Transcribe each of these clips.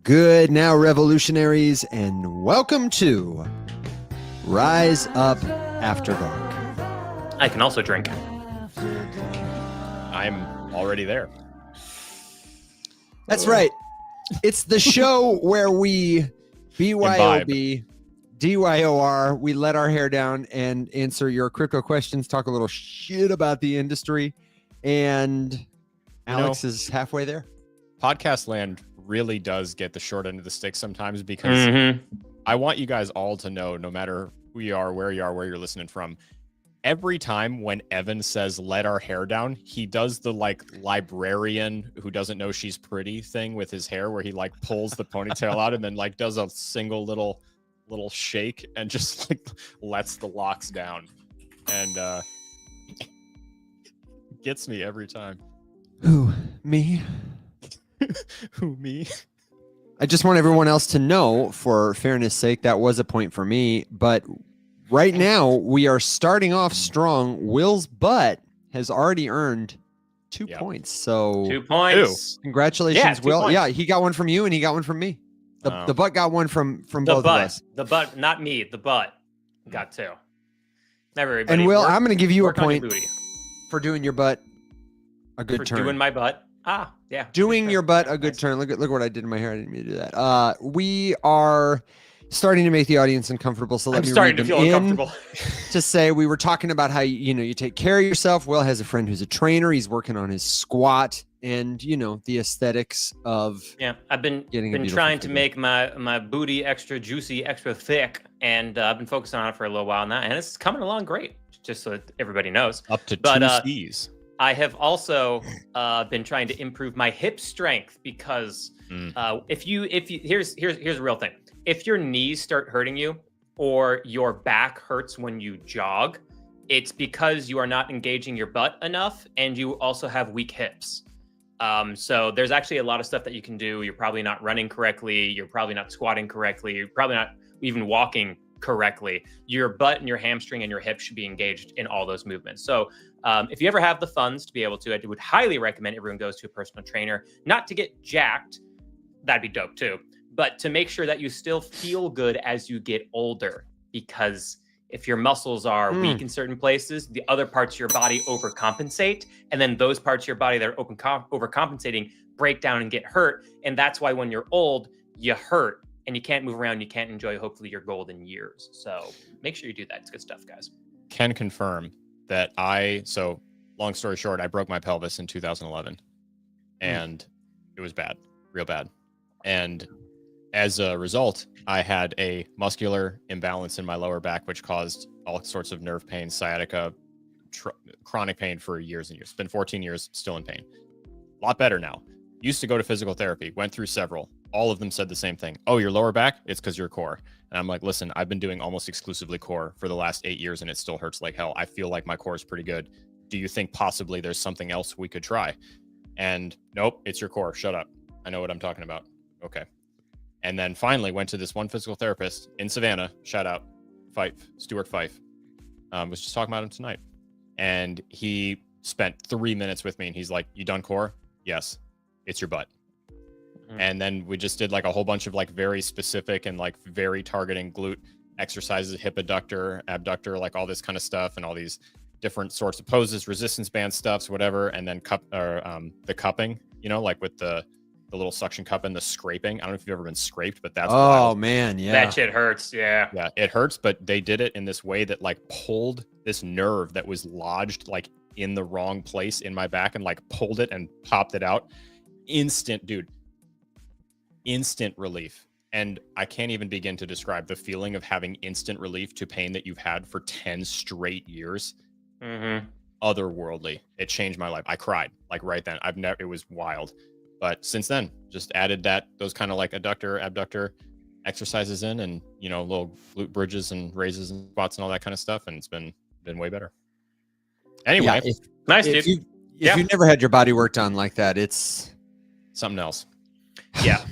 Good now, revolutionaries, and welcome to Rise Up After Dark. I can also drink. I'm already there. That's right. It's the show where we BYOB, DYOR, we let our hair down and answer your crypto questions, talk a little shit about the industry, and Alex is halfway there. Podcast land really does get the short end of the stick sometimes because I want you guys all to know, no matter who you are, where you're listening from, every time when Evan says let our hair down, he does the like librarian who doesn't know she's pretty thing with his hair where he like pulls the ponytail out and then like does a single little shake and just like lets the locks down, and gets me every time. Who, me? Who, me? I just want everyone else to know, for fairness sake, that was a point for me. But right now, we are starting off strong. Will's butt has already earned 2 points. So 2 points. Congratulations, Yeah, 2 Will. points. Yeah, he got one from you and he got one from me. The butt got one from The both butt. of us. The butt, not me. The butt got 2. Everybody. And Will, I'm going to give you a work on your point booty. for doing your butt a good For turn. doing my butt. Yeah. Doing Good your turn. butt a Yeah, good nice. turn. Look what I did in my hair. I didn't mean to do that. We are starting to make the audience uncomfortable. So let I'm me starting read to them feel in uncomfortable. to say we were talking about how you take care of yourself. Will has a friend who's a trainer. He's working on his squat and the aesthetics of Yeah, I've been getting a beautiful trying to figure. make my booty extra juicy, extra thick, and I've been focusing on it for a little while now, and it's coming along great. Just so that everybody knows. Up to But, 2 C's. I have also been trying to improve my hip strength because if you here's a real thing. If your knees start hurting you or your back hurts when you jog, it's because you are not engaging your butt enough and you also have weak hips. So there's actually a lot of stuff that you can do. You're probably not running correctly. You're probably not squatting correctly. You're probably not even walking correctly. Your butt and your hamstring and your hips should be engaged in all those movements. So if you ever have the funds to be able to, I would highly recommend everyone goes to a personal trainer, not to get jacked. That'd be dope too. But to make sure that you still feel good as you get older, because if your muscles are weak in certain places, the other parts of your body overcompensate. And then those parts of your body that are overcompensating break down and get hurt. And that's why when you're old, you hurt and you can't move around. You can't enjoy, hopefully, your golden years. So make sure you do that. It's good stuff, guys. Can confirm that so long story short, I broke my pelvis in 2011 and it was bad, real bad. And as a result, I had a muscular imbalance in my lower back, which caused all sorts of nerve pain, sciatica, chronic pain for years and years. It's been 14 years, still in pain. A lot better now. Used to go to physical therapy, went through several. All of them said the same thing. Oh, your lower back? It's because your core. And I'm like, listen, I've been doing almost exclusively core for the last 8 years and it still hurts like hell. I feel like my core is pretty good. Do you think possibly there's something else we could try? And nope, it's your core. Shut up. I know what I'm talking about. Okay. And then finally went to this one physical therapist in Savannah. Shout out, Stuart Fife. Was just talking about him tonight. And he spent 3 minutes with me and he's like, you done core? Yes. It's your butt. And then we just did like a whole bunch of like very specific and like very targeting glute exercises, hip adductor, abductor, like all this kind of stuff and all these different sorts of poses, resistance band stuffs, whatever. And then the cupping, like with the little suction cup and the scraping. I don't know if you've ever been scraped, but that's wild. Man, yeah. That shit hurts. Yeah. Yeah, it hurts, but they did it in this way that like pulled this nerve that was lodged like in the wrong place in my back and like pulled it and popped it out. Instant relief. And I can't even begin to describe the feeling of having instant relief to pain that you've had for 10 straight years. Otherworldly. It changed my life. I cried like right then. It was wild. But since then, just added those kind of like adductor, abductor exercises in and, little glute bridges and raises and squats and all that kind of stuff. And it's been way better. Anyway. Yeah, Nice, if dude. you've never had your body worked on like that, it's something else. Yeah.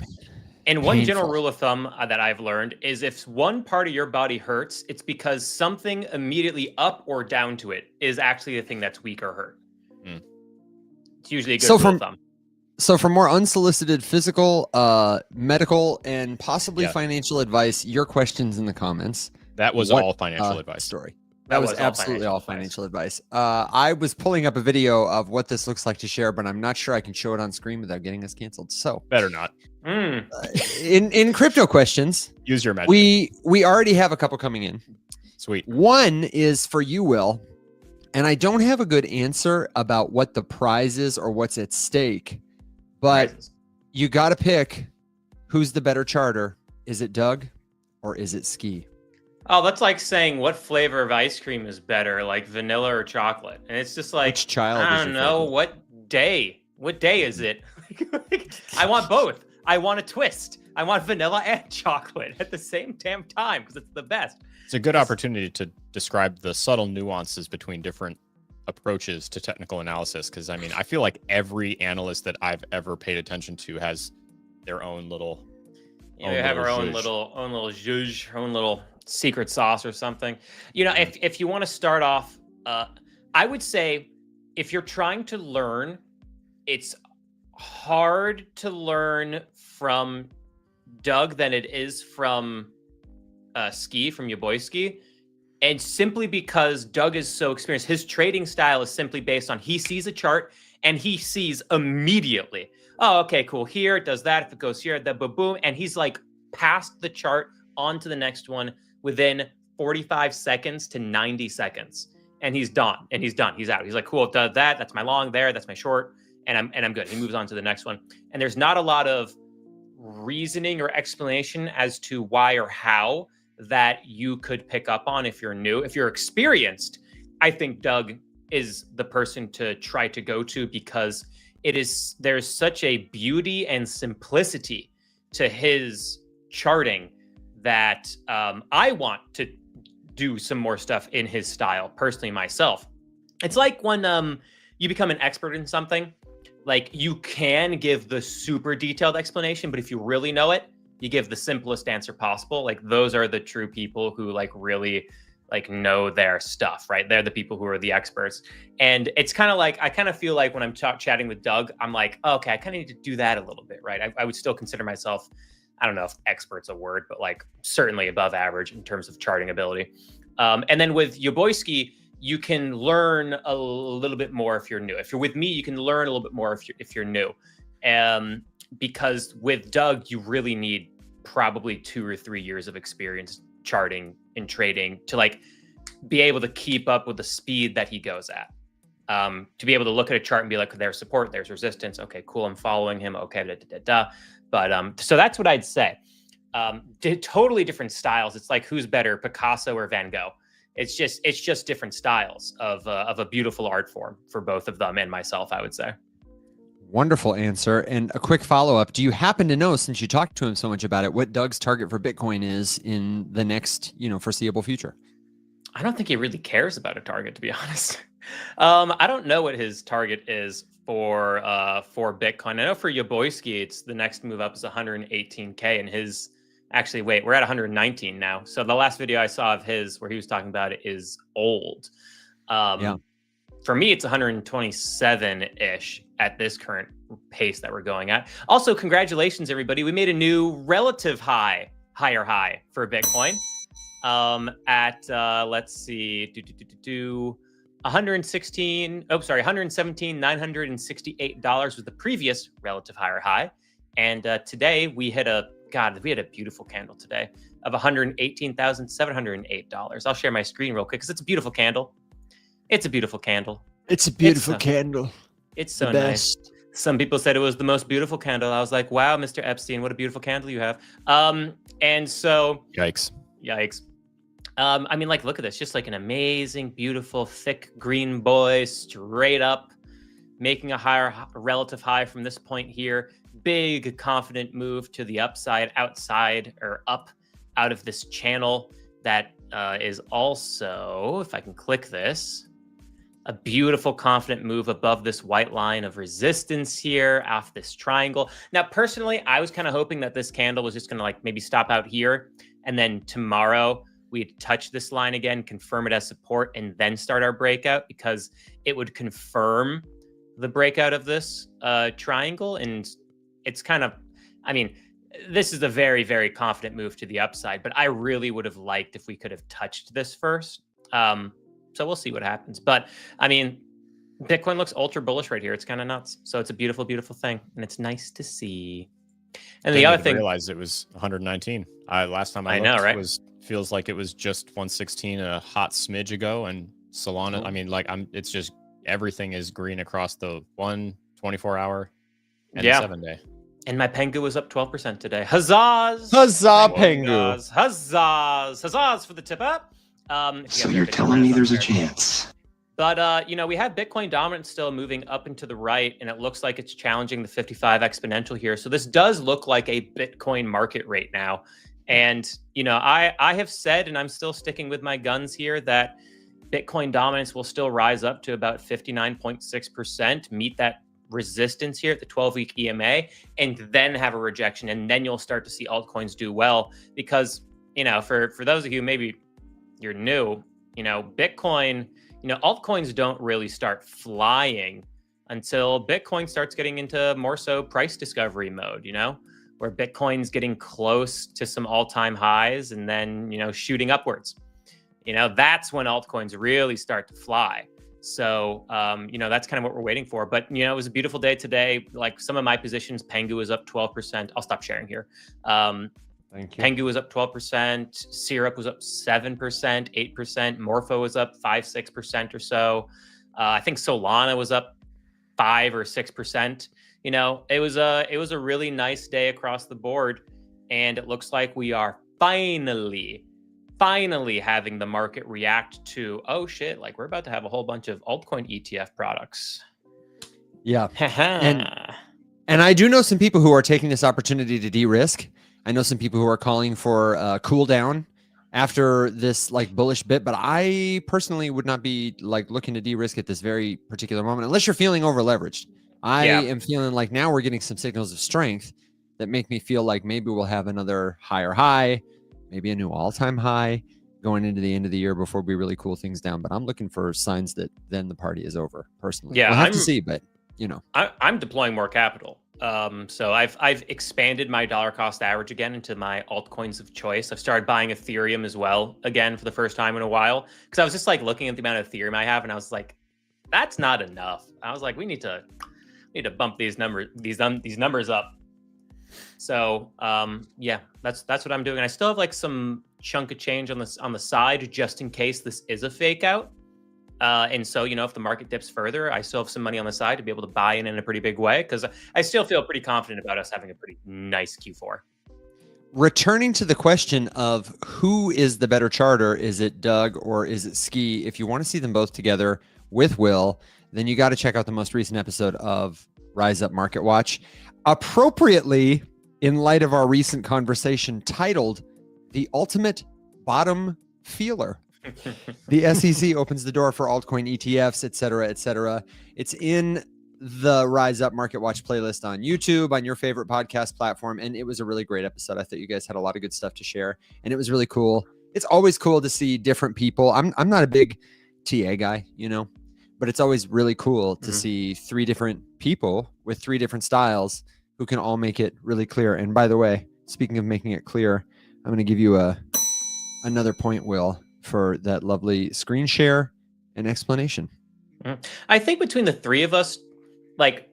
And one Painful. general rule of thumb that I've learned is if one part of your body hurts, it's because something immediately up or down to it is actually the thing that's weak or hurt. It's usually a good rule of thumb. So for more unsolicited physical, medical, and possibly financial advice, your questions in the comments. That was all financial advice. Story. That was absolutely all financial advice. I was pulling up a video of what this looks like to share, but I'm not sure I can show it on screen without getting us canceled. So better not. In crypto questions, use your imagination. We already have a couple coming in. Sweet. One is for you, Will, and I don't have a good answer about what the prize is or what's at stake, but you got to pick who's the better charter. Is it Doug or is it Ski? Oh, that's like saying what flavor of ice cream is better, like vanilla or chocolate. And it's just like, which child I don't know, what day is it? I want both. I want a twist. I want vanilla and chocolate at the same damn time because it's the best. It's a good opportunity to describe the subtle nuances between different approaches to technical analysis. Because I mean, I feel like every analyst that I've ever paid attention to has their own little. Yeah, we have our own little zhuzh, our own little secret sauce or something. You know, if you want to start off, I would say if you're trying to learn, it's hard to learn from Doug than it is from Ski, from your boy Ski. And simply because Doug is so experienced, his trading style is simply based on he sees a chart and he sees immediately, oh, okay, cool. Here it does that. If it goes here, then boom, boom. And he's like past the chart on to the next one within 45 seconds to 90 seconds. And he's done. And he's done. He's out. He's like, cool, it does that. That's my long there. That's my short. And I'm good. He moves on to the next one. And there's not a lot of reasoning or explanation as to why or how that you could pick up on if you're new. If you're experienced, I think Doug is the person to try to go to because there's such a beauty and simplicity to his charting that I want to do some more stuff in his style personally myself. It's like when you become an expert in something, like you can give the super detailed explanation, but if you really know it, you give the simplest answer possible. Like those are the true people who like really like know their stuff, right? They're the people who are the experts. And it's kind of like, I kind of feel like when I'm chatting with Doug, I'm like, oh, okay, I kind of need to do that a little bit, right? I would still consider myself, I don't know if expert's a word, but like certainly above average in terms of charting ability. And then with Yoboyski, you can learn a little bit more if you're new. If you're with me, you can learn a little bit more if you're new. Because with Doug, you really need probably 2 or 3 years of experience charting and trading to like be able to keep up with the speed that he goes at. To be able to look at a chart and be like, there's support, there's resistance. Okay, cool. I'm following him. Okay, But so that's what I'd say. Totally different styles. It's like who's better, Picasso or Van Gogh? It's just different styles of a beautiful art form for both of them and myself, I would say. Wonderful answer. And a quick follow-up. Do you happen to know, since you talked to him so much about it, what Doug's target for Bitcoin is in the next, foreseeable future? I don't think he really cares about a target, to be honest. I don't know what his target is for Bitcoin. I know for Yoboyski, it's the next move up is 118K, and his actually, wait, we're at 119 now. So the last video I saw of his where he was talking about it is old. Yeah. For me, it's 127-ish at this current pace that we're going at. Also, congratulations, everybody. We made a new relative higher high for Bitcoin at, let's see, $117,968 was the previous relative higher high. And today we hit a beautiful candle today of $118,708. I'll share my screen real quick because it's a beautiful candle. It's a beautiful candle. It's a beautiful candle. It's so nice. Some people said it was the most beautiful candle. I was like, wow, Mr. Epstein, what a beautiful candle you have. And so Yikes. I mean, like, look at this, just like an amazing, beautiful, thick green boy, straight up, making a higher relative high from this point here. Big, confident move to the upside, outside, or up out of this channel that is also, if I can click this, a beautiful, confident move above this white line of resistance here off this triangle. Now, personally, I was kind of hoping that this candle was just going to like maybe stop out here, and then tomorrow we'd touch this line again, confirm it as support, and then start our breakout, because it would confirm the breakout of this triangle, and it's kind of, I mean, this is a very, very confident move to the upside, but I really would have liked if we could have touched this first. So we'll see what happens. But I mean, Bitcoin looks ultra bullish right here. It's kind of nuts. So it's a beautiful, beautiful thing, and it's nice to see. And the other thing, I realized it was 119. Last time I looked, know, right? Feels like it was just 116 a hot smidge ago, and Solana. I mean, like it's just everything is green across the 24-hour and 7-day. And my Pengu was up 12% today. Huzzahs! Huzzah, Pengu! Huzzahs! Huzzahs for the tip up. So you're telling me there's a chance? But, we have Bitcoin dominance still moving up and to the right, and it looks like it's challenging the 55 exponential here. So this does look like a Bitcoin market right now. And, I have said, and I'm still sticking with my guns here, that Bitcoin dominance will still rise up to about 59.6%, meet that resistance here at the 12-week EMA, and then have a rejection. And then you'll start to see altcoins do well because, for those of you, maybe you're new, Bitcoin, altcoins don't really start flying until Bitcoin starts getting into more so price discovery mode, where Bitcoin's getting close to some all-time highs and then, shooting upwards. That's when altcoins really start to fly. So, that's kind of what we're waiting for. But, it was a beautiful day today. Like some of my positions, Pengu was up 12%. I'll stop sharing here. Thank you. Pengu was up 12%. Syrup was up 7%, 8%. Morpho was up 5-6% or so. I think Solana was up 5 or 6%. It was a really nice day across the board. And it looks like we are finally having the market react to, oh shit, like we're about to have a whole bunch of altcoin ETF products. Yeah. and I do know some people who are taking this opportunity to de-risk. I know some people who are calling for a cool down after this like bullish bit, but I personally would not be like looking to de-risk at this very particular moment, unless you're feeling over leveraged. I am feeling like now we're getting some signals of strength that make me feel like maybe we'll have another higher high, maybe a new all-time high going into the end of the year before we really cool things down. But I'm looking for signs that then the party is over personally. Yeah, we'll have to see, but I'm deploying more capital. So I've expanded my dollar cost average again into my altcoins of choice. I've started buying Ethereum as well again for the first time in a while, because I was just like looking at the amount of Ethereum I have, and I was like, that's not enough. I was like, we need to bump these numbers up. So that's what I'm doing. I still have like some chunk of change on the side just in case this is a fake out. And so, if the market dips further, I still have some money on the side to be able to buy in a pretty big way, because I still feel pretty confident about us having a pretty nice Q4. Returning to the question of who is the better charter, is it Doug or is it Ski? If you want to see them both together with Will, then you got to check out the most recent episode of Rise Up Market Watch, appropriately in light of our recent conversation titled The Ultimate Bottom Feeler. The SEC opens the door for altcoin ETFs, et cetera, et cetera. It's in the Rise Up Market Watch playlist on YouTube, on your favorite podcast platform. And it was a really great episode. I thought you guys had a lot of good stuff to share, and it was really cool. It's always cool to see different people. I'm not a big TA guy, but it's always really cool to see 3 different people with 3 different styles who can all make it really clear. And by the way, speaking of making it clear, I'm going to give you another point, Will, for that lovely screen share and explanation. I think between the 3 of us, like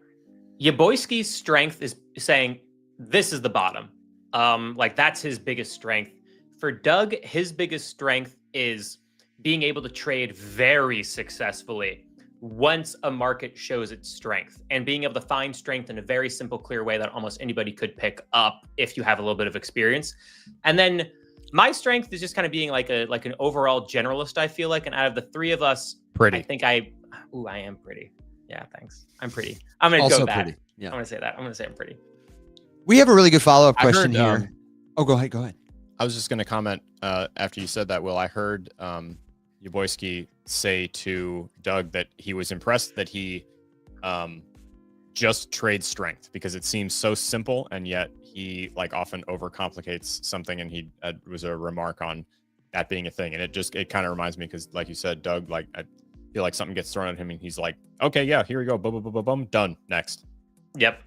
Yaboyski's strength is saying this is the bottom. Like that's his biggest strength. For Doug, his biggest strength is being able to trade very successfully once a market shows its strength, and being able to find strength in a very simple, clear way that almost anybody could pick up if you have a little bit of experience. And then my strength is just kind of being like an overall generalist, I feel like. And out of the 3 of us, pretty. I think I am pretty. Yeah, thanks. I'm pretty. I'm going to go with that. Pretty. Yeah. I'm going to say that. I'm going to say I'm pretty. We have a really good follow-up question here. Go ahead. I was just going to comment after you said that, Will. I heard Yaboyski say to Doug that he was impressed that he just trades strength, because it seems so simple, and yet he like often overcomplicates something. And he was a remark on that being a thing, and it kind of reminds me, because like you said, Doug, like feel like something gets thrown at him and he's like, okay, yeah, here we go. Boom, boom, boom, boom, boom. Done. Next. Yep.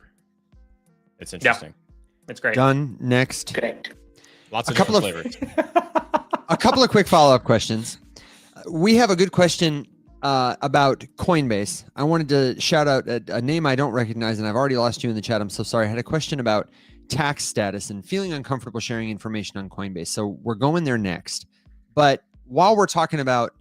It's interesting. It's great. Done. Next. Correct. Lots of different flavors. A couple of quick follow-up questions. We have a good question about Coinbase. I wanted to shout out a name I don't recognize, and I've already lost you in the chat. I'm so sorry. I had a question about tax status and feeling uncomfortable sharing information on Coinbase. So we're going there next. But while we're talking about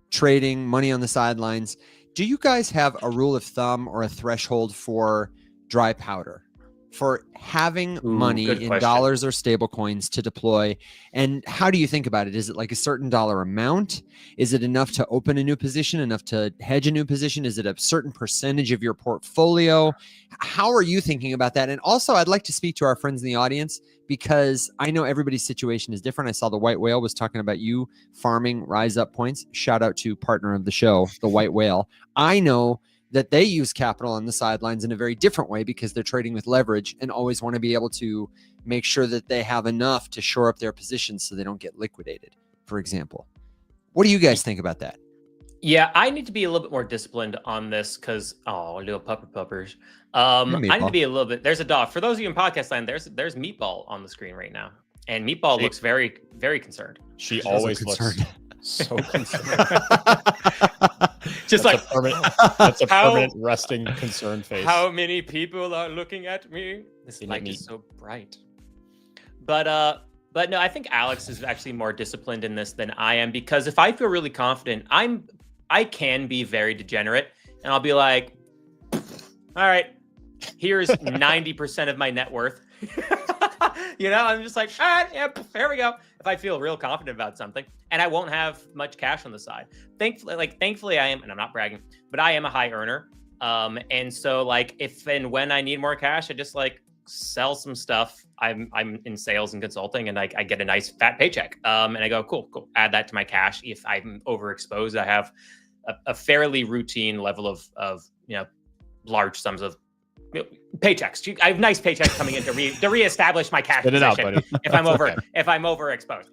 trading, money on the sidelines, do you guys have a rule of thumb or a threshold for dry powder? For having money in dollars or stable coins to deploy? And how do you think about it? Is it like a certain dollar amount? Is it enough to open a new position, enough to hedge a new position? Is it a certain percentage of your portfolio? How are you thinking about that? And also, I'd like to speak to our friends in the audience because I know everybody's situation is different. I saw the White Whale was talking about you farming Rise Up points. Shout out to partner of the show, the White Whale. I know that they use capital on the sidelines in a very different way because they're trading with leverage and always want to be able to make sure that they have enough to shore up their positions so they don't get liquidated, for example. What do you guys think about that? Yeah, I need to be a little bit more disciplined on this because, little puppers. I need to be a little bit, there's a dog. For those of you in podcast land, there's Meatball on the screen right now. And Meatball looks very, very concerned. She always looks so concerned. Just that's a permanent resting concern face. How many people are looking at me? This light is so bright. But no, I think Alex is actually more disciplined in this than I am, because if I feel really confident, I can be very degenerate, and I'll be like, all right, here's 90% of my net worth. I'm just like, all right, yep, there we go. If I feel real confident about something, and I won't have much cash on the side. Thankfully I am, and I'm not bragging, but I am a high earner. And so like if and when I need more cash, I just like sell some stuff. I'm in sales and consulting, and I get a nice fat paycheck. And I go, cool. Add that to my cash. If I'm overexposed, I have a fairly routine level of large sums of paychecks. I have nice paychecks coming in to reestablish my cash position if I'm overexposed.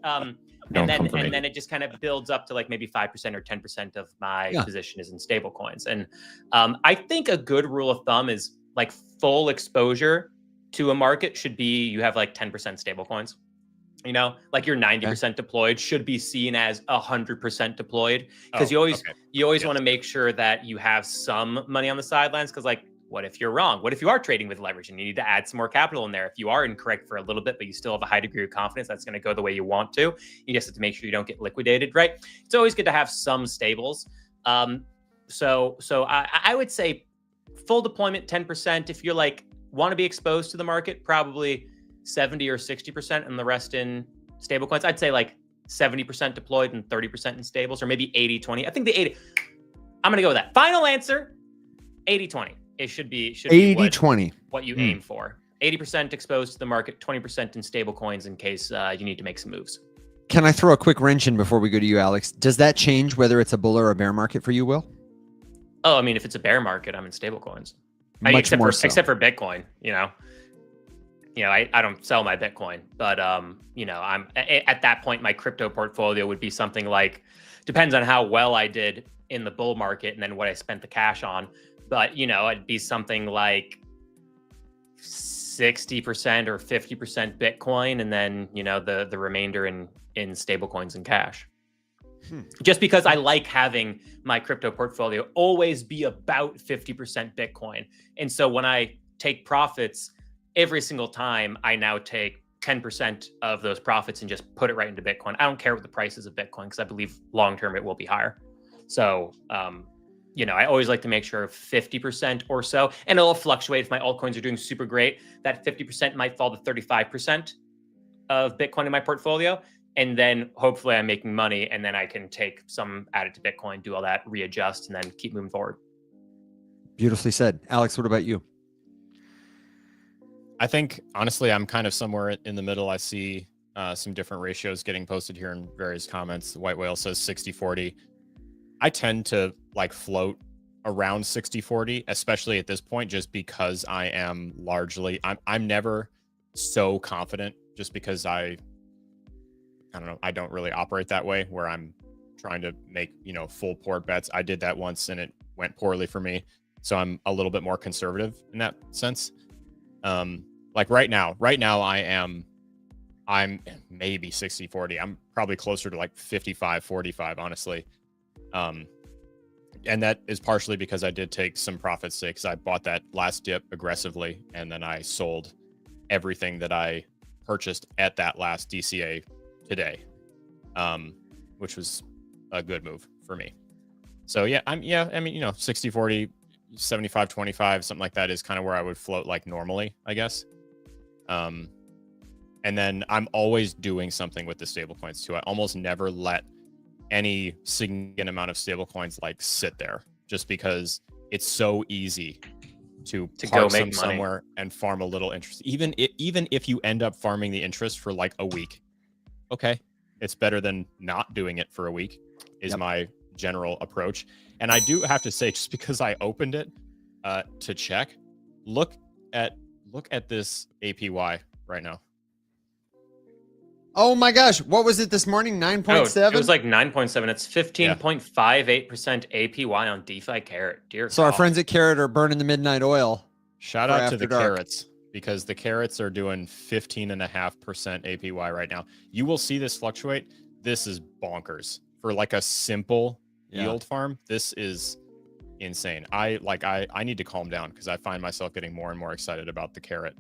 And then it just kind of builds up to like maybe 5% or 10% of my position is in stable coins. And I think a good rule of thumb is like full exposure to a market should be you have like 10% stable coins. Like your 90% deployed should be seen as 100% deployed, because you always want to make sure that you have some money on the sidelines, because like, what if you're wrong? What if you are trading with leverage and you need to add some more capital in there? If you are incorrect for a little bit, but you still have a high degree of confidence that's going to go the way you want to, you just have to make sure you don't get liquidated, right? It's always good to have some stables. So I would say full deployment, 10%. If you're like, want to be exposed to the market, probably 70 or 60%, and the rest in stable coins. I'd say like 70% deployed and 30% in stables, or maybe 80-20. I think the 80, I'm going to go with that. Final answer, 80-20. It should be 80-20. What you aim for. 80% exposed to the market, 20% in stable coins in case you need to make some moves. Can I throw a quick wrench in before we go to you, Alex? Does that change whether it's a bull or a bear market for you, Will? Oh, I mean, if it's a bear market, I'm in stable coins. Except for Bitcoin, I don't sell my Bitcoin, but I'm at that point, my crypto portfolio would be something like, depends on how well I did in the bull market and then what I spent the cash on. But, it'd be something like 60% or 50% Bitcoin, and then, the remainder in stable coins and cash. Just because I like having my crypto portfolio always be about 50% Bitcoin. And so when I take profits every single time, I now take 10% of those profits and just put it right into Bitcoin. I don't care what the price is of Bitcoin, because I believe long-term it will be higher. So, I always like to make sure 50% or so, and it'll fluctuate. If my altcoins are doing super great, that 50% might fall to 35% of Bitcoin in my portfolio. And then hopefully I'm making money, and then I can take some, add it to Bitcoin, do all that, readjust, and then keep moving forward. Beautifully said. Alex, what about you? I think, honestly, I'm kind of somewhere in the middle. I see some different ratios getting posted here in various comments. The White Whale says 60-40. I tend to like float around 60-40, especially at this point, just because I am largely, I'm never so confident, just because I don't know, I don't really operate that way where I'm trying to make, full port bets. I did that once and it went poorly for me. So I'm a little bit more conservative in that sense. Like right now I'm maybe 60-40. I'm probably closer to like 55-45, honestly. And that is partially because I did take some profits because I bought that last dip aggressively and then I sold everything that I purchased at that last DCA today, which was a good move for me. So yeah, 60-40, 75-25, something like that is kind of where I would float like normally, I guess. And then I'm always doing something with the stablecoins too. I almost never let any significant amount of stablecoins like sit there just because it's so easy to park them somewhere and farm a little interest. Even if you end up farming the interest for like a week, okay, it's better than not doing it for a week is my general approach. And I do have to say, just because I opened it to check, look at this APY right now. Oh my gosh, what was it this morning? 9.7? It was like 9.7. It's 15.58% APY on DeFi Carrot. Dear So God. our friends at Carrot are burning the midnight oil. Shout out to the dark. carrots, because the carrots are doing 15.5% APY right now. You will see this fluctuate. This is bonkers for like a simple yield farm. This is insane. I need to calm down because I find myself getting more and more excited about the carrot.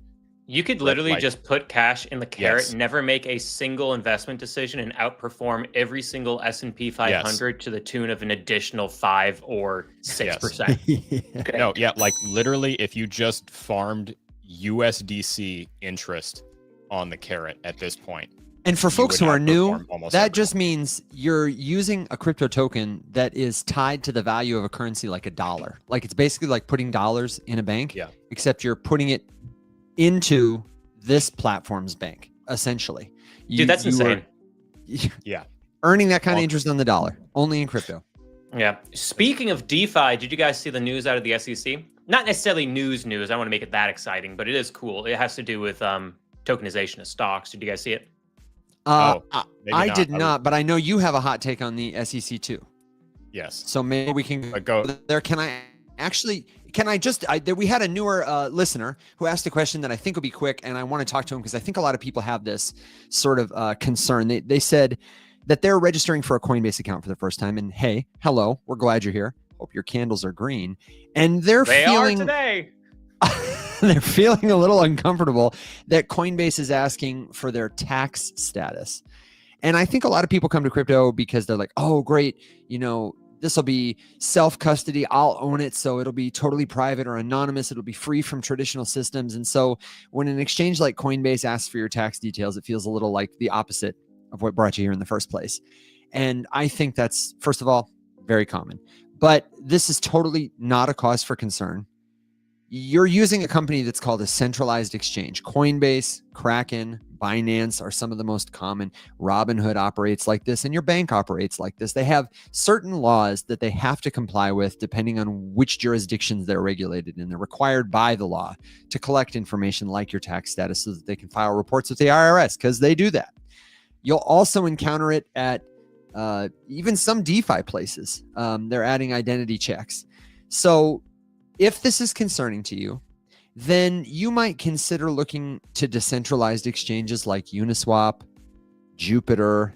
You could literally just put cash in the carrot, never make a single investment decision, and outperform every single S&P 500 to the tune of an additional 5 or 6%. Okay. No, like literally, if you just farmed USDC interest on the carrot at this point. And for folks who are new, that just means you're using a crypto token that is tied to the value of a currency like a dollar. Like it's basically like putting dollars in a bank, except you're putting it into this platform's bank, essentially. Dude, that's insane. Earning that kind of interest on the dollar, only in crypto. Yeah. Speaking of DeFi, did you guys see the news out of the SEC? Not necessarily news. I don't want to make it that exciting, but it is cool. It has to do with tokenization of stocks. Did you guys see it? I did not, but I know you have a hot take on the SEC too. Yes. So maybe we can go there. We had a newer listener who asked a question that I think will be quick, and I want to talk to him because I think a lot of people have this sort of concern. They said that they're registering for a Coinbase account for the first time, and hey, hello, we're glad you're here. Hope your candles are green. And they feeling are today. they're feeling a little uncomfortable that Coinbase is asking for their tax status. And I think a lot of people come to crypto because they're like, oh, great, this will be self-custody. I'll own it. So it'll be totally private or anonymous. It'll be free from traditional systems. And so when an exchange like Coinbase asks for your tax details, it feels a little like the opposite of what brought you here in the first place. And I think that's, first of all, very common. But this is totally not a cause for concern. You're using a company that's called a centralized exchange. Coinbase, Kraken, Binance are some of the most common. Robinhood operates like this, and your bank operates like this. They have certain laws that they have to comply with depending on which jurisdictions they're regulated in. They're required by the law to collect information like your tax status so that they can file reports with the IRS, because they do that. You'll also encounter it at even some DeFi places. They're adding identity checks. So if this is concerning to you, then you might consider looking to decentralized exchanges like Uniswap, Jupiter,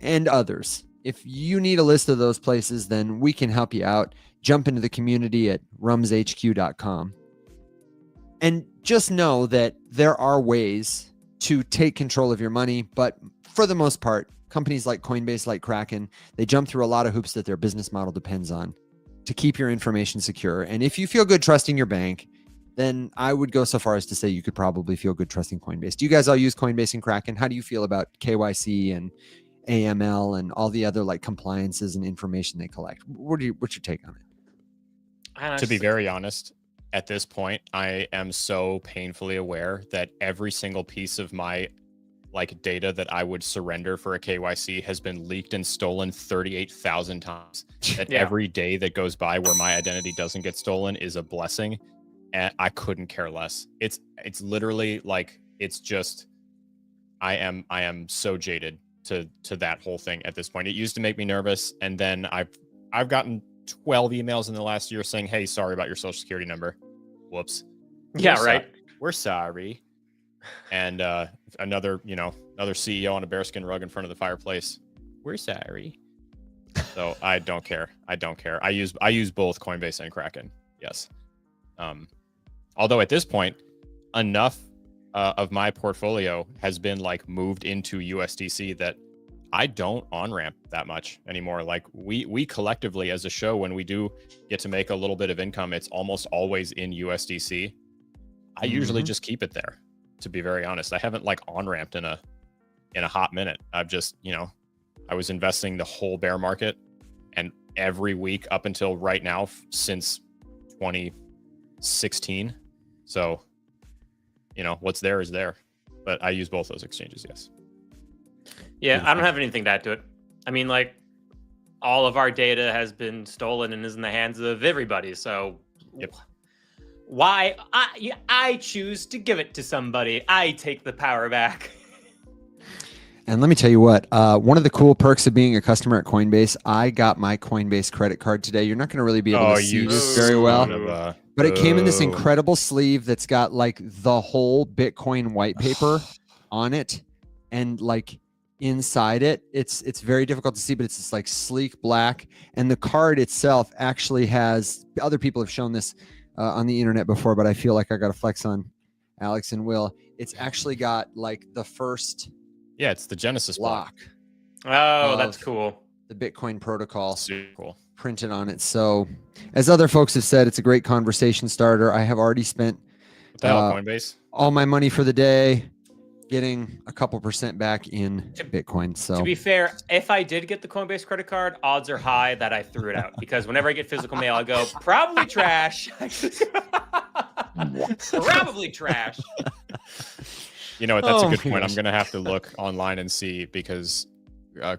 and others. If you need a list of those places, then we can help you out. Jump into the community at rumshq.com. And just know that there are ways to take control of your money, but for the most part, companies like Coinbase, like Kraken, they jump through a lot of hoops that their business model depends on to keep your information secure. And if you feel good trusting your bank, then I would go so far as to say you could probably feel good trusting Coinbase. Do you guys all use Coinbase and Kraken? How do you feel about KYC and AML and all the other like compliances and information they collect? What's your take on it? To be very honest, at this point, I am so painfully aware that every single piece of my data that I would surrender for a KYC has been leaked and stolen 38,000 times. That every day that goes by where my identity doesn't get stolen is a blessing. And I couldn't care less. It's literally like, it's just, I am so jaded to that whole thing at this point. It used to make me nervous, and then I've gotten 12 emails in the last year saying, "Hey, sorry about your social security number. Whoops. Yeah, right. We're sorry." And another CEO on a bearskin rug in front of the fireplace. We're sorry. So I don't care. I use both Coinbase and Kraken. Yes. Although at this point, enough of my portfolio has been like moved into USDC that I don't on-ramp that much anymore. Like we collectively as a show, when we do get to make a little bit of income, it's almost always in USDC. I usually just keep it there, to be very honest. I haven't like on-ramped in a hot minute. I've just, I was investing the whole bear market, and every week up until right now since 2016. So, what's there is there. But I use both those exchanges, yes. Yeah, I don't have anything to add to it. I mean, like, all of our data has been stolen and is in the hands of everybody. So, yep. Why I choose to give it to somebody? I take the power back. And let me tell you what, one of the cool perks of being a customer at Coinbase, I got my Coinbase credit card today. You're not going to really be able to see this very well, but it came in this incredible sleeve that's got like the whole Bitcoin white paper on it, and like inside it, it's very difficult to see, but it's just like sleek black. And the card itself actually has, other people have shown this on the internet before, but I feel like I got to flex on Alex and Will. It's actually got like the first... Yeah, it's the Genesis block. Oh, that's cool. The Bitcoin protocol. Super cool. Printed on it. So, as other folks have said, it's a great conversation starter. I have already spent Coinbase? All my money for the day, getting a couple % back in Bitcoin. So, to be fair, if I did get the Coinbase credit card, odds are high that I threw it out, because whenever I get physical mail, I go, probably trash. Probably trash. You know what? That's a good point. I'm going to have to look online and see, because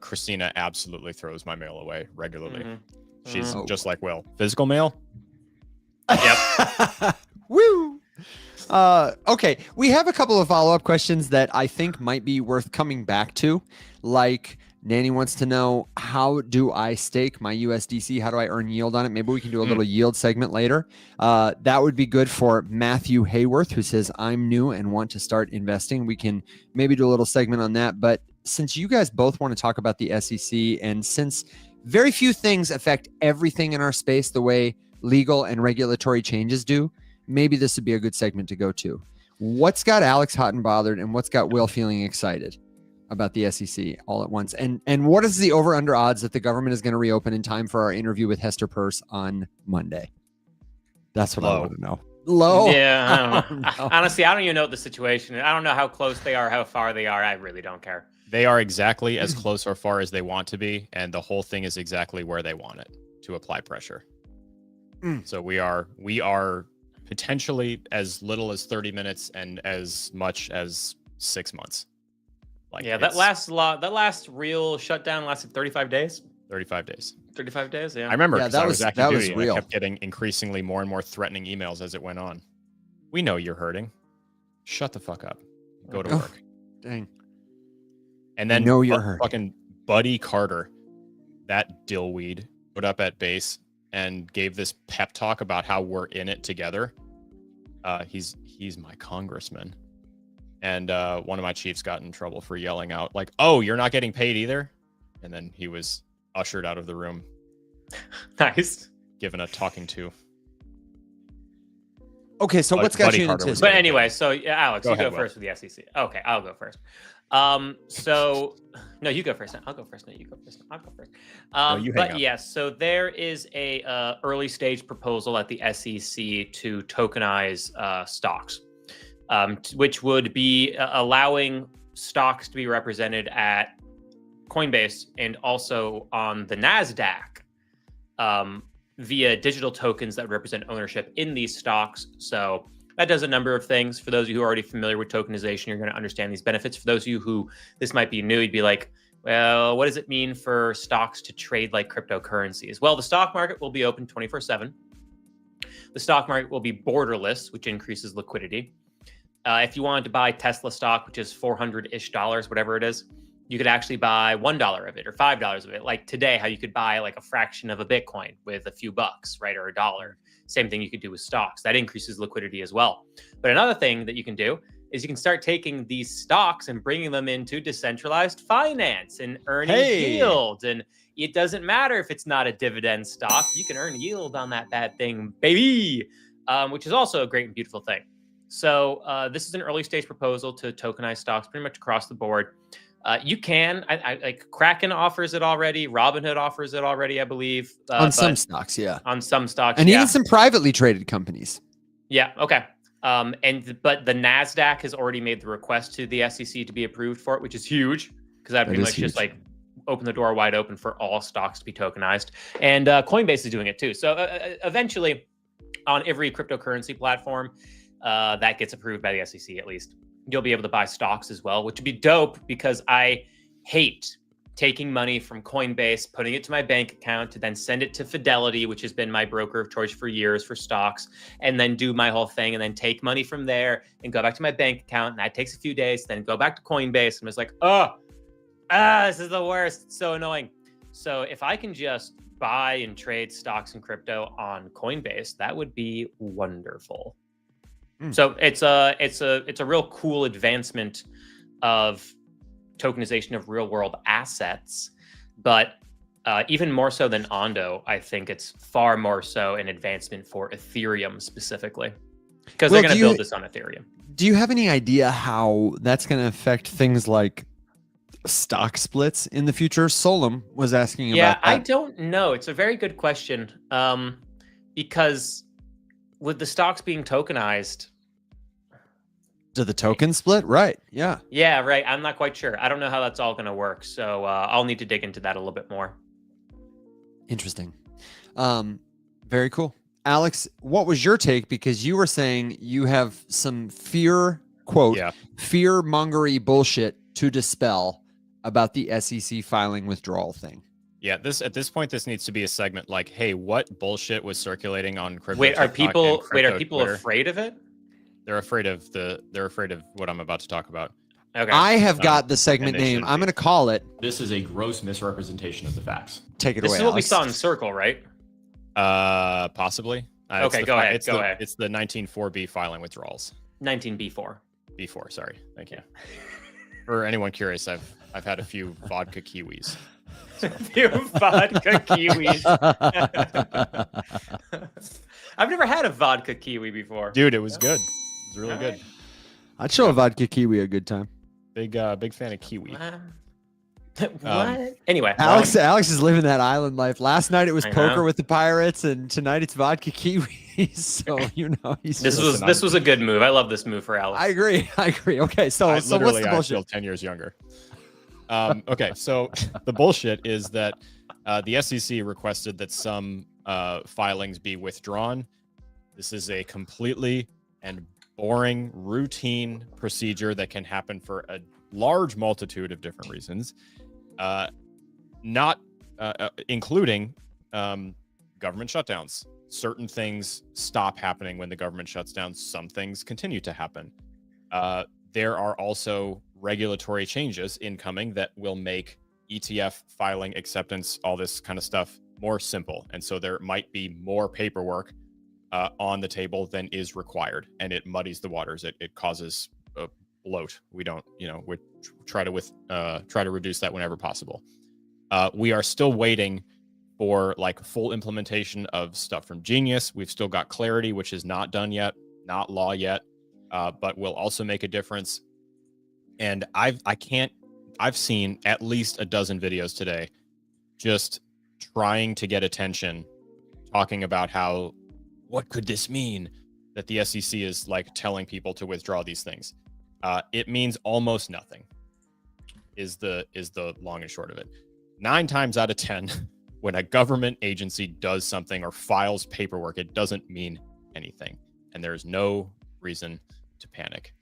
Christina absolutely throws my mail away regularly. She's just like Will. Physical mail? Yep. Woo! Okay, we have a couple of follow-up questions that I think might be worth coming back to. Like, Nanny wants to know, how do I stake my USDC? How do I earn yield on it? Maybe we can do a little yield segment later. That would be good for Matthew Hayworth, who says, I'm new and want to start investing. We can maybe do a little segment on that. But since you guys both want to talk about the SEC, and since very few things affect everything in our space the way legal and regulatory changes do, maybe this would be a good segment to go to. What's got Alex hot and bothered, and what's got Will feeling excited about the SEC all at once? And what is the over-under odds that the government is going to reopen in time for our interview with Hester Peirce on Monday? That's what I want to know. Low? Yeah, I don't know. Honestly, I don't even know the situation. I don't know how close they are, how far they are. I really don't care. They are exactly as close or far as they want to be, and the whole thing is exactly where they want it to apply pressure. So we are potentially as little as 30 minutes and as much as 6 months. Like, yeah, that last real shutdown lasted 35 days. 35 days. 35 days, yeah. I remember, because I was active duty, and real. I kept getting increasingly more and more threatening emails as it went on. We know you're hurting. Shut the fuck up. Go to work. Dang. And then you're hurting. Fucking Buddy Carter, that dillweed, put up at base and gave this pep talk about how we're in it together. He's my congressman. And one of my chiefs got in trouble for yelling out, like, oh, you're not getting paid either? And then he was ushered out of the room. Nice. Given a talking to. Okay, so what's got you into this? But anyway, so Alex, you go Will. first with the SEC. Okay, I'll go first. So no, you go first. I'll go first. No, you go first. I'll go first. But yes, so there is a early stage proposal at the SEC to tokenize stocks, which would be allowing stocks to be represented at Coinbase and also on the NASDAQ via digital tokens that represent ownership in these stocks. So that does a number of things. For those of you who are already familiar with tokenization, you're going to understand these benefits. For those of you who this might be new, you'd be like, well, what does it mean for stocks to trade like cryptocurrencies? Well, the stock market will be open 24/7. The stock market will be borderless, which increases liquidity. If you wanted to buy Tesla stock, which is $400-ish, whatever it is, you could actually buy $1 of it or $5 of it. Like today, how you could buy like a fraction of a Bitcoin with a few bucks, right? Or $1. Same thing you could do with stocks. That increases liquidity as well. But another thing that you can do is you can start taking these stocks and bringing them into decentralized finance and earning yield. And it doesn't matter if it's not a dividend stock. You can earn yield on that bad thing, baby, which is also a great and beautiful thing. So this is an early stage proposal to tokenize stocks pretty much across the board. You can, like Kraken offers it already. Robinhood offers it already, I believe. On some stocks, yeah. On some stocks, and even some privately traded companies. Yeah, okay. But the NASDAQ has already made the request to the SEC to be approved for it, which is huge because that pretty much just like open the door wide open for all stocks to be tokenized. And Coinbase is doing it too. So eventually, on every cryptocurrency platform that gets approved by the SEC, at least, you'll be able to buy stocks as well, which would be dope because I hate taking money from Coinbase, putting it to my bank account to then send it to Fidelity, which has been my broker of choice for years for stocks, and then do my whole thing and then take money from there and go back to my bank account. And that takes a few days, then go back to Coinbase. And it's like, this is the worst. It's so annoying. So if I can just buy and trade stocks and crypto on Coinbase, that would be wonderful. So it's a real cool advancement of tokenization of real world assets, but even more so than Ondo, I think it's far more so an advancement for Ethereum specifically, because they're going to build this on Ethereum. Do you have any idea how that's going to affect things like stock splits in the future? Solom was asking about that. I don't know. It's a very good question, because with the stocks being tokenized, do the tokens split? Right. Yeah. Yeah, right. I'm not quite sure. I don't know how that's all going to work. So I'll need to dig into that a little bit more. Interesting. Very cool. Alex, what was your take? Because you were saying you have some fear-mongery bullshit to dispel about the SEC filing withdrawal thing. Yeah, at this point, this needs to be a segment like, hey, what bullshit was circulating on crypto? Are people afraid of it? They're afraid of what I'm about to talk about. Okay. I have got the segment name. I'm going to call it. This is a gross misrepresentation of the facts. Take it away. This is what we saw in Circle, right? Possibly. Okay, go ahead. It's the 19.4B filing withdrawals. 19B4. B4, sorry. Thank you. For anyone curious, I've had a few vodka kiwis. So. A few vodka kiwis. I've never had a vodka kiwi before. Dude, it was good. It was really good. I'd show a vodka kiwi a good time. Big fan of kiwi. What? Anyway, Alex is living that island life. Last night it was poker with the Pirates, and tonight it's vodka kiwis. So he's this was a good move. I love this move for Alex. I agree. Okay, so what's the bullshit? I feel 10 years younger. Okay, so the bullshit is that the SEC requested that some filings be withdrawn. This is a completely and boring routine procedure that can happen for a large multitude of different reasons, not including government shutdowns. Certain things stop happening when the government shuts down. Some things continue to happen. There are also regulatory changes incoming that will make ETF filing, acceptance, all this kind of stuff more simple. And so there might be more paperwork on the table than is required, and it muddies the waters. It causes a bloat. We don't, we try to reduce that whenever possible. We are still waiting for like full implementation of stuff from Genius. We've still got Clarity, which is not done yet, not law yet, but will also make a difference. And I've seen at least a dozen videos today just trying to get attention, talking about what could this mean that the SEC is like telling people to withdraw these things. It means almost nothing is the long and short of it. 9 times out of 10, when a government agency does something or files paperwork, it doesn't mean anything. And there's no reason to panic.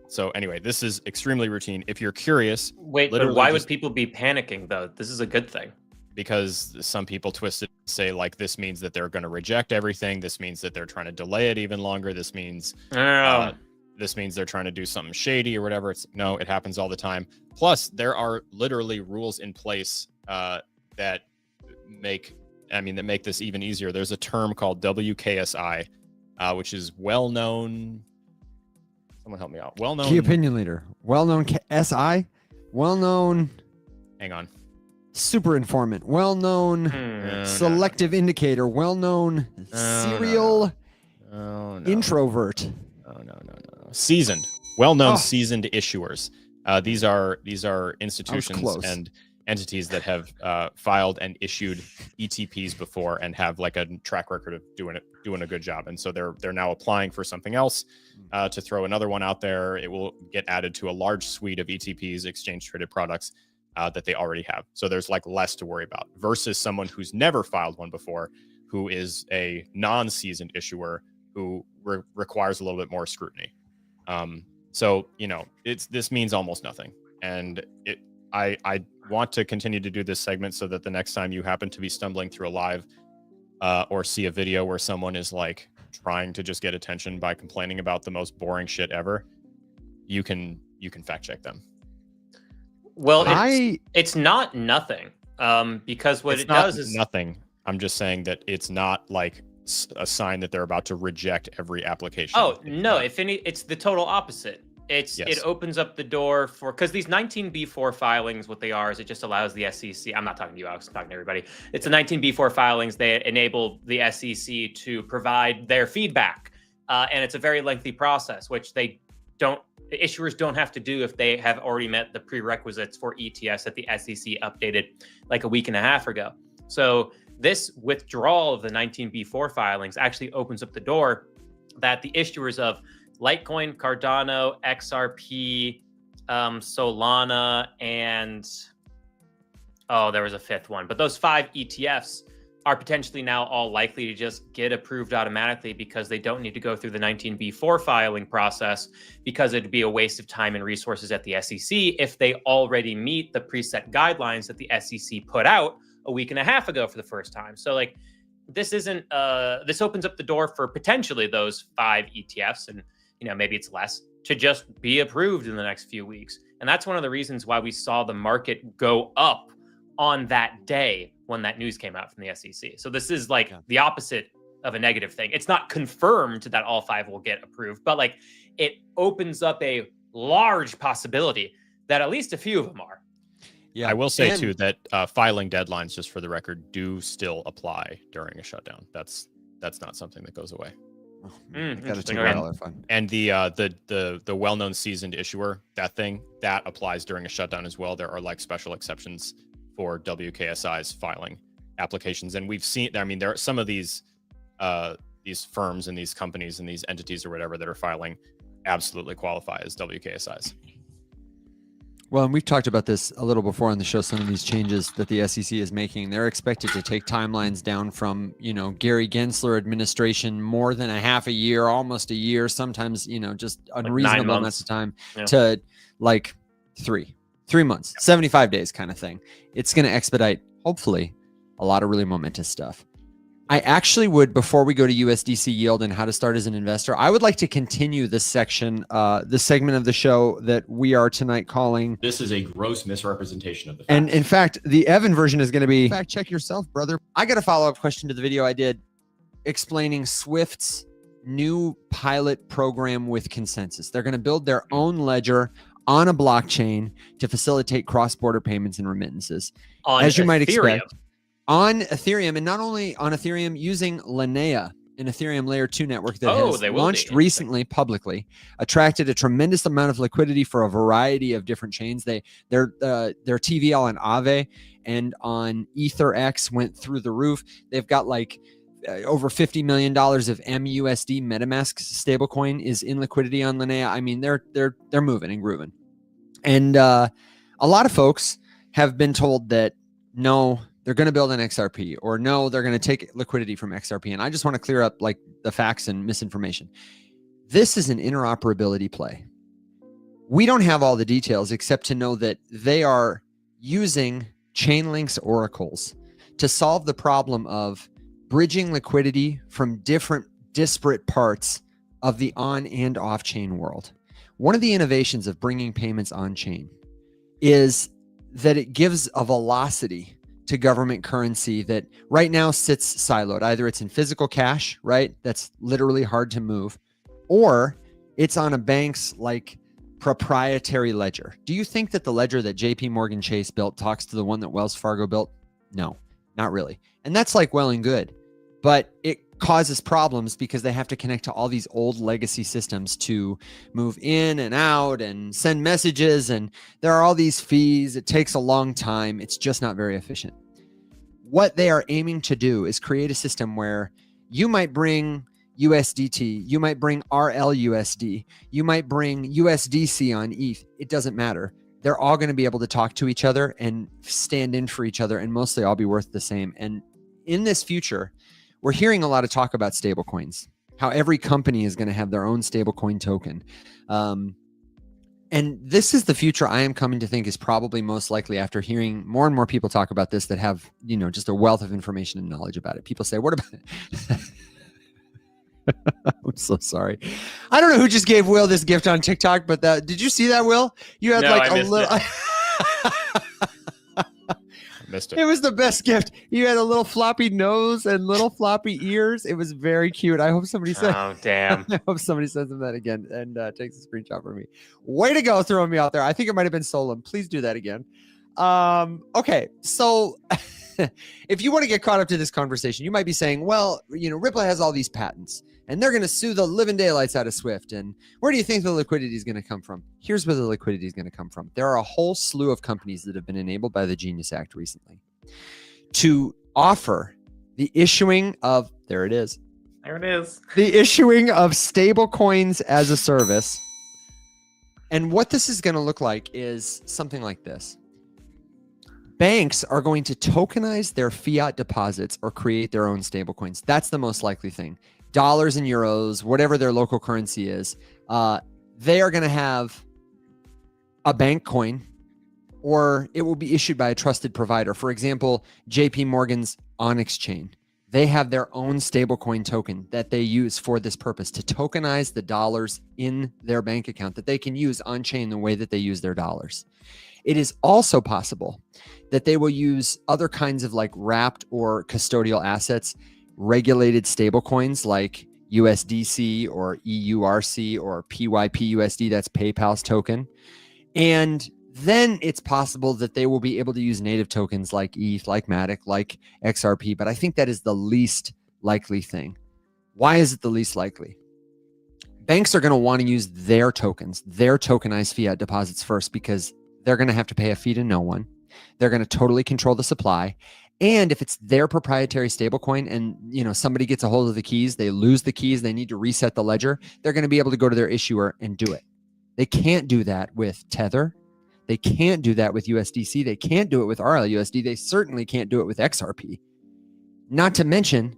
So anyway, this is extremely routine. If you're curious, but why would people be panicking though? This is a good thing. Because some people twist it and say like this means that they're going to reject everything. This means that they're trying to delay it even longer. This means this means they're trying to do something shady or whatever. No, it happens all the time. Plus, there are literally rules in place that make this even easier. There's a term called WKSI, which is well-known. Someone help me out. Well-known key opinion leader. Well-known SI. Well-known. Hang on. Super informant. Well-known selective indicator. Well-known serial introvert. No. Seasoned. Well-known seasoned issuers. These are institutions and entities that have filed and issued ETPs before and have like a track record of doing a good job. And so they're now applying for something else to throw another one out there. It will get added to a large suite of ETPs, exchange traded products that they already have. So there's like less to worry about versus someone who's never filed one before, who is a non-seasoned issuer who requires a little bit more scrutiny. So, this means almost nothing. And I want to continue to do this segment so that the next time you happen to be stumbling through a live or see a video where someone is like trying to just get attention by complaining about the most boring shit ever, you can fact check them. Well, it's not nothing, because what it does is nothing. I'm just saying that it's not like a sign that they're about to reject every application. Oh, no. If any, it's the total opposite. It opens up the door for, because these 19B4 filings, what they are is it just allows the SEC. I'm not talking to you, Alex. I'm talking to everybody. It's the 19B4 filings. They enable the SEC to provide their feedback, and it's a very lengthy process, which the issuers don't have to do if they have already met the prerequisites for ETS that the SEC updated like a week and a half ago. So this withdrawal of the 19B4 filings actually opens up the door that the issuers of Litecoin, Cardano, XRP, Solana, and there was a fifth one. But those 5 ETFs are potentially now all likely to just get approved automatically because they don't need to go through the 19B4 filing process, because it'd be a waste of time and resources at the SEC if they already meet the preset guidelines that the SEC put out a week and a half ago for the first time. So like, this opens up the door for potentially those 5 ETFs, and maybe it's less, to just be approved in the next few weeks. And that's one of the reasons why we saw the market go up on that day when that news came out from the SEC. So this is like the opposite of a negative thing. It's not confirmed that all 5 will get approved, but like it opens up a large possibility that at least a few of them are. Yeah, I will say too that filing deadlines, just for the record, do still apply during a shutdown. That's not something that goes away. Gotta take all that fun. And the well-known seasoned issuer, that applies during a shutdown as well. There are like special exceptions for WKSI's filing applications, and we've seen. I mean, there are some of these firms and these companies and these entities or whatever that are filing absolutely qualify as WKSIs. Well, and we've talked about this a little before on the show, some of these changes that the SEC is making. They're expected to take timelines down from, Gary Gensler administration, more than a half a year, almost a year, sometimes, just unreasonable amounts of time, to like 3 months, 75 days kind of thing. It's going to expedite, hopefully, a lot of really momentous stuff. I actually would, before we go to USDC yield and how to start as an investor, I would like to continue this section, the segment of the show that we are tonight calling. This is a gross misrepresentation of the facts. And in fact, the Evan version is going to be fact check yourself, brother. I got a follow-up question to the video I did explaining Swift's new pilot program with consensus. They're going to build their own ledger on a blockchain to facilitate cross-border payments and remittances. As you might expect. On Ethereum, and not only on Ethereum, using Linea, an Ethereum layer 2 network that has launched recently publicly, attracted a tremendous amount of liquidity for a variety of different chains. Their TVL on Aave and on EtherX went through the roof. They've got like over $50 million of MUSD MetaMask stablecoin is in liquidity on Linea. I mean, they're moving and grooving. And a lot of folks have been told that no, they're going to build an XRP, or no, they're going to take liquidity from XRP. And I just want to clear up like the facts and misinformation. This is an interoperability play. We don't have all the details except to know that they are using Chainlink's oracles to solve the problem of bridging liquidity from different disparate parts of the on and off chain world. One of the innovations of bringing payments on chain is that it gives a velocity to government currency that right now sits siloed. Either it's in physical cash, right? That's literally hard to move, or it's on a bank's like proprietary ledger. Do you think that the ledger that JP Morgan Chase built talks to the one that Wells Fargo built? No, not really. And that's like well and good, but it causes problems because they have to connect to all these old legacy systems to move in and out and send messages. And there are all these fees. It takes a long time. It's just not very efficient. What they are aiming to do is create a system where you might bring USDT, you might bring RLUSD, you might bring USDC on ETH. It doesn't matter. They're all going to be able to talk to each other and stand in for each other and mostly all be worth the same. And in this future, we're hearing a lot of talk about stablecoins, how every company is going to have their own stablecoin token. And this is the future I am coming to think is probably most likely after hearing more and more people talk about this that have, just a wealth of information and knowledge about it. People say, what about it? I'm so sorry. I don't know who just gave Will this gift on TikTok, but did you see that, Will? You had a little... Missed it. It was the best gift. You had a little floppy nose and little floppy ears. It was very cute. I hope somebody said. Oh, damn. I hope somebody sends him that again and takes a screenshot for me. Way to go, throwing me out there. I think it might have been Solon. Please do that again. Okay, so if you want to get caught up to this conversation, you might be saying, well, Ripple has all these patents and they're going to sue the living daylights out of Swift. And where do you think the liquidity is going to come from? Here's where the liquidity is going to come from. There are a whole slew of companies that have been enabled by the Genius Act recently to offer the issuing of, there it is. There it is. The issuing of stable coins as a service. And what this is going to look like is something like this. Banks are going to tokenize their fiat deposits or create their own stablecoins. That's the most likely thing. Dollars and euros, whatever their local currency is, they are going to have a bank coin, or it will be issued by a trusted provider. For example, JP Morgan's Onyx chain. They have their own stablecoin token that they use for this purpose, to tokenize the dollars in their bank account that they can use on chain the way that they use their dollars. It is also possible that they will use other kinds of like wrapped or custodial assets, regulated stablecoins like USDC or EURC or PYPUSD, that's PayPal's token. And then it's possible that they will be able to use native tokens like ETH, like Matic, like XRP. But I think that is the least likely thing. Why is it the least likely? Banks are going to want to use their tokens, their tokenized fiat deposits first, because they're going to have to pay a fee to no one. They're going to totally control the supply. And if it's their proprietary stablecoin and somebody gets a hold of the keys, they lose the keys, they need to reset the ledger, they're going to be able to go to their issuer and do it. They can't do that with Tether. They can't do that with USDC. They can't do it with RLUSD. They certainly can't do it with XRP. Not to mention,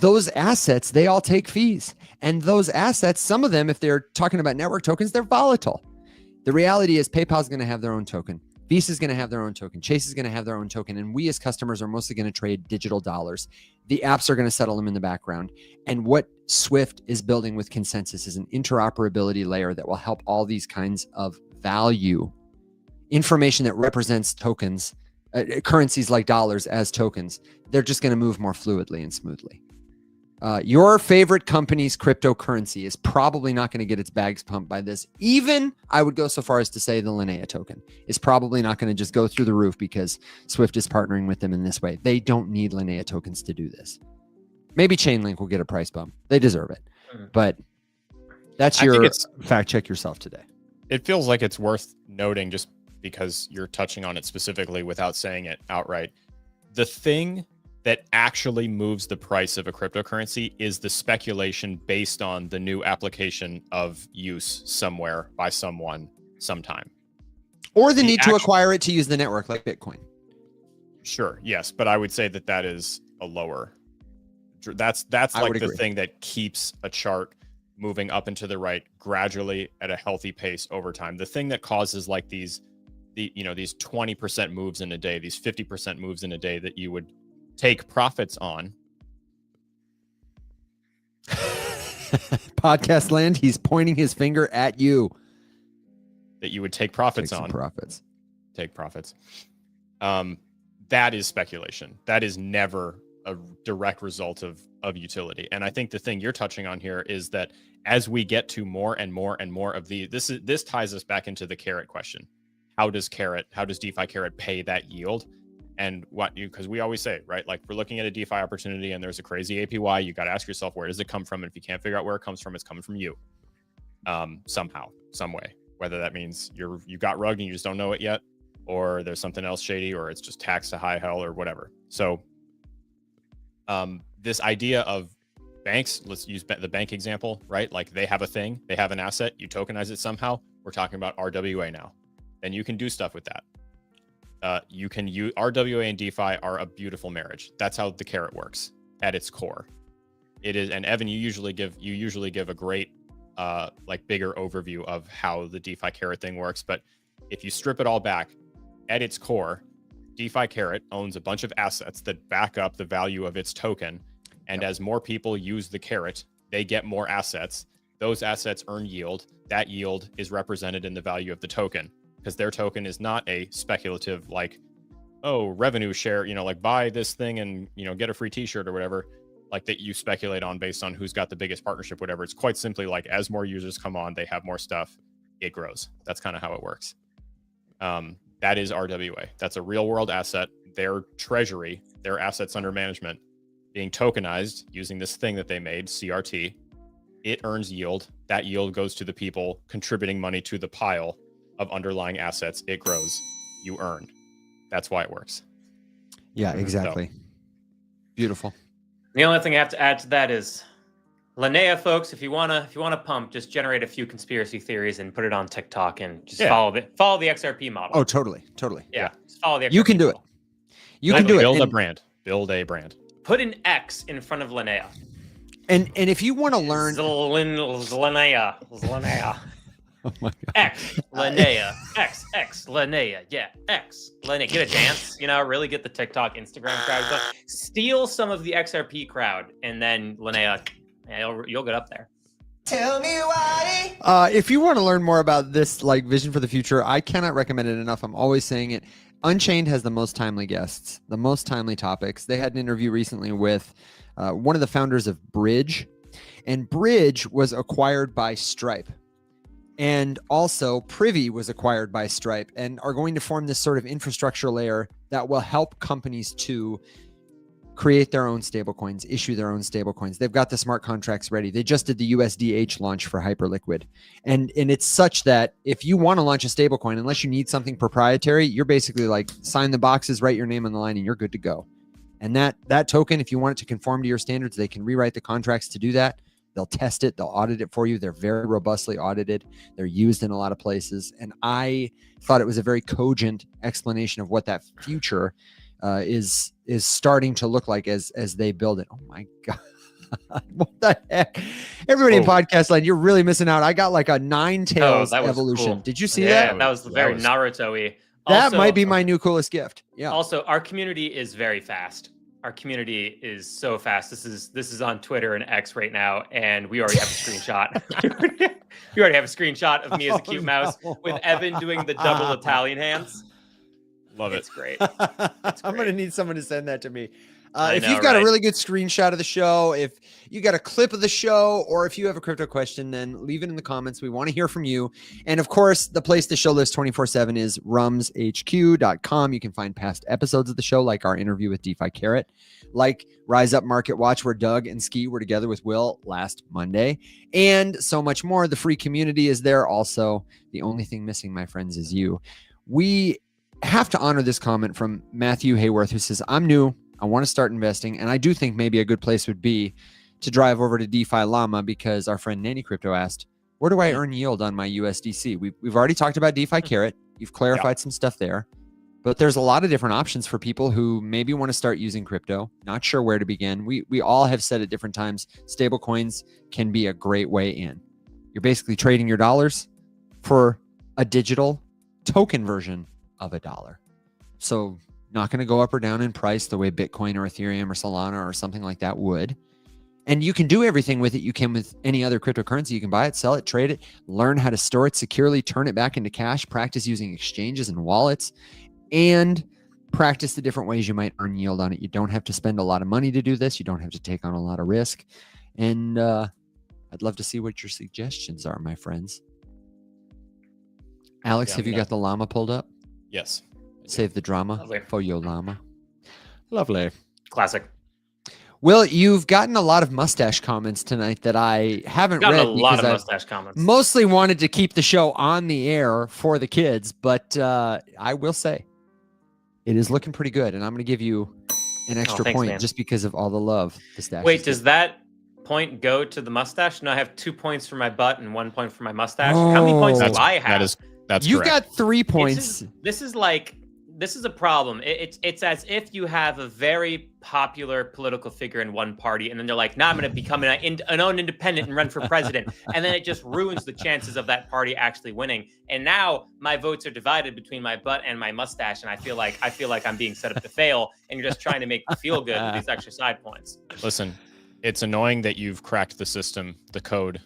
those assets, they all take fees. And those assets, some of them, if they're talking about network tokens, they're volatile. The reality is PayPal's going to have their own token. Visa's going to have their own token. Chase is going to have their own token. And we as customers are mostly going to trade digital dollars. The apps are going to settle them in the background. And what Swift is building with Consensus is an interoperability layer that will help all these kinds of value information that represents tokens, currencies like dollars as tokens. They're just going to move more fluidly and smoothly. Your favorite company's cryptocurrency is probably not going to get its bags pumped by this. Even I would go so far as to say the Linnea token is probably not going to just go through the roof because Swift is partnering with them in this way. They don't need Linnea tokens to do this. Maybe Chainlink will get a price bump. They deserve it. But that's your fact check yourself today. It feels like it's worth noting just because you're touching on it specifically without saying it outright. The thing that actually moves the price of a cryptocurrency is the speculation based on the new application of use somewhere by someone sometime. Or the need to acquire it to use the network like Bitcoin. Sure, yes, but I would say that that is a lower. That's like the thing that keeps a chart moving up and to the right gradually at a healthy pace over time. The thing that causes like these 20% moves in a day, these 50% moves in a day that you would take profits on Podcast land, he's pointing his finger at you. That you would take profits on. Take profits. That is speculation. That is never a direct result of utility. And I think the thing you're touching on here is that as we get to more and more and more of this ties us back into the carrot question. How does DeFi Carrot pay that yield? And because we always say, right, like we're looking at a DeFi opportunity and there's a crazy APY, you got to ask yourself, where does it come from? And if you can't figure out where it comes from, it's coming from you somehow, some way, whether that means you got rugged and you just don't know it yet, or there's something else shady, or it's just taxed to high hell or whatever. So this idea of banks, let's use the bank example, right? Like they have a thing, they have an asset, you tokenize it somehow. We're talking about RWA now. Then you can do stuff with that. You can use RWA and DeFi are a beautiful marriage. That's how the carrot works at its core. It is, and Evan, you usually give a great, like bigger overview of how the DeFi carrot thing works. But if you strip it all back, at its core, DeFi Carrot owns a bunch of assets that back up the value of its token. And as more people use the carrot, they get more assets. Those assets earn yield. That yield is represented in the value of the token, because their token is not a speculative, like, oh, revenue share, like buy this thing and, get a free t-shirt or whatever, like that you speculate on based on who's got the biggest partnership, whatever. It's quite simply like, as more users come on, they have more stuff, it grows. That's kind of how it works. That is RWA. That's a real world asset. Their treasury, their assets under management being tokenized using this thing that they made, CRT. It earns yield. That yield goes to the people contributing money to the pile of underlying assets. It grows. You earn. That's why it works. Yeah, exactly. So. Beautiful. The only thing I have to add to that is Linnea, folks, if you wanna pump, just generate a few conspiracy theories and put it on TikTok and just follow the XRP model. Oh, totally. Yeah, just follow the XRP You can do model. it. You can do it. Build a brand. Build a brand. Put an X in front of Linnea. And if you want to learn Linnea. Oh my god. X Linnea. X Linnea. Yeah, X Linnea. Get a dance, really get the TikTok, Instagram crowd going. Steal some of the XRP crowd, and then Linnea, you'll get up there. Tell me why. If you want to learn more about this vision for the future, I cannot recommend it enough. I'm always saying it. Unchained has the most timely guests, the most timely topics. They had an interview recently with one of the founders of Bridge, and Bridge was acquired by Stripe. And also Privy was acquired by Stripe and are going to form this sort of infrastructure layer that will help companies to create their own stablecoins, issue their own stablecoins. They've got the smart contracts ready. They just did the USDH launch for Hyperliquid. And it's such that if you want to launch a stablecoin, unless you need something proprietary, you're basically like sign the boxes, write your name on the line, and you're good to go. And that token, if you want it to conform to your standards, they can rewrite the contracts to do that. They'll test it. They'll audit it for you. They're very robustly audited. They're used in a lot of places. And I thought it was a very cogent explanation of what that future is starting to look like as they build it. Oh my God. What the heck? Everybody in podcast land, you're really missing out. I got like a 9 tails evolution. Cool. Did you see that? Yeah, that was very Naruto-y. That might be my new coolest gift. Yeah. Also, our community is very fast. Our community is so fast. This is on Twitter and X right now, and we already have a screenshot. We already have a screenshot of me as a cute mouse with Evan doing the double Italian hands. Love it. It's great. I'm going to need someone to send that to me. If you've got a really good screenshot of the show, if you got a clip of the show, or if you have a crypto question, then leave it in the comments. We want to hear from you. And of course, the place the show lives 24/7 is rumshq.com. You can find past episodes of the show, like our interview with DeFi Carrot, like Rise Up Market Watch, where Doug and Ski were together with Will last Monday, and so much more. The free community is there also. The only thing missing, my friends, is you. We have to honor this comment from Matthew Hayworth, who says, I'm new. I want to start investing, and I do think maybe a good place would be to drive over to DeFiLlama, because our friend Nanny Crypto asked, where do I earn yield on my USDC? We've already talked about DeFi Carrot. You've clarified some stuff there, but there's a lot of different options for people who maybe want to start using crypto, not sure where to begin. We all have said at different times, stablecoins can be a great way in. You're basically trading your dollars for a digital token version of a dollar. So not going to go up or down in price the way Bitcoin or Ethereum or Solana or something like that would. And you can do everything with it you can with any other cryptocurrency. You can buy it, sell it, trade it, learn how to store it securely, turn it back into cash, practice using exchanges and wallets, and practice the different ways you might earn yield on it. You don't have to spend a lot of money to do this. You don't have to take on a lot of risk. And I'd love to see what your suggestions are, my friends. Alex, have you got the llama pulled up? Yes. Save the drama Lovely. for your llama. Lovely. Classic. Will, you've gotten a lot of mustache comments tonight that I haven't read. Got a lot of because mustache comments. mostly wanted to keep the show on the air for the kids, but I will say it is looking pretty good, and I'm going to give you an extra thanks, point man. just because of all the love the stash. Wait, does that point go to the mustache? No, I have 2 points for my butt and 1 point for my mustache. How many points do I have? That's You've correct. got 3 points. This is a problem. It's as if you have a very popular political figure in one party, and then they're like, "Nah, I'm going to become an own independent and run for president," and then it just ruins the chances of that party actually winning. And now my votes are divided between my butt and my mustache, and I feel like I'm being set up to fail. And you're just trying to make me feel good with these extra side points. Listen, it's annoying that you've cracked the system, the code,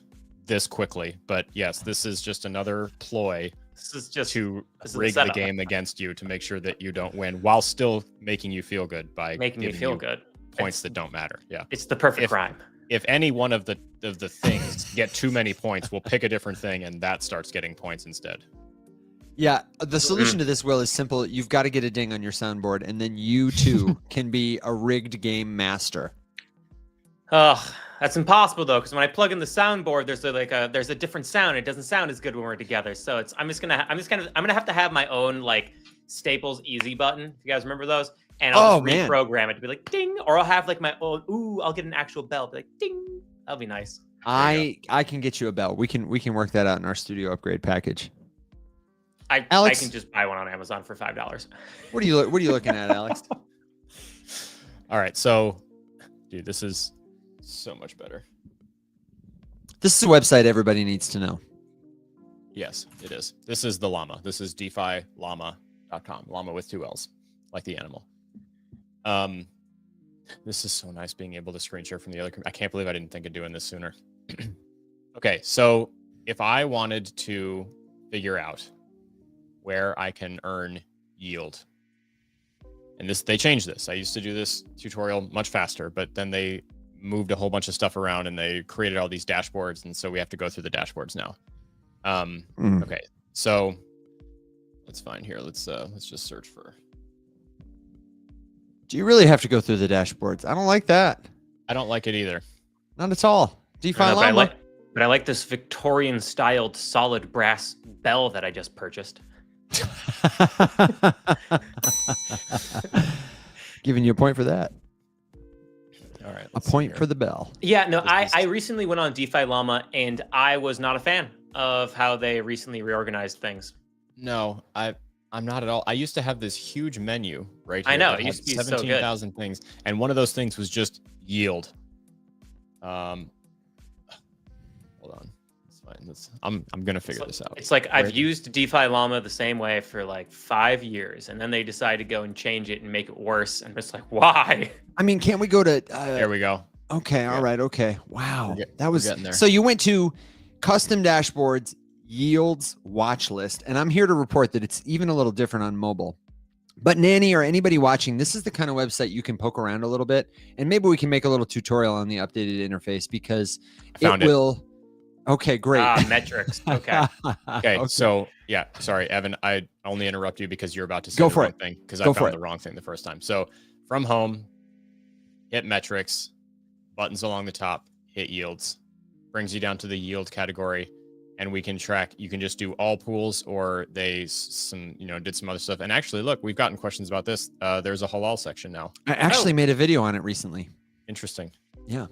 this quickly. But yes, this is just another ploy. This is just to rig the game against you to make sure that you don't win while still making you feel good by making me feel good. Points that don't matter. Yeah. It's the perfect crime. If any one of the things get too many points, we'll pick a different thing and that starts getting points instead. Yeah, the solution to this, Will, is simple. You've got to get a ding on your soundboard, and then you too can be a rigged game master. Oh, that's impossible though, because when I plug in the soundboard, there's a different sound. It doesn't sound as good when we're together. So I'm gonna have to have my own like Staples Easy button. If you guys remember those, and I'll just reprogram it to be like ding, or I'll have like my own. Ooh, I'll get an actual bell, be like ding. That'll be nice. I can get you a bell. We can work that out in our studio upgrade package. I Alex, can just buy one on Amazon for $5. What are you looking at, Alex? All right, so, dude, this is so much better. This is a website everybody needs to know. Yes, it is. This is the llama. This is DeFiLlama.com. Llama with 2 L's, like the animal. This is so nice being able to screen share from the other. I can't believe I didn't think of doing this sooner. Okay, so if I wanted to figure out where I can earn yield, and they changed this. I used to do this tutorial much faster, but then they moved a whole bunch of stuff around and they created all these dashboards, and so we have to go through the dashboards now. Okay, so let's find here. Let's just search for. Do you really have to go through the dashboards? I don't like that. I don't like it either. Not at all. DeFiLlama. But I like this Victorian styled solid brass bell that I just purchased. Giving you a point for that. All right. A point for the bell. Yeah, no, I recently went on DeFiLlama and I was not a fan of how they recently reorganized things. No, I'm not at all. I used to have this huge menu right here. I know, that it used to be 17,000 things, and one of those things was just yield. Hold on. It's fine. I'm gonna figure this out. It's like I've used DeFiLlama the same way for like 5 years, and then they decide to go and change it and make it worse. And it's like, why? I mean, can't we go to? There we go. Okay. All right. Okay. Wow. That was getting there. So you went to custom dashboards, yields, watch list, and I'm here to report that it's even a little different on mobile. But Nanny or anybody watching, this is the kind of website you can poke around a little bit, and maybe we can make a little tutorial on the updated interface because it will. Okay, great. Metrics. Okay. Okay. So yeah, sorry, Evan. I only interrupt you because you're about to say Go the for wrong it. thing because Go I for found it. the wrong thing the first time. So from home, hit metrics, buttons along the top, hit yields, brings you down to the yield category, and we can track. You can just do all pools, or they did some other stuff. And actually, look, we've gotten questions about this. There's a halal section now. I actually made a video on it recently. Interesting. Yeah.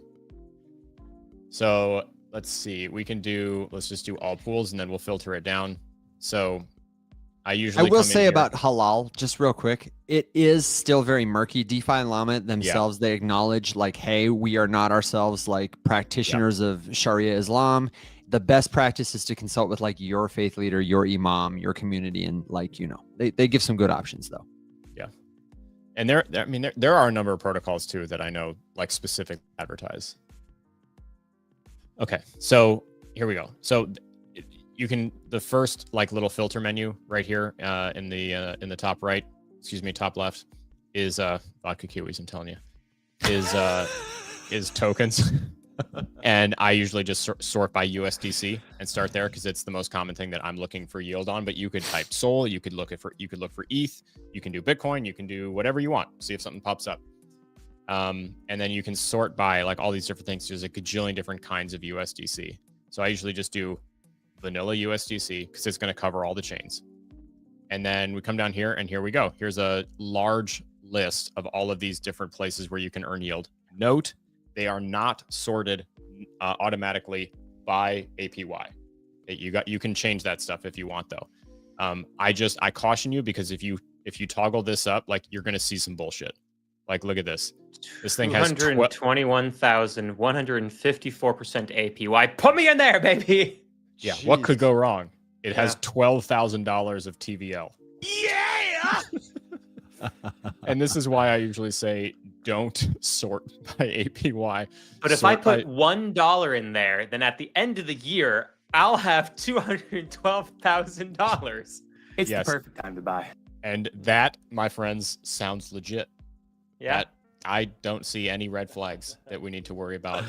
So let's see. Let's just do all pools, and then we'll filter it down. So I will say about halal, just real quick, it is still very murky. DeFiLlama themselves, they acknowledge like, hey, we are not ourselves like practitioners of Sharia Islam. The best practice is to consult with like your faith leader, your imam, your community, and like, they give some good options though. Yeah. And there are a number of protocols too that I know like specific advertise. Okay, so here we go. So you can, the first like little filter menu right here in the top right, excuse me, top left, is vodka kiwis. I'm telling you, is tokens. And I usually just sort by USDC and start there because it's the most common thing that I'm looking for yield on. But you could type Sol, you could look for ETH, you can do Bitcoin, you can do whatever you want. See if something pops up. And then you can sort by like all these different things. There's a gajillion different kinds of USDC. So I usually just do vanilla USDC because it's going to cover all the chains. And then we come down here and here we go. Here's a large list of all of these different places where you can earn yield. Note, they are not sorted automatically by APY. You can change that stuff if you want though. I caution you because if you toggle this up, like you're going to see some bullshit. Like, look at this. This thing has 221,154% APY. Put me in there, baby. Yeah. Jeez. What could go wrong? It has $12,000 of TVL. Yeah. And this is why I usually say don't sort by APY. But if I put $1 in there, then at the end of the year, I'll have $212,000. It's Yes. the perfect time to buy. And that, my friends, sounds legit. Yeah. That, I don't see any red flags that we need to worry about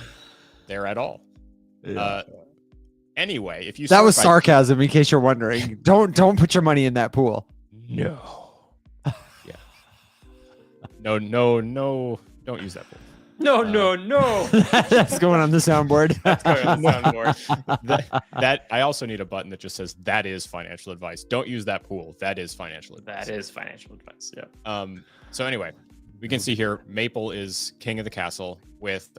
there at all. Anyway, if you That was sort by- sarcasm, in case you're wondering. Don't put your money in that pool. No. Yeah. No, don't use that pool. No. That's going on the soundboard. That's going on the soundboard. that I also need a button that just says that is financial advice. Don't use that pool. That is financial advice. That is financial advice. Yeah. So anyway, we can see here Maple is king of the castle with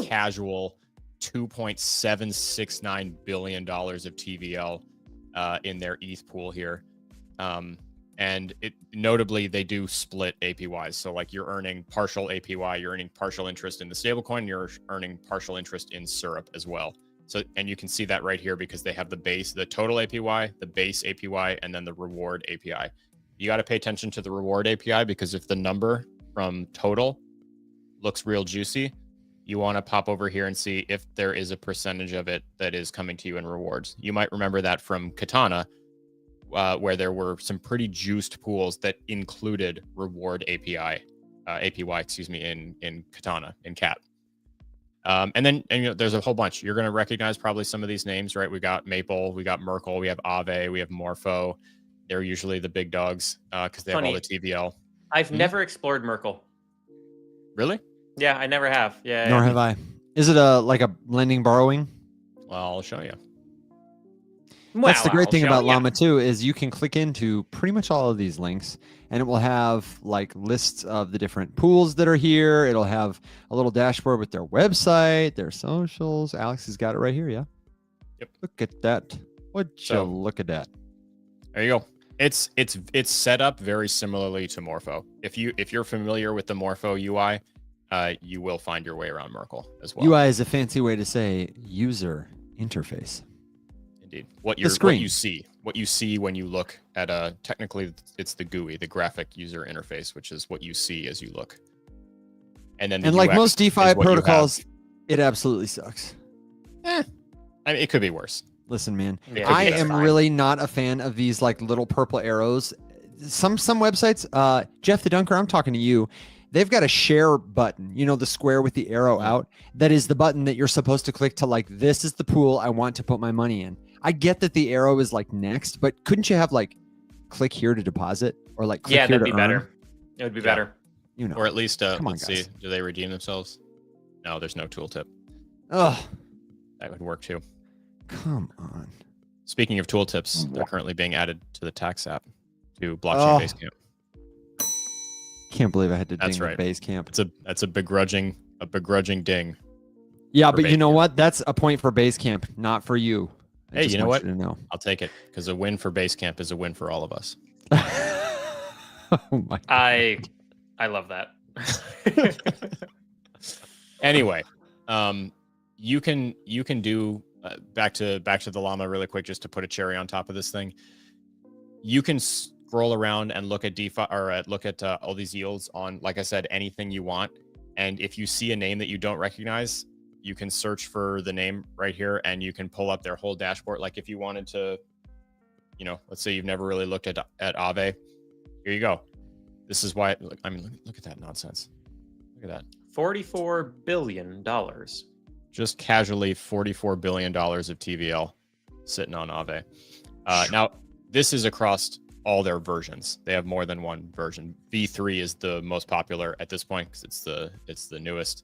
casual $2.769 billion of TVL in their ETH pool here. And notably, they do split APYs. So like you're earning partial APY, you're earning partial interest in the stablecoin, you're earning partial interest in syrup as well. So, and you can see that right here because they have the total APY, the base APY, and then the reward API. You got to pay attention to the reward API because if the number from total looks real juicy, you want to pop over here and see if there is a percentage of it that is coming to you in rewards. You might remember that from Katana, where there were some pretty juiced pools that included reward APY, in Katana, in Cat. And then there's a whole bunch. You're going to recognize probably some of these names, right? We got Maple, we got Merkle, we have Aave, we have Morpho. They're usually the big dogs because they have all the TVL. I've never explored Merkle. Really? Yeah, I never have. Yeah. Nor have I. Is it like a lending borrowing? Well, I'll show you. That's the great thing about Llama 2 is you can click into pretty much all of these links and it will have like lists of the different pools that are here. It'll have a little dashboard with their website, their socials. Alex has got it right here. Yeah. Yep. Look at that. Look at that. There you go. It's set up very similarly to Morpho. If you're familiar with the Morpho UI, you will find your way around Merkle as well. UI is a fancy way to say user interface. Indeed. What you see when you look at technically it's the GUI, the graphic user interface, which is what you see as you look. And then like most DeFi protocols, it absolutely sucks. I mean, it could be worse. Listen, man, Yeah, I am really not a fan of these like little purple arrows. Some websites, Jeff the Dunker, I'm talking to you. They've got a share button, the square with the arrow out. That is the button that you're supposed to click to like, this is the pool I want to put my money in. I get that the arrow is like next, but couldn't you have like click here to deposit or like click here that'd to be better. It would be better. Or at least let's see, guys. do they redeem themselves? No, there's no tooltip. Oh, That would work too. come on. Speaking of tooltips, they're currently being added to the tax app to Blockchain Basecamp. Can't believe I had to That's ding right. the Basecamp. That's a begrudging ding. Yeah, for but you know Basecamp. what? That's a point for Basecamp, not for you. I Hey, just you know want what? to know. I'll take it because a win for Basecamp is a win for all of us. Oh my. I love that. Anyway, you can do back to the llama really quick just to put a cherry on top of this thing. You can scroll around and look at DeFi or look at all these yields on, like I said, anything you want. And if you see a name that you don't recognize, you can search for the name right here, and you can pull up their whole dashboard. Like if you wanted to, you know, let's say you've never really looked at Aave, here you go. This is why. I mean, look at that nonsense. Look at that. $44 billion. Just casually $44 billion of TVL sitting on Aave. Now, this is across all their versions. They have more than one version. V3 is the most popular at this point because it's the newest.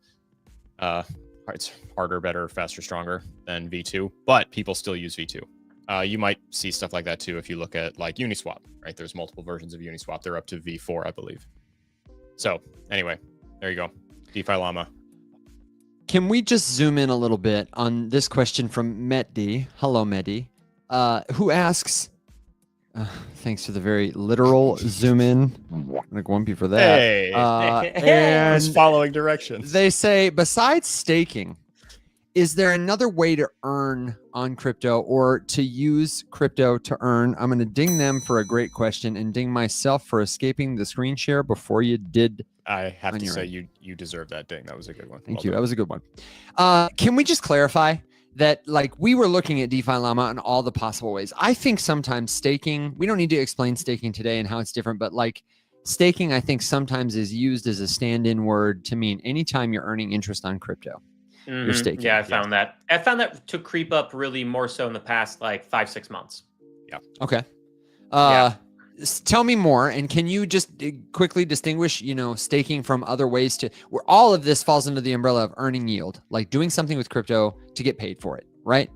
It's harder, better, faster, stronger than V2, but people still use V2. You might see stuff like that too if you look at like Uniswap, right? There's multiple versions of Uniswap. They're up to V4, I believe. So anyway, there you go. DeFiLlama. Can we just zoom in a little bit on this question from Mehdi? Hello, Mehdi, who asks, thanks for the very literal zoom in. I'm going to grumpy for that. Hey, and just following directions. They say, besides staking, is there another way to earn on crypto or to use crypto to earn? I'm going to ding them for a great question and ding myself for escaping the screen share before you did. I have to say you deserve that ding. That was a good one. Thank you. That was a good one. Can we just clarify that, like, we were looking at DeFiLlama in all the possible ways. I think sometimes staking, we don't need to explain staking today and how it's different, but like staking, I think sometimes is used as a stand-in word to mean anytime you're earning interest on crypto. You're staking. Yeah, I found that. I found that to creep up really more so in the past like 5-6 months. Yeah. Okay. Tell me more, and can you just quickly distinguish, you know, staking from other ways to where all of this falls under the umbrella of earning yield, like doing something with crypto to get paid for it, right?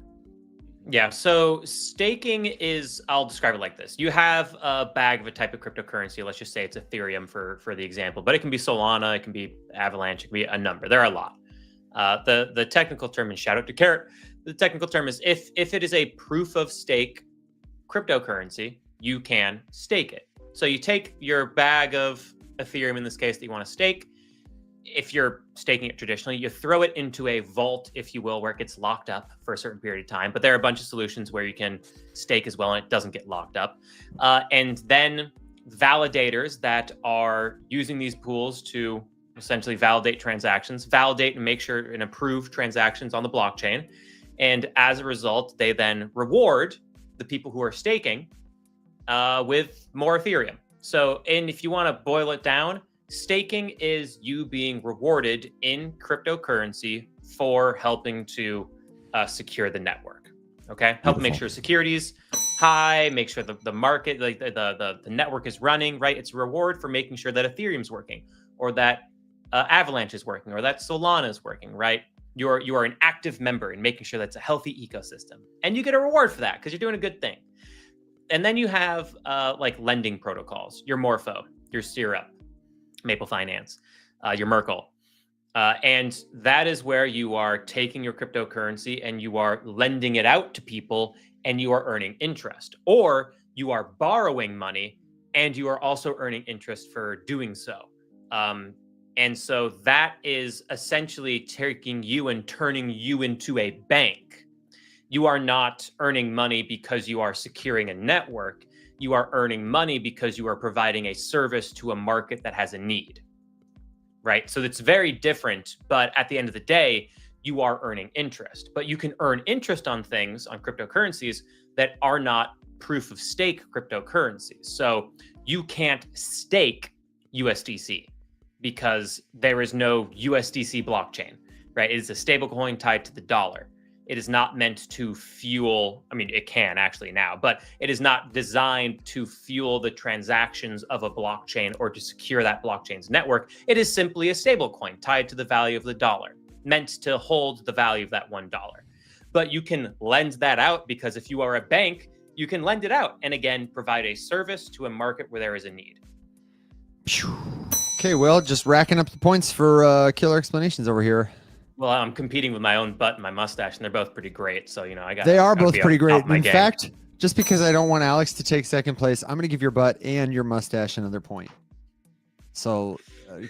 Yeah. So staking is, I'll describe it like this. You have a bag of a type of cryptocurrency. Let's just say it's Ethereum for the example, but it can be Solana, it can be Avalanche, it can be a number. There are a lot. The technical term, and shout out to Carrot, the technical term is if it is a proof of stake cryptocurrency, you can stake it. So you take your bag of Ethereum in this case that you want to stake. If you're staking it traditionally, you throw it into a vault, if you will, where it gets locked up for a certain period of time. But there are a bunch of solutions where you can stake as well and it doesn't get locked up. And then validators that are using these pools to essentially validate transactions, validate and make sure and approve transactions on the blockchain. And as a result, they then reward the people who are staking with more Ethereum. So, and if you want to boil it down, staking is you being rewarded in cryptocurrency for helping to secure the network. Okay, help make sure security's high, make sure the market, like the network is running right. It's a reward for making sure that Ethereum's working, or that Avalanche is working, or that Solana is working. Right, you are an active member in making sure that's a healthy ecosystem, and you get a reward for that because you're doing a good thing. And then you have like lending protocols, your Morpho, your Syrup, Maple Finance, your Merkle. And that is where you are taking your cryptocurrency and you are lending it out to people and you are earning interest. Or you are borrowing money and you are also earning interest for doing so. And so that is essentially taking you and turning you into a bank. You are not earning money because you are securing a network. You are earning money because you are providing a service to a market that has a need, right? So it's very different, but at the end of the day, you are earning interest. But you can earn interest on things, on cryptocurrencies that are not proof of stake cryptocurrencies. So you can't stake USDC because there is no USDC blockchain, right? It is a stablecoin tied to the dollar. It is not meant to fuel, I mean, it can actually now, but it is not designed to fuel the transactions of a blockchain or to secure that blockchain's network. It is simply a stablecoin tied to the value of the dollar, meant to hold the value of that $1. But you can lend that out because if you are a bank, you can lend it out and again, provide a service to a market where there is a need. Okay, well, just racking up the points for killer explanations over here. Well, I'm competing with my own butt and my mustache, and they're both pretty great. So, you know, They are both pretty great. In fact, just because I don't want Alex to take second place, I'm going to give your butt and your mustache another point. So,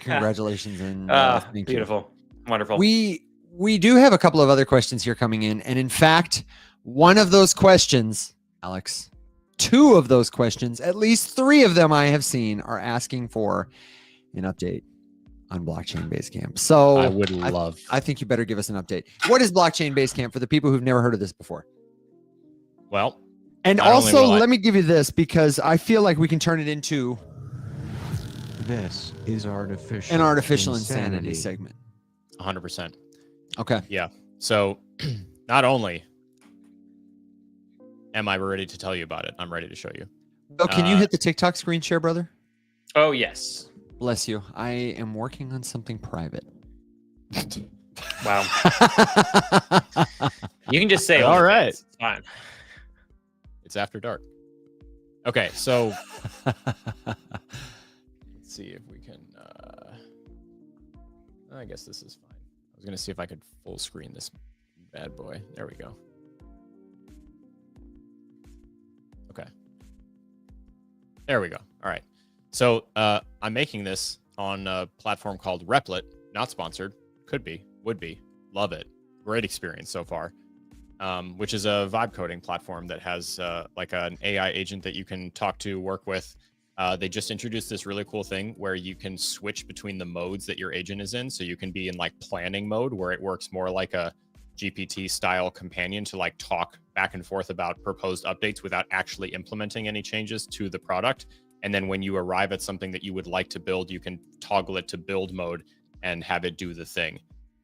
congratulations and thank beautiful, you. Wonderful. We do have a couple of other questions here coming in, and in fact, one of those questions, Alex, two of those questions, at least three of them I have seen, are asking for an update on Blockchain Basecamp. So I would love. I think you better give us an update. What is Blockchain Basecamp for the people who've never heard of this before? Well, and also let me give you this because I feel like we can turn it into this is an artificial insanity segment. 100%. Okay. Yeah. So not only am I ready to tell you about it, I'm ready to show you. Oh, can you hit the TikTok screen share, brother? Oh, yes. Bless you. I am working on something private. Wow. You can just say, all right. It's fine. It's after dark. Okay, so let's see if we can. I guess this is fine. I was gonna see if I could full screen this bad boy. There we go. Okay. There we go. All right. So I'm making this on a platform called Replit. Not sponsored. Could be. Would be. Love it. Great experience so far. Which is a vibe coding platform that has like an AI agent that you can talk to, work with. They just introduced this really cool thing where you can switch between the modes that your agent is in. So you can be in like planning mode where it works more like a GPT style companion to like talk back and forth about proposed updates without actually implementing any changes to the product. And then when you arrive at something that you would like to build, you can toggle it to build mode and have it do the thing.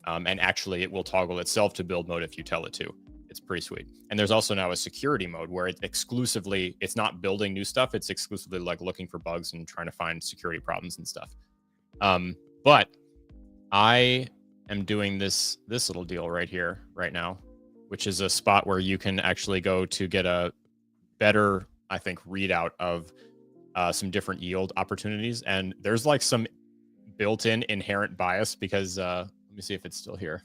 And actually it will toggle itself to build mode if you tell it to. It's pretty sweet. And there's also now a security mode where it's not building new stuff. It's exclusively like looking for bugs and trying to find security problems and stuff. But I am doing this little deal right here, right now, which is a spot where you can actually go to get a better, I think, readout of some different yield opportunities. And there's like some built-in inherent bias because let me see if it's still here.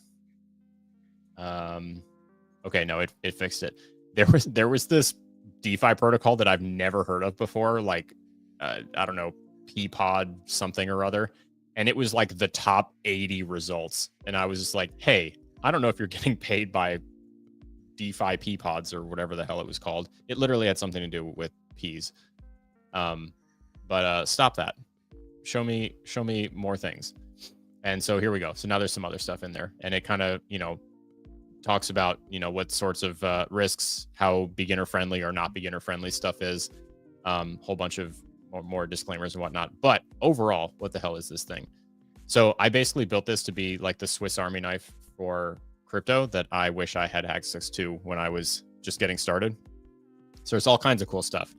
Okay, no, it fixed it. There was this DeFi protocol that I've never heard of before, like I don't know, Peapod something or other, and it was like the top 80 results. And I was just like, hey, I don't know if you're getting paid by DeFi Peapods or whatever the hell it was called. It literally had something to do with peas. But stop that. Show me more things. And so here we go. So now there's some other stuff in there, and it kind of, talks about, what sorts of risks, how beginner friendly or not beginner friendly stuff is, whole bunch of more disclaimers and whatnot. But overall, what the hell is this thing? So I basically built this to be like the Swiss Army knife for crypto that I wish I had access to when I was just getting started. So it's all kinds of cool stuff.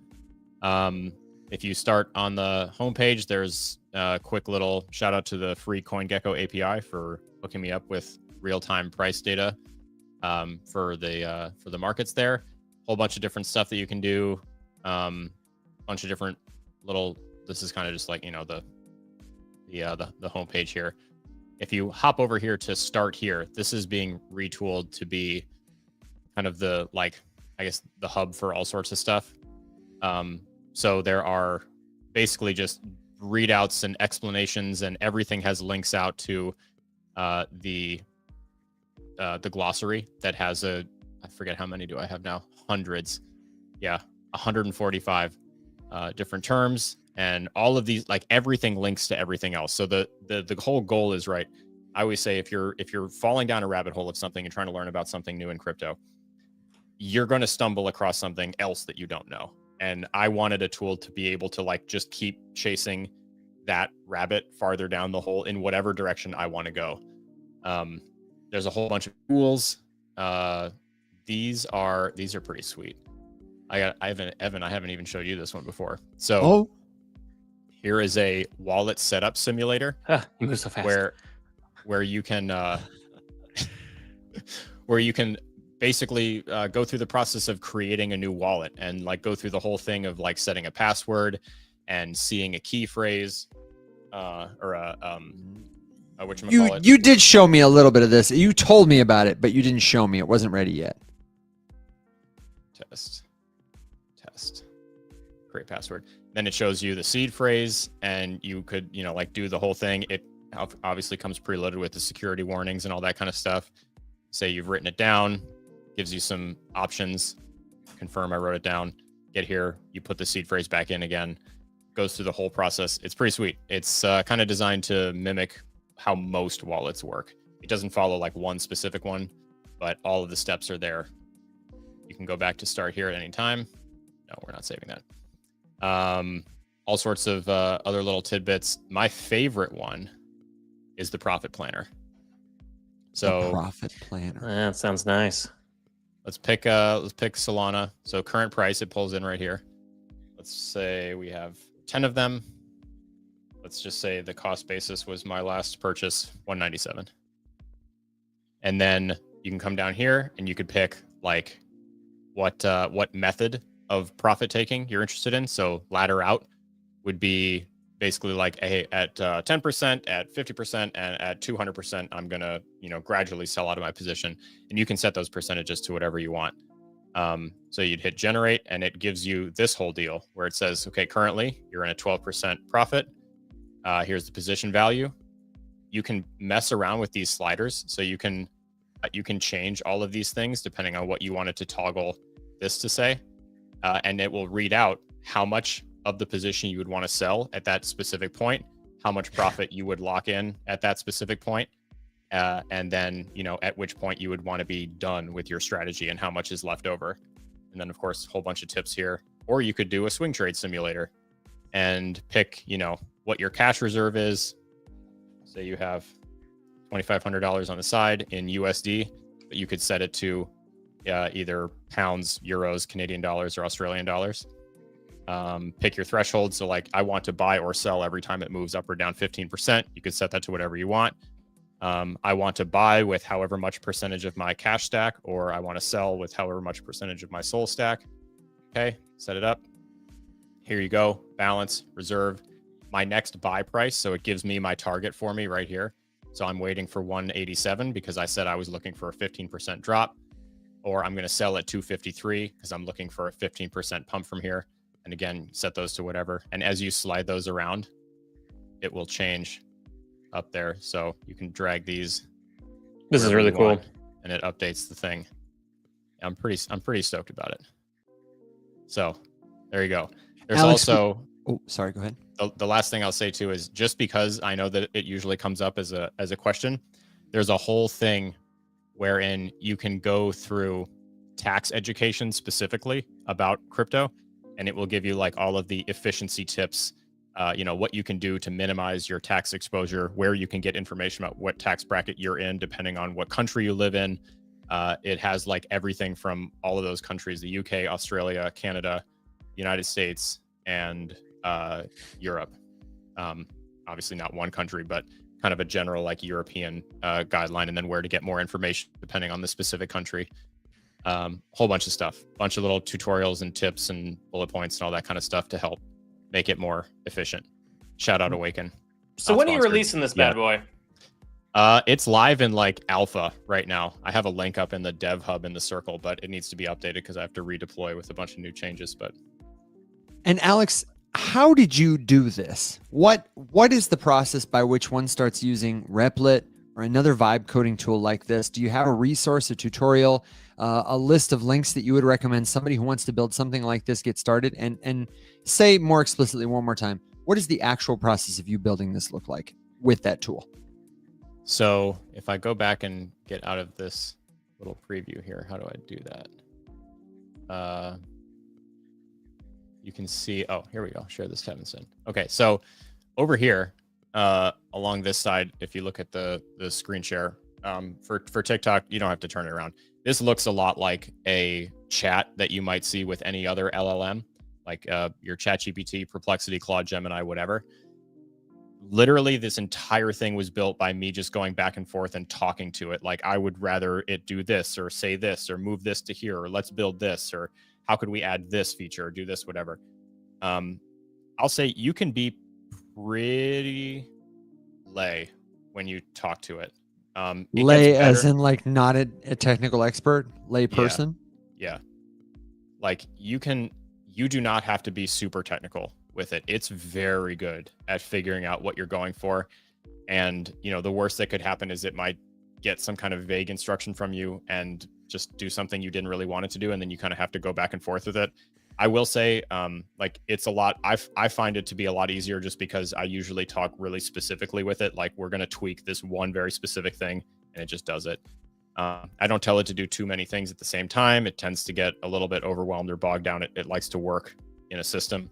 If you start on the homepage, there's a quick little shout out to the free CoinGecko API for hooking me up with real-time price data for the markets there. Whole bunch of different stuff that you can do. Bunch of different little. This is kind of just like the homepage here. If you hop over here to start here, this is being retooled to be kind of the the hub for all sorts of stuff. So there are basically just readouts and explanations, and everything has links out to the glossary that has I forget how many do I have now? Hundreds. Yeah, 145 different terms, and all of these, like everything links to everything else. So the whole goal is right. I always say if you're falling down a rabbit hole of something and trying to learn about something new in crypto, you're going to stumble across something else that you don't know. And I wanted a tool to be able to just keep chasing that rabbit farther down the hole in whatever direction I want to go. There's a whole bunch of tools. These are pretty sweet. I haven't even showed you this one before. So here is a wallet setup simulator. You move so fast. Where you can basically go through the process of creating a new wallet and go through the whole thing of setting a password and seeing a key phrase or a whatchamacallit. You did show me a little bit of this. You told me about it, but you didn't show me. It wasn't ready yet. Test. Create password. Then it shows you the seed phrase, and you could do the whole thing. It obviously comes preloaded with the security warnings and all that kind of stuff. Say you've written it down, gives you some options. Confirm I wrote it down. Get here, you put the seed phrase back in again. Goes through the whole process. It's pretty sweet. It's kind of designed to mimic how most wallets work. It doesn't follow like one specific one, but all of the steps are there. You can go back to start here at any time. No, we're not saving that. All sorts of other little tidbits. My favorite one is the profit planner. So the profit planner. That sounds nice. let's pick Solana. So current price, it pulls in right here. Let's say we have 10 of them. Let's just say the cost basis was my last purchase, 197. And then you can come down here and you could pick like what method of profit taking you're interested in. So ladder out would be basically like, hey, at 10%, at 50%, and at 200%, I'm gonna gradually sell out of my position. And you can set those percentages to whatever you want. So you'd hit generate, and it gives you this whole deal where it says, okay, currently you're in a 12% profit. Here's the position value. You can mess around with these sliders, so you can change all of these things depending on what you wanted to toggle this to say, and it will read out how much of the position you would want to sell at that specific point, how much profit you would lock in at that specific point, and then at which point you would want to be done with your strategy and how much is left over. And then of course a whole bunch of tips here. Or you could do a swing trade simulator and pick what your cash reserve is. Say you have $2,500 on the side in USD, but you could set it to either pounds, euros, Canadian dollars, or Australian dollars. Pick your threshold. So like, I want to buy or sell every time it moves up or down 15%. You could set that to whatever you want. I want to buy with however much percentage of my cash stack, or I want to sell with however much percentage of my soul stack. Okay, set it up. Here you go. Balance, reserve, my next buy price. So it gives me my target for me right here. So I'm waiting for 187 because I said I was looking for a 15% drop, or I'm going to sell at 253 because I'm looking for a 15% pump from here. And again, set those to whatever. And as you slide those around, it will change up there. So you can drag these. This is really cool. And it updates the thing. I'm pretty stoked about it. So there you go. There's Alex, also, oh, sorry, go ahead. The last thing I'll say too is, just because I know that it usually comes up as a question, there's a whole thing wherein you can go through tax education specifically about crypto, and it will give you like all of the efficiency tips, what you can do to minimize your tax exposure, where you can get information about what tax bracket you're in, depending on what country you live in. It has like everything from all of those countries, the UK, Australia, Canada, United States, and Europe. Obviously not one country, but kind of a general like European guideline, and then where to get more information depending on the specific country. Whole bunch of stuff, bunch of little tutorials and tips and bullet points and all that kind of stuff to help make it more efficient. Shout out Awaken. So when are you releasing this bad boy? It's live in like alpha right now. I have a link up in the dev hub in the circle, but it needs to be updated because I have to redeploy with a bunch of new changes. And Alex, how did you do this? What is the process by which one starts using Replit or another vibe coding tool like this? Do you have a resource, a tutorial, a list of links that you would recommend somebody who wants to build something like this get started? And say more explicitly one more time, what does the actual process of you building this look like with that tool? So if I go back and get out of this little preview here, how do I do that? You can see, oh, here we go. Share this tab instead. Okay, so over here, along this side, if you look at the screen share, for TikTok, you don't have to turn it around. This looks a lot like a chat that you might see with any other LLM, like your ChatGPT, Perplexity, Claude, Gemini, whatever. Literally, this entire thing was built by me just going back and forth and talking to it. Like, I would rather it do this or say this or move this to here, or let's build this, or how could we add this feature or do this, whatever. I'll say you can be pretty lay when you talk to it. Lay as in like not a technical expert, lay person? Yeah. Like you do not have to be super technical with it. It's very good at figuring out what you're going for. And, the worst that could happen is it might get some kind of vague instruction from you and just do something you didn't really want it to do. And then you kind of have to go back and forth with it. I will say, like it's a lot. I find it to be a lot easier just because I usually talk really specifically with it. Like we're going to tweak this one very specific thing and it just does it. I don't tell it to do too many things at the same time. It tends to get a little bit overwhelmed or bogged down. It likes to work in a system.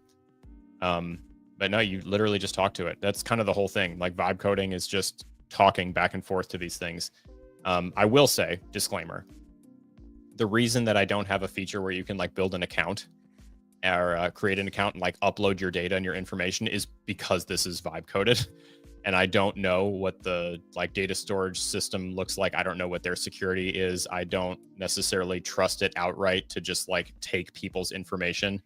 But no, you literally just talk to it. That's kind of the whole thing. Like vibe coding is just talking back and forth to these things. I will say, disclaimer, the reason that I don't have a feature where you can like build an account or create an account and like upload your data and your information is because this is vibe coded. And I don't know what the like data storage system looks like. I don't know what their security is. I don't necessarily trust it outright to just like take people's information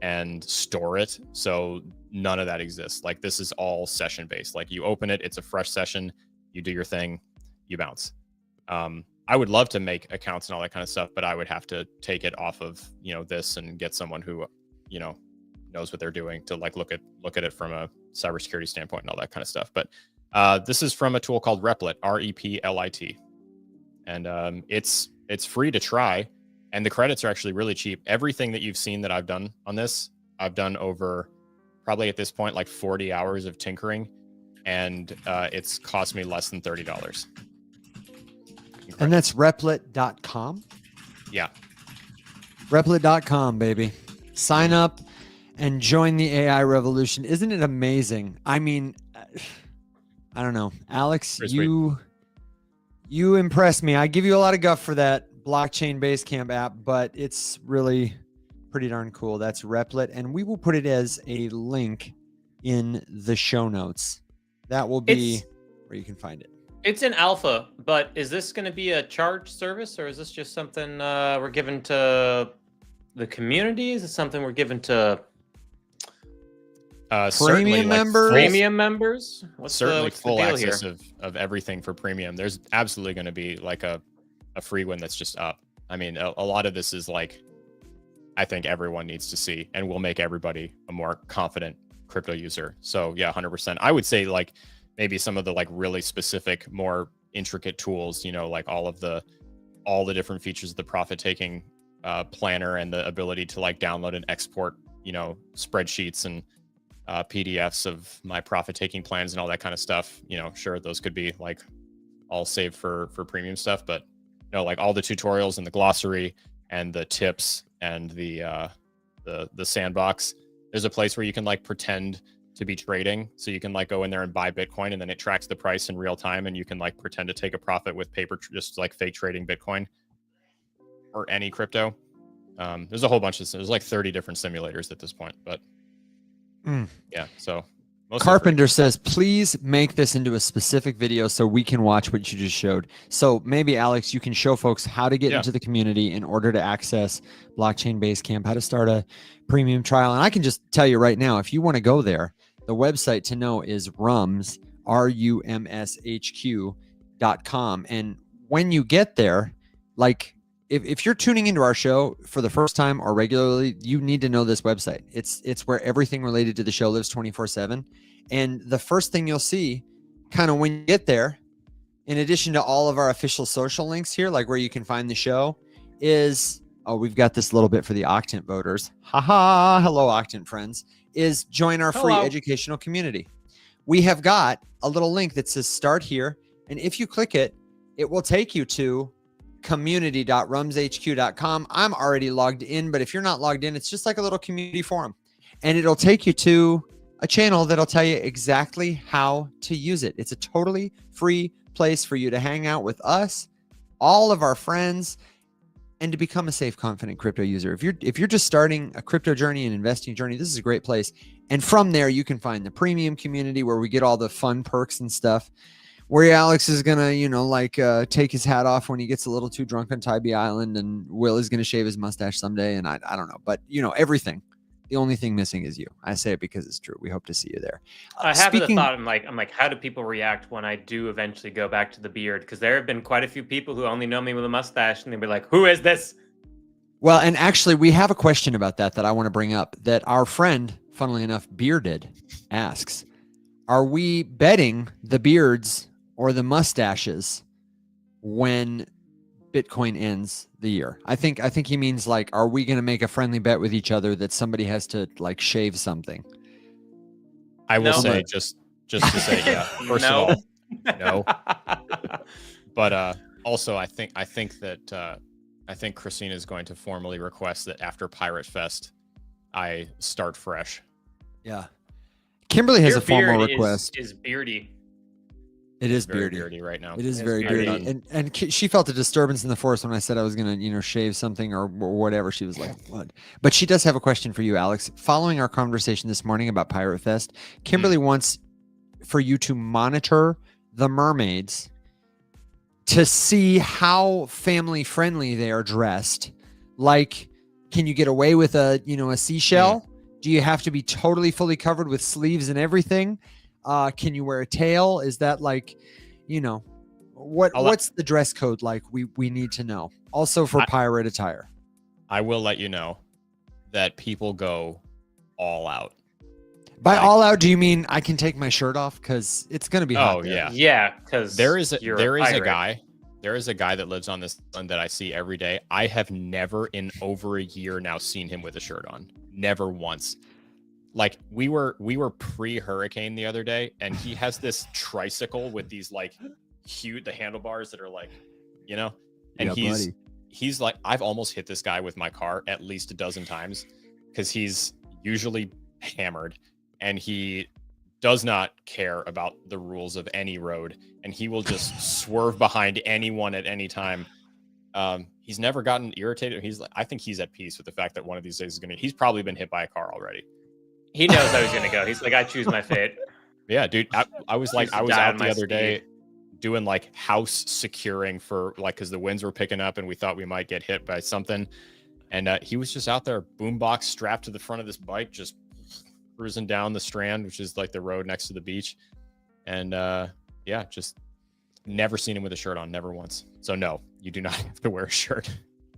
and store it. So none of that exists. Like this is all session based. Like you open it, it's a fresh session, you do your thing, you bounce. I would love to make accounts and all that kind of stuff, but I would have to take it off of, you know, this and get someone who, you know, knows what they're doing to like look at it from a cybersecurity standpoint and all that kind of stuff. But this is from a tool called Replit, R-E-P-L-I-T. And it's free to try. And the credits are actually really cheap. Everything that you've seen that I've done on this, I've done over probably at this point, like 40 hours of tinkering. And it's cost me less than $30. And that's replit.com? Yeah. Replit.com, baby. Sign up and join the AI revolution. Isn't it amazing? I mean, I don't know. Alex, you impress me. I give you a lot of guff for that Blockchain Basecamp app, but it's really pretty darn cool. That's Replit, and we will put it as a link in the show notes. That will be where you can find it. It's in alpha, but is this going to be a charged service, or is this just something we're giving to the community? Is it something we're giving to premium members? Premium members? What's full the deal access here? of everything for premium. There's absolutely going to be like a free one that's just up. I mean, a lot of this is like, I think everyone needs to see, and will make everybody a more confident crypto user. So yeah, 100%. I would say like maybe some of the like really specific, more intricate tools, you know, like all the different features of the profit taking planner and the ability to like download and export, you know, spreadsheets and PDFs of my profit taking plans and all that kind of stuff. You know, sure, those could be like all saved for premium stuff, but no, like all the tutorials and the glossary and the tips and the sandbox. There's a place where you can like pretend to be trading, so you can like go in there and buy Bitcoin, and then it tracks the price in real time, and you can like pretend to take a profit with paper, just like fake trading Bitcoin or any crypto. There's a whole bunch of, there's like 30 different simulators at this point, but yeah. So Carpenter says, please make this into a specific video so we can watch what you just showed. So maybe Alex, you can show folks how to get into the community in order to access Blockchain Basecamp, how to start a premium trial. And I can just tell you right now, if you want to go there, the website to know is RUMSHQ.com. And when you get there, like if you're tuning into our show for the first time or regularly, you need to know this website. It's where everything related to the show lives 24/7. And the first thing you'll see kind of when you get there, in addition to all of our official social links here, like where you can find the show, is, oh, we've got this little bit for the Octant voters. Haha, hello, Octant friends, is join our free educational community. We have got a little link that says start here. And if you click it, it will take you to community.rumshq.com. I'm already logged in, but if you're not logged in, it's just like a little community forum. And it'll take you to a channel that'll tell you exactly how to use it. It's a totally free place for you to hang out with us, all of our friends, and to become a safe, confident crypto user. If you're just starting a crypto journey and investing journey, this is a great place. And from there, you can find the premium community where we get all the fun perks and stuff, where Alex is gonna, you know, like take his hat off when he gets a little too drunk on Tybee Island, and Will is gonna shave his mustache someday, and I don't know, but you know, everything. The only thing missing is you. I say it because it's true. We hope to see you there. I have the thought. I'm like, how do people react when I do eventually go back to the beard? Because there have been quite a few people who only know me with a mustache, and they'll be like, "Who is this?" Well, and actually, we have a question about that I want to bring up. That our friend, funnily enough, Bearded, asks: are we betting the beards or the mustaches when Bitcoin ends the year. I think he means like, are we going to make a friendly bet with each other that somebody has to like shave something? I will No. say just to say, yeah. First of all, no. But also, I think that I think Christina is going to formally request that after Pirate Fest, I start fresh. Yeah. Kimberly has Your a formal beard request. is beardy. It is Very beardy right now. It is It's very beardy. beardy. And she felt a disturbance in the force when I said I was going to, shave something or whatever. She was like, what? But she does have a question for you, Alex. Following our conversation this morning about Pirate Fest, Kimberly wants for you to monitor the mermaids to see how family friendly they are dressed. Like, can you get away with a seashell? Do you have to be totally fully covered with sleeves and everything? Can you wear a tail? Is that like, what's the dress code like? We need to know. Also for pirate attire. I will let you know that people go all out. By all out, do you mean I can take my shirt off? Because it's going to be hot there. Yeah. Yeah, because There is a guy that lives on this island that I see every day. I have never in over a year now seen him with a shirt on. Never once. Like we were pre-hurricane the other day, and he has this tricycle with these like the handlebars that are like, and he's like, I've almost hit this guy with my car at least a dozen times because he's usually hammered and he does not care about the rules of any road, and he will just swerve behind anyone at any time. He's never gotten irritated. I think he's at peace with the fact that one of these days he's probably been hit by a car already. he knows I was gonna go. He's like, I choose my fate. Yeah, dude. I was out the other day doing like house securing for like, because the winds were picking up and we thought we might get hit by something. And he was just out there, boombox strapped to the front of this bike, just cruising down the Strand, which is like the road next to the beach. And just never seen him with a shirt on, never once. So no, you do not have to wear a shirt.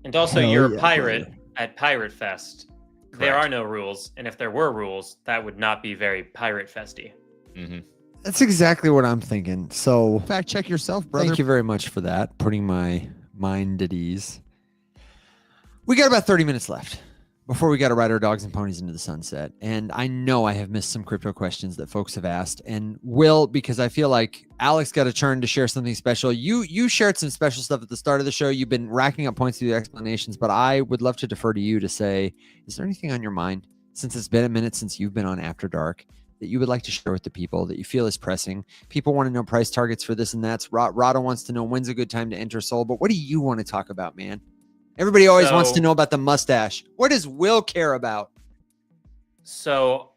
And also, you're a pirate at Pirate Fest. Correct. There are no rules, and if there were rules, that would not be very pirate festy. Mm-hmm. That's exactly what I'm thinking. So fact check yourself, brother. Thank you very much for that, putting my mind at ease. We got about 30 minutes left before we got to ride our dogs and ponies into the sunset. And I know I have missed some crypto questions that folks have asked, and will, because I feel like Alex got a turn to share something special. You shared some special stuff at the start of the show. You've been racking up points through the explanations, but I would love to defer to you to say, is there anything on your mind, since it's been a minute since you've been on After Dark, that you would like to share with the people that you feel is pressing? People want to know price targets for this and that. Rado wants to know when's a good time to enter Sol, but what do you want to talk about, man? Everybody always wants to know about the mustache. What does Will care about? So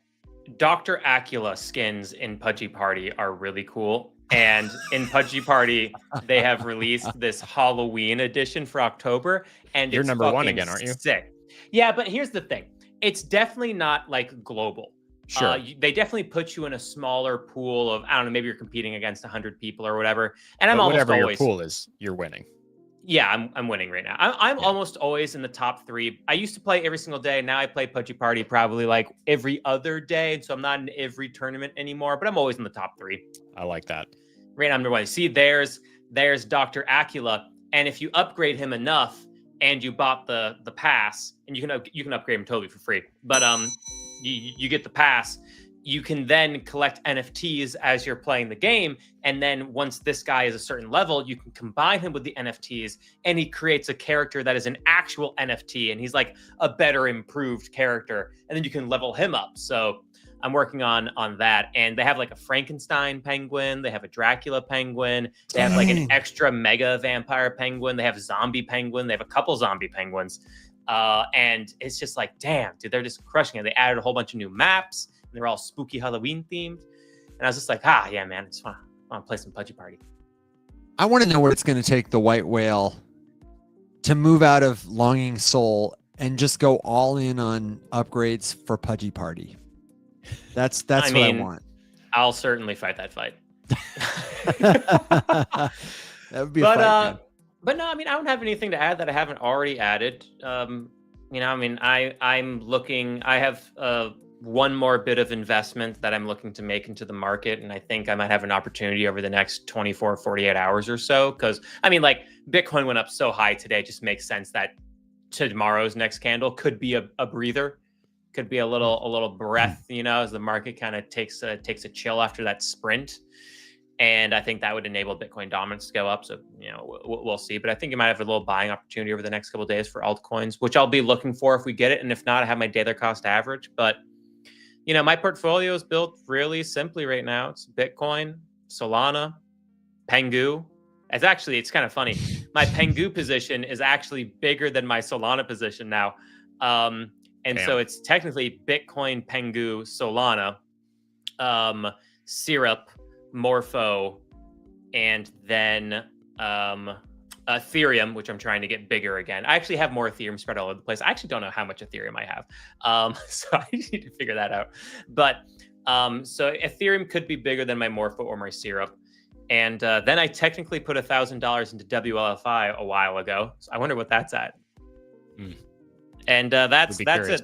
Dr. Acula skins in Pudgy Party are really cool. And in Pudgy Party, they have released this Halloween edition for October. And you're number one again, aren't you? Sick. Yeah, but here's the thing. It's definitely not like global. Sure. They definitely put you in a smaller pool of, I don't know, maybe you're competing against 100 people or whatever. And I'm almost whatever always, your pool is, you're winning. Yeah, I'm winning right now. I'm almost always in the top 3. I used to play every single day. Now I play Pudgy Party probably like every other day. So I'm not in every tournament anymore, but I'm always in the top 3. I like that. Right now, number 1. See, there's Dr. Acula. And if you upgrade him enough and you bought the pass, and you can upgrade him totally for free. But you get the pass, you can then collect NFTs as you're playing the game. And then once this guy is a certain level, you can combine him with the NFTs, and he creates a character that is an actual NFT. And he's like a better improved character. And then you can level him up. So I'm working on that. And they have like a Frankenstein penguin. They have a Dracula penguin. They have like an extra mega vampire penguin. They have zombie penguin. They have a couple zombie penguins. And it's just like, damn, dude, they're just crushing it. They added a whole bunch of new maps. They're all spooky Halloween themed. And I was just like, yeah, man, I just want to play some Pudgy Party. I want to know what it's going to take the white whale to move out of Longing Soul and just go all in on upgrades for Pudgy Party. That's what I want. I'll certainly fight that fight. That would be a fight, man. But no, I mean, I don't have anything to add that I haven't already added. I'm looking, I have one more bit of investment that I'm looking to make into the market. And I think I might have an opportunity over the next 24, 48 hours or so. Because, I mean, like, Bitcoin went up so high today, it just makes sense that tomorrow's next candle could be a breather, could be a little breath, you know, as the market kind of takes a chill after that sprint. And I think that would enable Bitcoin dominance to go up. So, you know, we'll see. But I think you might have a little buying opportunity over the next couple of days for altcoins, which I'll be looking for if we get it. And if not, I have my daily cost average. But, you know, my portfolio is built really simply right now. It's Bitcoin, Solana, Pengu. It's kind of funny. My Pengu position is actually bigger than my Solana position now. So it's technically Bitcoin, Pengu, Solana, Syrup, Morpho, and then Ethereum, which I'm trying to get bigger again. I actually have more Ethereum spread all over the place. I actually don't know how much Ethereum I have. So I need to figure that out. But so Ethereum could be bigger than my Morpho or my Syrup. And then I technically put $1,000 into WLFI a while ago. So I wonder what that's at. And that's it.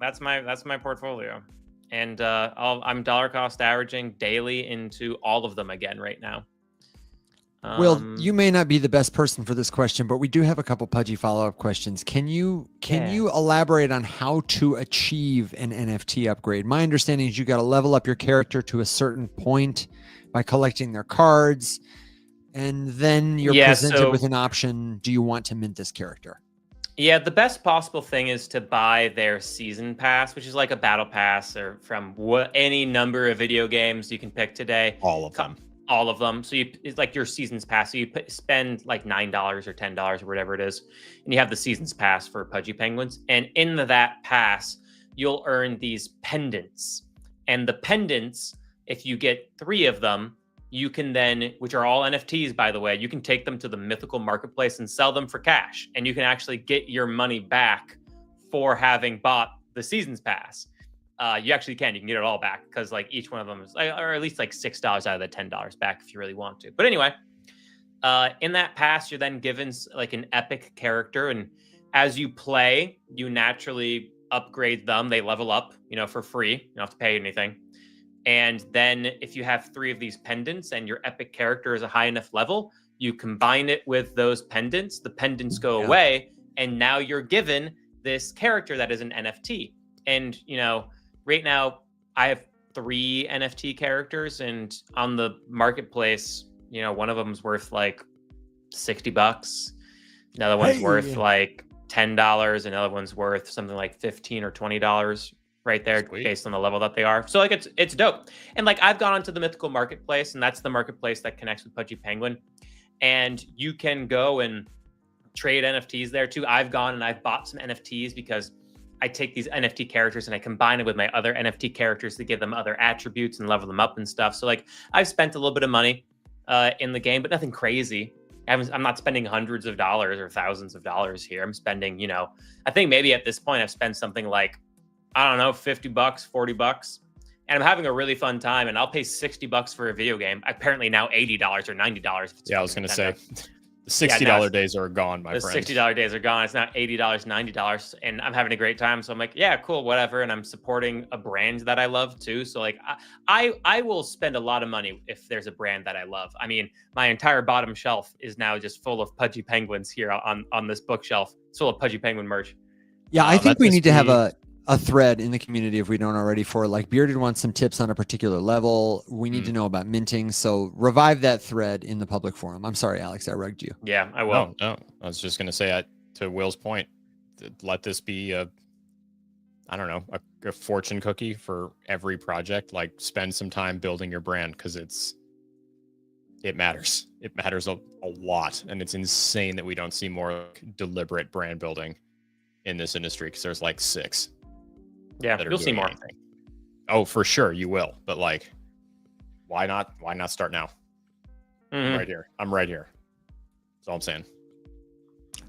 That's my portfolio. And I'm dollar cost averaging daily into all of them again right now. Will, you may not be the best person for this question, but we do have a couple Pudgy follow-up questions. Can you elaborate on how to achieve an NFT upgrade? My understanding is you got to level up your character to a certain point by collecting their cards, and then you're presented with an option. Do you want to mint this character? Yeah, the best possible thing is to buy their season pass, which is like a battle pass or from any number of video games you can pick today. All of them. All of them. So it's like your season's pass. So you spend like $9 or $10 or whatever it is, and you have the season's pass for Pudgy Penguins. And in that pass, you'll earn these pendants. And the pendants, if you get 3 of them, you can then, which are all NFTs, by the way, you can take them to the mythical marketplace and sell them for cash. And you can actually get your money back for having bought the season's pass. You actually can. You can get it all back because like each one of them is, or at least like $6 out of the $10 back if you really want to. But anyway, in that pass, you're then given like an epic character. And as you play, you naturally upgrade them. They level up, you know, for free. You don't have to pay anything. And then if you have 3 of these pendants and your epic character is a high enough level, you combine it with those pendants. The pendants go away. And now you're given this character that is an NFT. And, you know, right now I have 3 NFT characters, and on the marketplace, you know, one of them's worth like $60. Another one's worth like $10. Another one's worth something like $15 or $20 right there. Sweet. Based on the level that they are. So like it's dope. And like I've gone onto the mythical marketplace, and that's the marketplace that connects with Pudgy Penguin. And you can go and trade NFTs there too. I've gone and I've bought some NFTs because I take these NFT characters and I combine it with my other NFT characters to give them other attributes and level them up and stuff. So like I've spent a little bit of money in the game, but nothing crazy. I'm not spending hundreds of dollars or thousands of dollars here. I'm spending, you know, I think maybe at this point I've spent something like, I don't know, $50, $40. And I'm having a really fun time. And I'll pay $60 for a video game. Apparently now $80 or $90. Yeah, I was going to say the $60 days are gone, my friend. The $60 days are gone. It's now $80, $90. And I'm having a great time. So I'm like, yeah, cool, whatever. And I'm supporting a brand that I love too. So like I will spend a lot of money if there's a brand that I love. I mean, my entire bottom shelf is now just full of Pudgy Penguins here on this bookshelf. It's full of Pudgy Penguin merch. Yeah, I think we need to have a thread in the community if we don't already for like Bearded wants some tips on a particular level. We need to know about minting. So revive that thread in the public forum. I'm sorry, Alex, I rugged you. Yeah, I will. No, I was just going to say to Will's point, let this be a fortune cookie for every project. Like spend some time building your brand because it matters. It matters a lot. And it's insane that we don't see more deliberate brand building in this industry because there's like 6. Yeah, you'll see more. Anything. Oh, for sure you will. But like, why not start now? Right here. I'm right here. That's all I'm saying.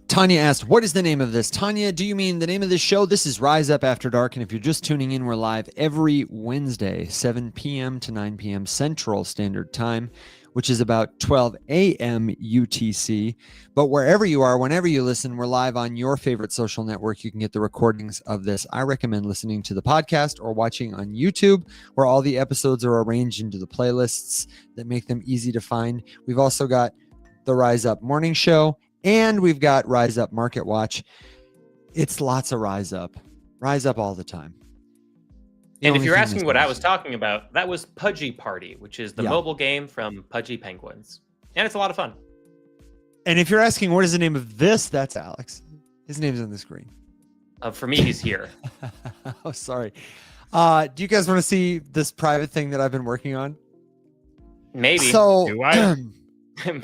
Tanya asked, what is the name of this? Tanya, do you mean the name of this show? This is Rise Up After Dark. And if you're just tuning in, we're live every Wednesday, 7 p.m. to 9 p.m. Central Standard Time, which is about 12 a.m. UTC. But wherever you are, whenever you listen, we're live on your favorite social network. You can get the recordings of this. I recommend listening to the podcast or watching on YouTube, where all the episodes are arranged into the playlists that make them easy to find. We've also got the Rise Up Morning Show, and we've got Rise Up Market Watch. It's lots of Rise Up all the time. And if you're asking what I was talking about, that was Pudgy Party, which is the mobile game from Pudgy Penguins. And it's a lot of fun. And if you're asking what is the name of this, that's Alex. His name's on the screen. For me, he's here. Oh, sorry. Do you guys want to see this private thing that I've been working on? Maybe. So, Do I?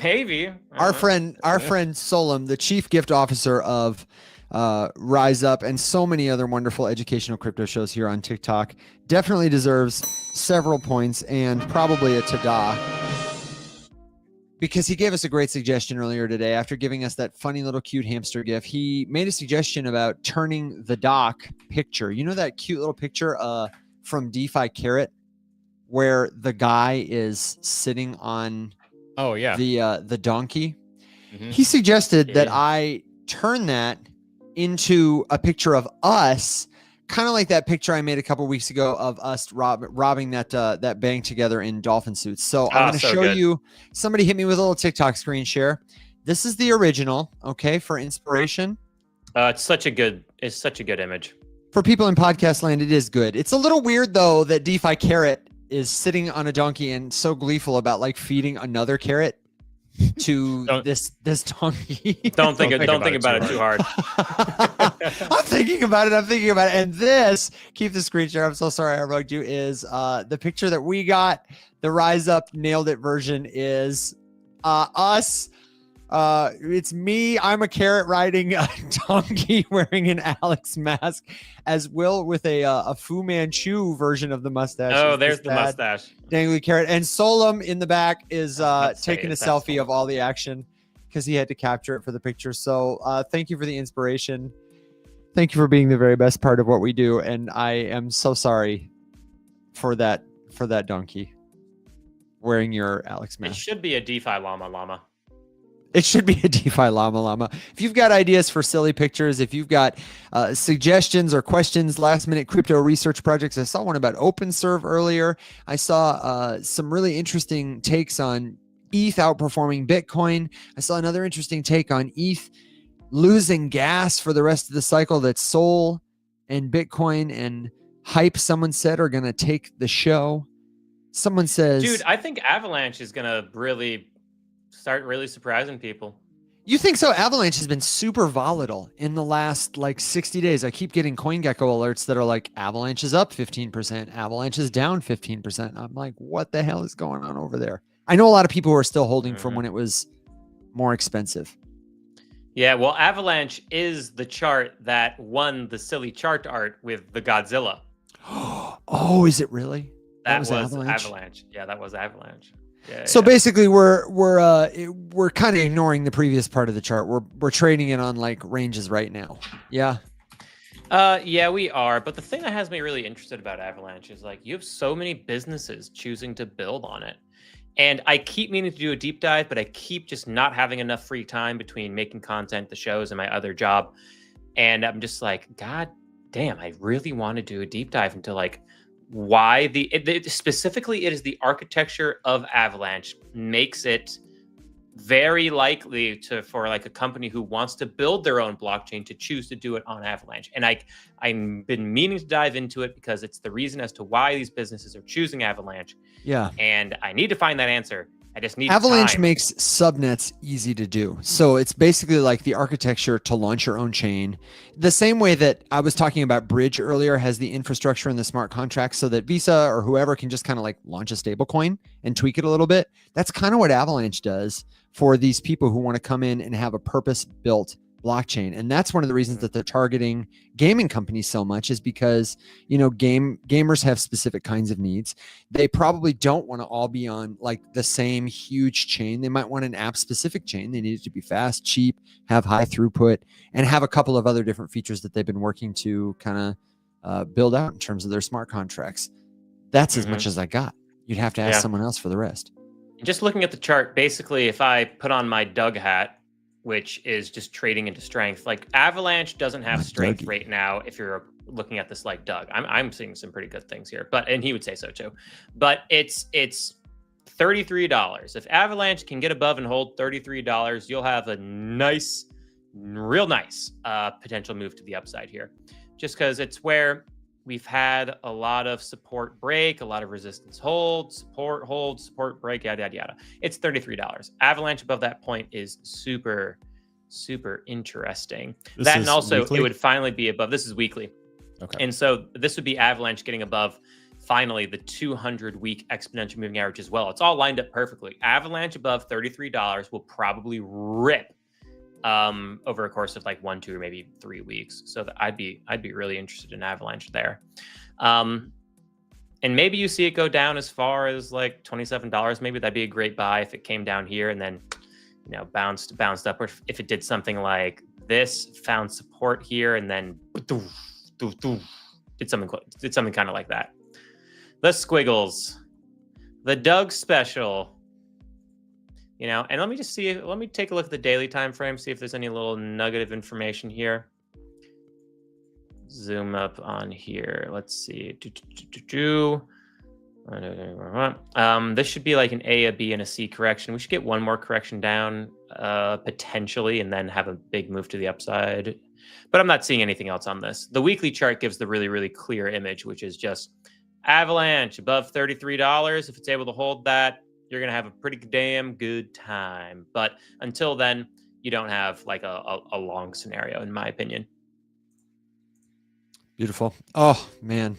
Maybe. Our friend Solom, the chief gift officer of Rise Up and so many other wonderful educational crypto shows here on TikTok, definitely deserves several points and probably a tah-dah, because he gave us a great suggestion earlier today. After giving us that funny little cute hamster gif, he made a suggestion about turning the doc picture. You know that cute little picture from DeFi Carrot where the guy is sitting on the donkey? Mm-hmm. He suggested that I turn that into a picture of us, kind of like that picture I made a couple weeks ago of us robbing that bank together in dolphin suits. So I'm going to show you. Somebody hit me with a little TikTok screen share. This is the original, okay, for inspiration. It's such a good image. For people in podcast land, it is good. It's a little weird though that DeFi Carrot is sitting on a donkey and so gleeful about like feeding another carrot to this donkey. Don't think about it too hard. I'm thinking about it. And this, keep the screen share. I'm so sorry I rugged you. Is the picture that we got? The Rise Up Nailed It version is us. It's me. I'm a carrot riding a donkey wearing an Alex mask, as Will with a Fu Manchu version of the mustache. Oh, there's the mustache. Dangly carrot. And Solom in the back is taking a selfie of all the action because he had to capture it for the picture. So thank you for the inspiration. Thank you for being the very best part of what we do. And I am so sorry for that donkey wearing your Alex mask. It should be a DeFiLlama llama. It should be a DeFiLlama. If you've got ideas for silly pictures, if you've got suggestions or questions, last minute crypto research projects. I saw one about OpenServe earlier. I saw some really interesting takes on ETH outperforming Bitcoin. I saw another interesting take on ETH losing gas for the rest of the cycle, that Sol and Bitcoin and Hype, someone said, are going to take the show. Someone says, dude, I think Avalanche is going to start really surprising people. You think so? Avalanche has been super volatile in the last like 60 days. I keep getting CoinGecko alerts that are like, Avalanche is up 15%, Avalanche is down 15%. I'm like, what the hell is going on over there? I know a lot of people who are still holding from when it was more expensive. Yeah, well, Avalanche is the chart that won the silly chart art with the Godzilla. Oh, is it really? That was Avalanche. Yeah, that was Avalanche. Yeah, so basically, we're kind of ignoring the previous part of the chart. We're trading it on like ranges right now. Yeah. Yeah, we are. But the thing that has me really interested about Avalanche is like you have so many businesses choosing to build on it. And I keep meaning to do a deep dive, but I keep just not having enough free time between making content, the shows, and my other job. And I'm just like, God damn, I really want to do a deep dive into like why specifically it is the architecture of Avalanche makes it very likely for like a company who wants to build their own blockchain to choose to do it on Avalanche. And I've been meaning to dive into it because it's the reason as to why these businesses are choosing Avalanche. Yeah. And I need to find that answer. I just need Avalanche time. makes subnets easy to do. So it's basically like the architecture to launch your own chain. The same way that I was talking about Bridge earlier has the infrastructure and the smart contracts so that Visa or whoever can just kind of like launch a stablecoin and tweak it a little bit. That's kind of what Avalanche does for these people who want to come in and have a purpose-built blockchain. And that's one of the reasons that they're targeting gaming companies so much, is because, you know, gamers have specific kinds of needs. They probably don't want to all be on like the same huge chain. They might want an app specific chain. They need it to be fast, cheap, have high throughput, and have a couple of other different features that they've been working to kind of build out in terms of their smart contracts. That's as much as I got. You'd have to ask someone else for the rest. Just looking at the chart, basically, if I put on my Doug hat, which is just trading into strength, like Avalanche doesn't have strength right now. If you're looking at this like Doug, I'm seeing some pretty good things here, and he would say so too. But it's $33. If Avalanche can get above and hold $33, you'll have a nice, real nice potential move to the upside here, just because it's where we've had a lot of support break, a lot of resistance hold, support break, yada, yada, yada. It's $33. Avalanche above that point is super, super interesting. That, and also weekly? It would finally be above. This is weekly. Okay. And so this would be Avalanche getting above, finally, the 200-week exponential moving average as well. It's all lined up perfectly. Avalanche above $33 will probably rip over a course of like 1, 2, or maybe 3 weeks. So that I'd be really interested in Avalanche there. And maybe you see it go down as far as like $27. Maybe that'd be a great buy if it came down here and then, you know, bounced up. Or if it did something like this, found support here and then did something kind of like that. The squiggles, the Doug special. You know, and let me take a look at the daily time frame, see if there's any little nugget of information here. Zoom up on here. Let's see. This should be like an A, a B, and a C correction. We should get one more correction down, potentially, and then have a big move to the upside. But I'm not seeing anything else on this. The weekly chart gives the really, really clear image, which is just Avalanche above $33. If it's able to hold that, you're going to have a pretty damn good time. But until then, you don't have like a long scenario, in my opinion. Beautiful. Oh, man.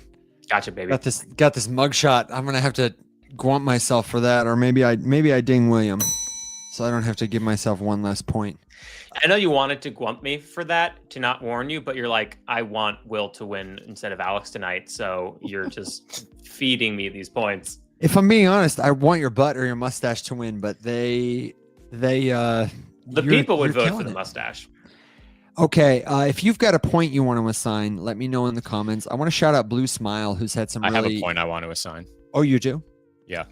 Gotcha, baby. Got this mugshot. I'm going to have to gwump myself for that. Or maybe I ding William, so I don't have to give myself one less point. I know you wanted to gwump me for that, to not warn you, but you're like, I want Will to win instead of Alex tonight. So you're just feeding me these points. If I'm being honest, I want your butt or your mustache to win, but the people would vote for the mustache. Okay, if you've got a point you want to assign, let me know in the comments. I want to shout out Blue Smile, who's had some. I have a point I want to assign. Oh, you do? Yeah.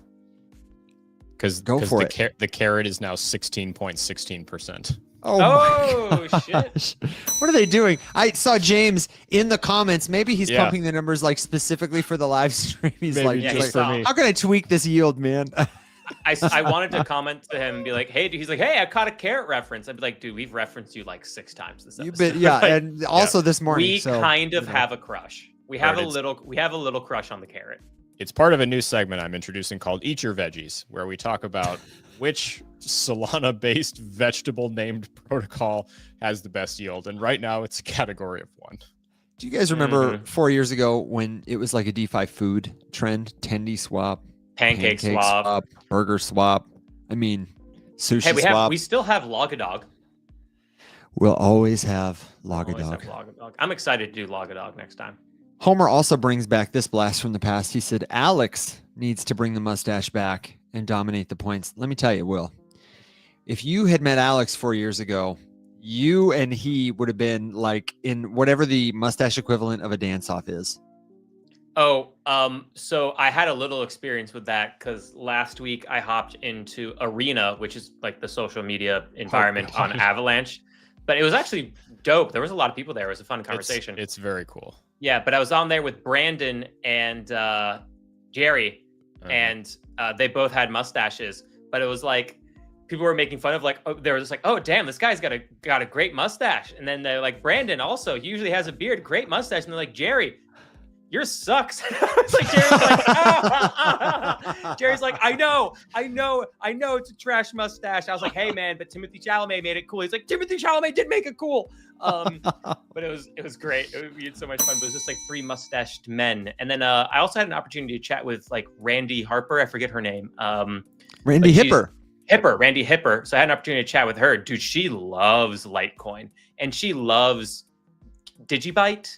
Because the carrot is now 16.16%. Oh shit! What are they doing? I saw James in the comments. Maybe he's pumping the numbers like specifically for the live stream. He's maybe like, just for me. How can I tweak this yield, man? I wanted to comment to him and be like, hey, he's like, hey, I caught a carrot reference. I'd be like, dude, we've referenced you like 6 times this episode. And also this morning. We kind of have a crush. We have a little crush on the carrot. It's part of a new segment I'm introducing called Eat Your Veggies, where we talk about which Solana-based vegetable named protocol has the best yield. And right now it's a category of 1. Do you guys remember 4 years ago when it was like a DeFi food trend? Tendy swap, pancake swap, burger swap. I mean, sushi swap. We still have Logadog. We'll always have Logadog. I'm excited to do Logadog next time. Homer also brings back this blast from the past. He said, Alex needs to bring the mustache back and dominate the points. Let me tell you, Will, if you had met Alex 4 years ago, you and he would have been like in whatever the mustache equivalent of a dance-off is. Oh, so I had a little experience with that because last week I hopped into Arena, which is like the social media environment on Avalanche. But it was actually dope. There was a lot of people there. It was a fun conversation. It's very cool. Yeah, but I was on there with Brandon and Jerry, and they both had mustaches. But it was like people were making fun of like, oh, they were just like, oh damn, this guy's got a great mustache. And then they're like, Brandon also, he usually has a beard, great mustache. And they're like, Jerry, yours sucks. It's like Jerry's like, I know, it's a trash mustache. I was like, hey man, but Timothée Chalamet made it cool. He's like, Timothée Chalamet did make it cool. But it was great. We had so much fun. But it was just like 3 mustached men. And then I also had an opportunity to chat with like Randy Harper. I forget her name. Randy Hipper. Randy Hipper. So I had an opportunity to chat with her. Dude, she loves Litecoin and she loves Digibyte,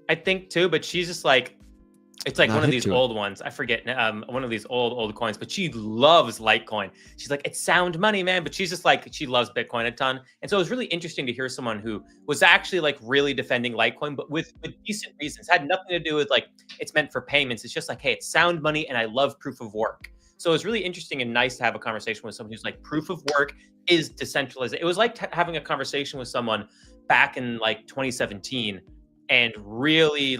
I think too. But she's just like, it's like one of these old ones. I forget one of these old coins, but she loves Litecoin. She's like, it's sound money, man. But she's just like, she loves Bitcoin a ton. And so it was really interesting to hear someone who was actually like really defending Litecoin, but with decent reasons. Had nothing to do with like, it's meant for payments. It's just like, hey, it's sound money and I love proof of work. So it was really interesting and nice to have a conversation with someone who's like, proof of work is decentralized. It was like having a conversation with someone back in like 2017 and really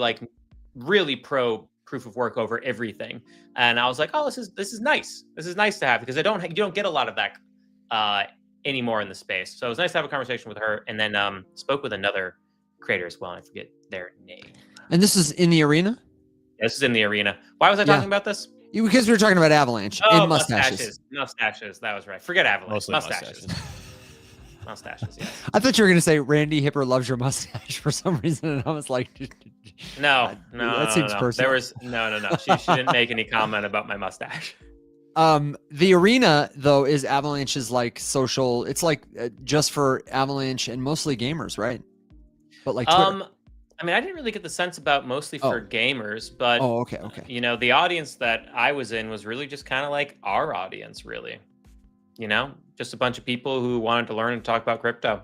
pro proof of work over everything. And I was like, oh, this is nice. This is nice to have because you don't get a lot of that anymore in the space. So it was nice to have a conversation with her, and then spoke with another creator as well. And I forget their name. And this is in the arena? Yeah, this is in the arena. Why was I talking about this? Because we were talking about Avalanche and mustaches. Mustaches. That was right. Forget Avalanche. Mostly mustaches. Mustaches, yes. I thought you were going to say Randy Hipper loves your mustache for some reason, and I was like, no, that seems personal. There was no. She didn't make any comment about my mustache. The arena though is Avalanche's like social. It's like just for Avalanche and mostly gamers, right? But like Twitter. I mean, I didn't really get the sense about mostly for gamers, but okay. You know, the audience that I was in was really just kind of like our audience, really. You know, just a bunch of people who wanted to learn and talk about crypto.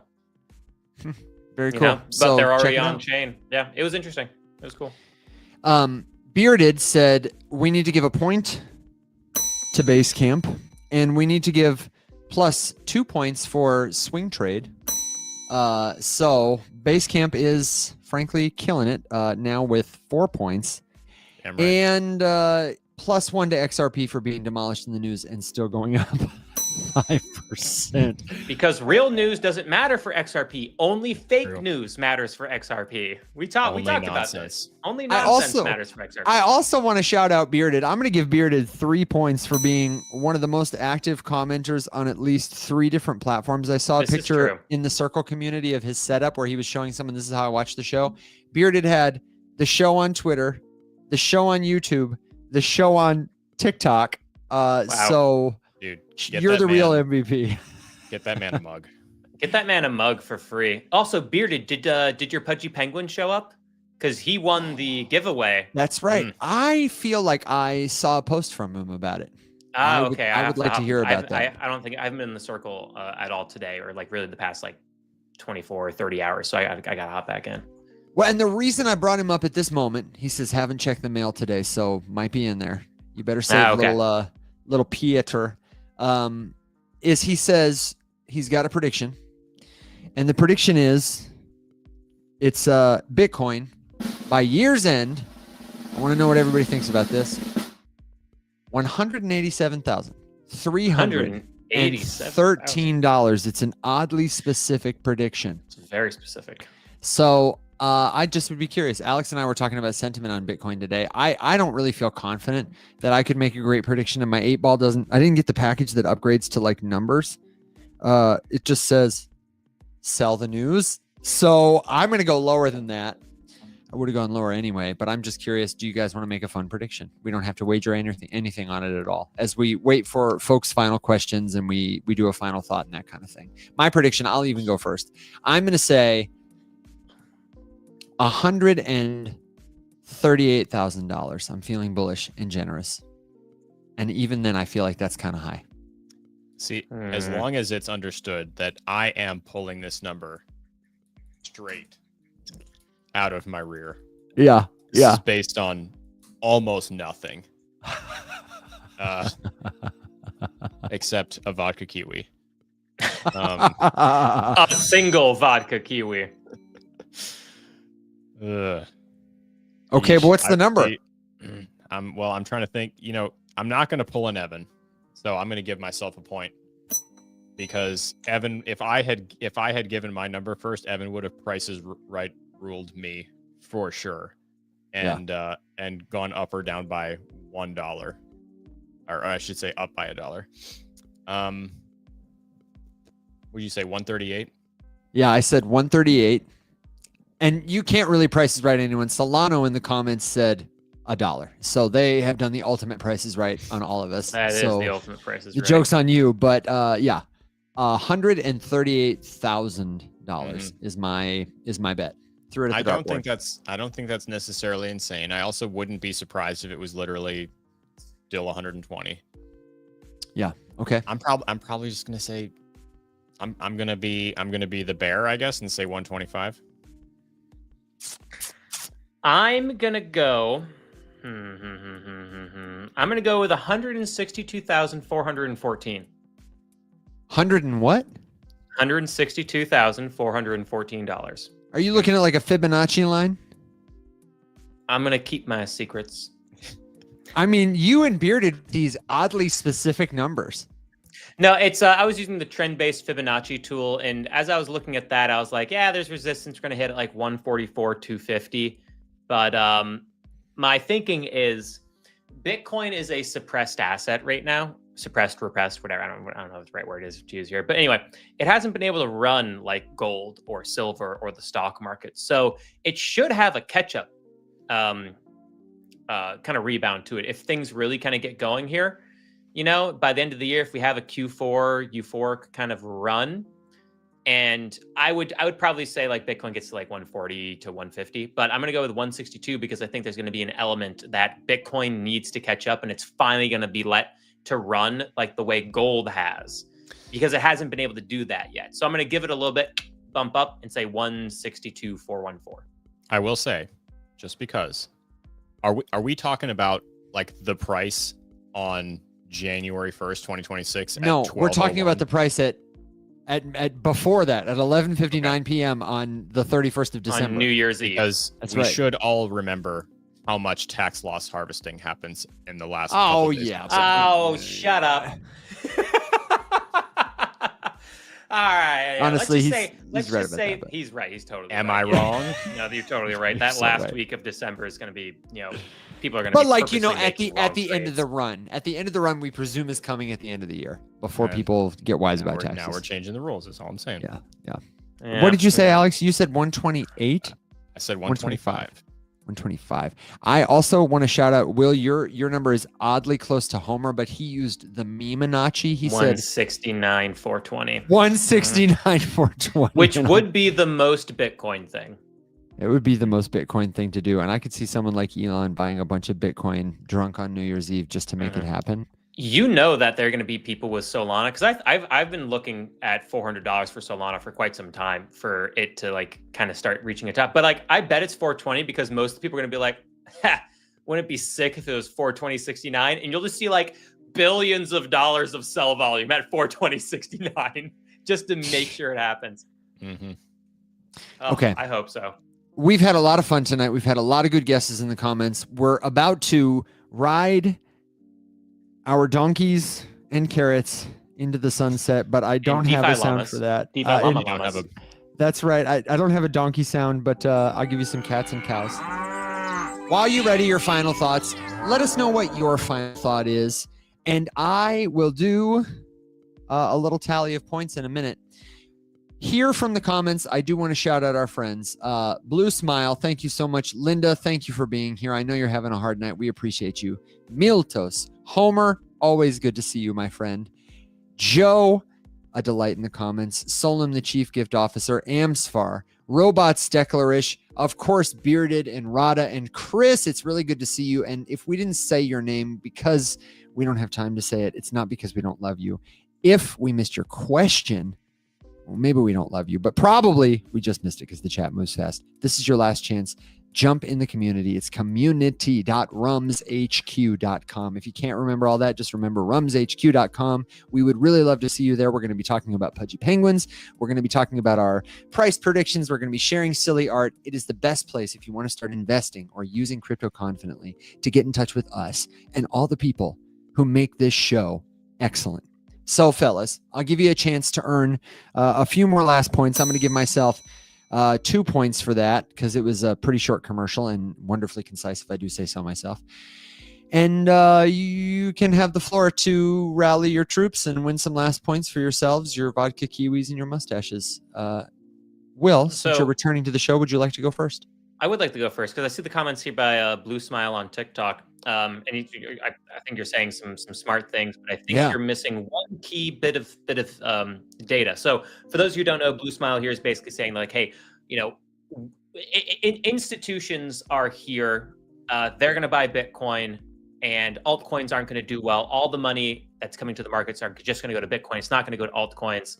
Very cool. Know? But they're already on chain. Yeah, it was interesting. It was cool. Bearded said we need to give a point to Basecamp, and we need to give plus 2 points for swing trade. So Basecamp is frankly killing it now with 4 points, and plus 1 to XRP for being demolished in the news and still going up 5%. Because real news doesn't matter for XRP. Only fake news matters for XRP. We talked about this. Only nonsense matters for XRP. I also want to shout out Bearded. I'm going to give Bearded 3 points for being one of the most active commenters on at least 3 different platforms. I saw a picture in the Circle community of his setup where he was showing someone, this is how I watched the show. Bearded had the show on Twitter, the show on YouTube, the show on TikTok. So dude, you're the real MVP. Get that man a mug. Get that man a mug for free. Also, Bearded, did your Pudgy Penguin show up? Because he won the giveaway. That's right. I feel like I saw a post from him about it. Okay. I would like to hear about that. I don't think I haven't been in the circle at all today, or like really the past like 24 or 30 hours. So I got to hop back in. Well, and the reason I brought him up at this moment, he says, haven't checked the mail today, so might be in there. You better save little Pieter. Is he says he's got a prediction, and the prediction is it's Bitcoin by year's end. I want to know what everybody thinks about this. $187,313. It's an oddly specific prediction. It's very specific. So I just would be curious. Alex and I were talking about sentiment on Bitcoin today. I don't really feel confident that I could make a great prediction, and my 8-ball doesn't. I didn't get the package that upgrades to like numbers. It just says sell the news. So I'm going to go lower than that. I would have gone lower anyway, but I'm just curious. Do you guys want to make a fun prediction? We don't have to wager anything on it at all. As we wait for folks' final questions and we do a final thought and that kind of thing. My prediction, I'll even go first. I'm going to say $138,000. I'm feeling bullish and generous. And even then, I feel like that's kind of high. See, as long as it's understood that I am pulling this number straight out of my rear. Yeah. This is based on almost nothing. Except a vodka kiwi. A single vodka kiwi. Okay, but what's the number? I'm trying to think. You know, I'm not going to pull an Evan, so I'm going to give myself a point because Evan, if I had given my number first, Evan would have prices right ruled me for sure, and gone up or down by $1, or I should say up by $1. Would you say 138? Yeah, I said 138. And you can't really price it right anyone. Solano in the comments said $1. So they have done the ultimate prices right on all of us. That is so the ultimate prices the right. joke's on you, but yeah, $138,000 is my bet. Threw it at the I don't think that's necessarily insane. I also wouldn't be surprised if it was literally still 120. Yeah. Okay. I'm probably just gonna say I'm gonna be the bear, I guess, and say 125. I'm gonna go. I'm gonna go with 162,414. 100 and what? $162,414. Are you looking at like a Fibonacci line? I'm gonna keep my secrets. I mean, you and Bearded these oddly specific numbers. No, it's I was using the trend-based Fibonacci tool, and as I was looking at that, I was like, yeah, there's resistance. We're gonna hit at like 144, 250. But my thinking is Bitcoin is a suppressed asset right now. Suppressed, repressed, whatever. I don't know what the right word is to use here. But anyway, it hasn't been able to run like gold or silver or the stock market. So it should have a catch-up kind of rebound to it. If things really kind of get going here, you know, by the end of the year, if we have a Q4 euphoric kind of run, and I would probably say like Bitcoin gets to like 140 to 150, but I'm going to go with 162 because I think there's going to be an element that Bitcoin needs to catch up, and it's finally going to be let to run like the way gold has, because it hasn't been able to do that yet. So I'm going to give it a little bit bump up and say 162,414. I will say, just because, are we talking about like the price on January 1st, 2026? No, we're talking about the price at before that at 11:59 p.m. on the 31st of December, on New Year's Eve. Because we should all remember how much tax loss harvesting happens in the last. Oh days. yeah. Oh, shut up. All right. Honestly, let's right just about say that, but- he's right. He's totally. Am right. I wrong? No, you're totally right. You're That so last right. week of December is going to be, you know, people are going to. But be like, you know, purposely at the making end of the wrong run, we presume is coming at the end of the year before Yeah. people get wise about Now taxes. we're changing the rules. That's all I'm saying. Yeah. trades. What did you say, Alex? You said 128. I said 125. 125. I also want to shout out Will. Your number is oddly close to Homer, but he used the Memonacci. He said 169,420, 169,420, which would be the most Bitcoin thing. It would be the most Bitcoin thing to do, and I could see someone like Elon buying a bunch of Bitcoin drunk on New Year's Eve just to make it happen. You know that there are going to be people with Solana, because I've been looking at $400 for Solana for quite some time for it to like kind of start reaching a top. But like I bet it's 420 because most of the people are going to be like, ha, wouldn't it be sick if it was 420.69? And you'll just see like billions of dollars of sell volume at 420.69 just to make sure it happens. Mm-hmm. Oh, Okay. I hope so. We've had a lot of fun tonight. We've had a lot of good guesses in the comments. We're about to ride our donkeys and carrots into the sunset, but I don't have a sound for that. DeFiLlama. That's right. I don't have a donkey sound, but I'll give you some cats and cows. While you're ready, your final thoughts, let us know what your final thought is, and I will do a little tally of points in a minute. Here from the comments, I do want to shout out our friends. Blue Smile, thank you so much. Linda, thank you for being here. I know you're having a hard night. We appreciate you. Miltos, Homer, always good to see you, my friend. Joe, a delight in the comments. Solem, the Chief Gift Officer. Amsfar, Robots Declarish, of course, Bearded and Rada and Chris. It's really good to see you. And if we didn't say your name because we don't have time to say it, it's not because we don't love you. If we missed your question, well, maybe we don't love you, but probably we just missed it because the chat moves fast. This is your last chance. Jump in the community. It's community.rumshq.com. If you can't remember all that, just remember rumshq.com. We would really love to see you there. We're going to be talking about Pudgy Penguins. We're going to be talking about our price predictions. We're going to be sharing silly art. It is the best place if you want to start investing or using crypto confidently to get in touch with us and all the people who make this show excellent. So, fellas, I'll give you a chance to earn a few more last points. I'm going to give myself 2 points for that because it was a pretty short commercial and wonderfully concise, if I do say so myself. And you can have the floor to rally your troops and win some last points for yourselves, your vodka, kiwis, and your mustaches. Will, since you're returning to the show, would you like to go first? I would like to go first because I see the comments here by Blue Smile on TikTok. And I think you're saying some smart things, but I think you're missing one key bit of data. So for those who don't know, Blue Smile here is basically saying like, hey, institutions are here. They're going to buy Bitcoin, and altcoins aren't going to do well. All the money that's coming to the markets are just going to go to Bitcoin. It's not going to go to altcoins.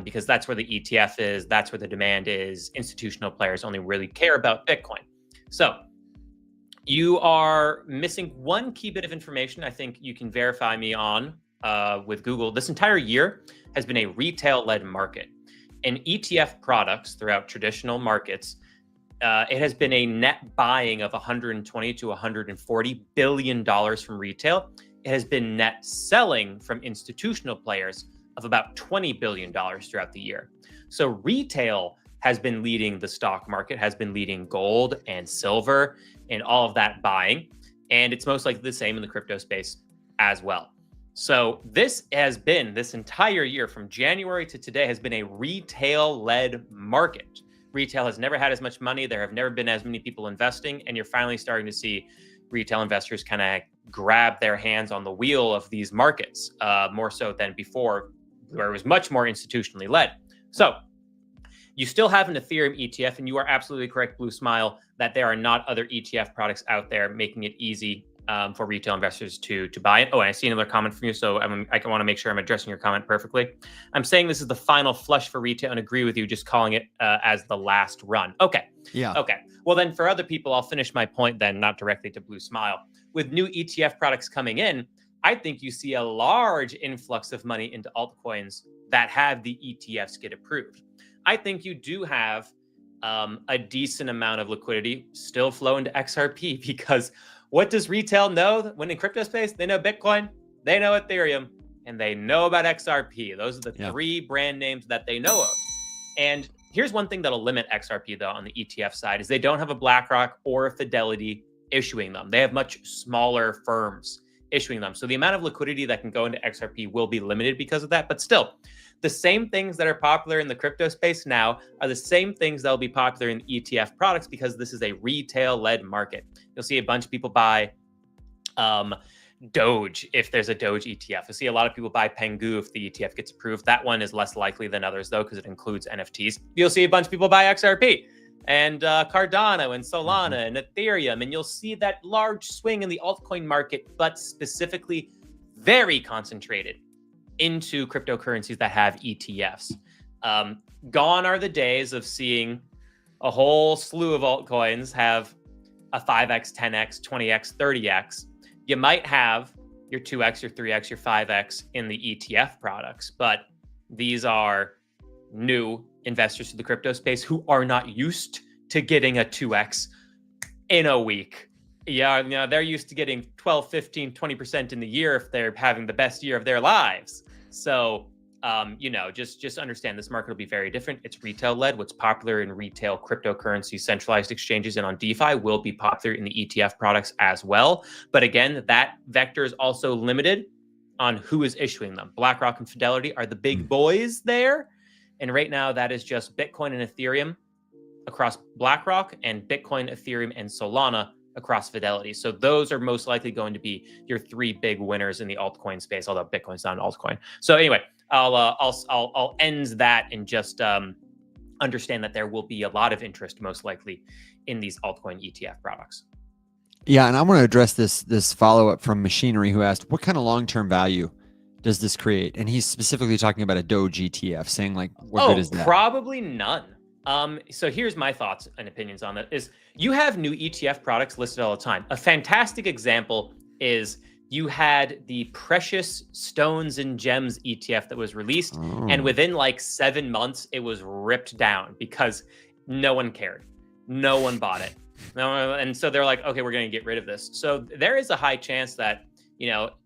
Because that's where the ETF is, that's where the demand is. Institutional players only really care about Bitcoin. So you are missing one key bit of information I think you can verify me on with Google. This entire year has been a retail-led market. In ETF products throughout traditional markets, it has been a net buying of $120 to $140 billion from retail. It has been net selling from institutional players of about $20 billion throughout the year. So retail has been leading the stock market, has been leading gold and silver and all of that buying. And it's most likely the same in the crypto space as well. So this entire year from January to today has been a retail-led market. Retail has never had as much money. There have never been as many people investing. And you're finally starting to see retail investors kind of grab their hands on the wheel of these markets more so than before, where it was much more institutionally led. So you still have an Ethereum ETF, and you are absolutely correct, Blue Smile, that there are not other ETF products out there making it easy for retail investors to buy it. Oh, and I see another comment from you, so I want to make sure I'm addressing your comment perfectly. I'm saying this is the final flush for retail and agree with you, just calling it as the last run. Okay. Yeah. Okay. Well, then for other people, I'll finish my point then, not directly to Blue Smile. With new ETF products coming in, I think you see a large influx of money into altcoins that have the ETFs get approved. I think you do have a decent amount of liquidity still flow into XRP, because what does retail know when in crypto space? They know Bitcoin, they know Ethereum, and they know about XRP. Those are the three brand names that they know of. And here's one thing that'll limit XRP, though, on the ETF side, is they don't have a BlackRock or a Fidelity issuing them. They have much smaller firms issuing them. So the amount of liquidity that can go into XRP will be limited because of that. But still, the same things that are popular in the crypto space now are the same things that will be popular in ETF products, because this is a retail-led market. You'll see a bunch of people buy Doge if there's a Doge ETF. You'll see a lot of people buy Pengu if the ETF gets approved. That one is less likely than others, though, because it includes NFTs. You'll see a bunch of people buy XRP and Cardano and Solana and Ethereum, and you'll see that large swing in the altcoin market, but specifically very concentrated into cryptocurrencies that have ETFs. Gone are the days of seeing a whole slew of altcoins have a 5x, 10x, 20x, 30x. You might have your 2x, your 3x, your 5x in the ETF products, but these are new investors to the crypto space who are not used to getting a 2x in a week. Yeah, they're used to getting 12, 15, 20% in the year if they're having the best year of their lives. So, just understand this market will be very different. It's retail led. What's popular in retail cryptocurrency centralized exchanges and on DeFi will be popular in the ETF products as well. But again, that vector is also limited on who is issuing them. BlackRock and Fidelity are the big boys there. And right now that is just Bitcoin and Ethereum across BlackRock, and Bitcoin, Ethereum, and Solana across Fidelity. So those are most likely going to be your three big winners in the altcoin space, although Bitcoin's not an altcoin. So anyway, I'll end that and just understand that there will be a lot of interest most likely in these altcoin ETF products. Yeah, and I want to address this follow-up from Machinery, who asked, what kind of long-term value does this create? And he's specifically talking about a Doge ETF, saying like, what good is that? Probably none. So here's my thoughts and opinions on that is you have new ETF products listed all the time. A fantastic example is you had the Precious Stones and Gems ETF that was released, and within like 7 months, it was ripped down because no one cared. No one bought it. And so they're like, okay, we're going to get rid of this. So there is a high chance that,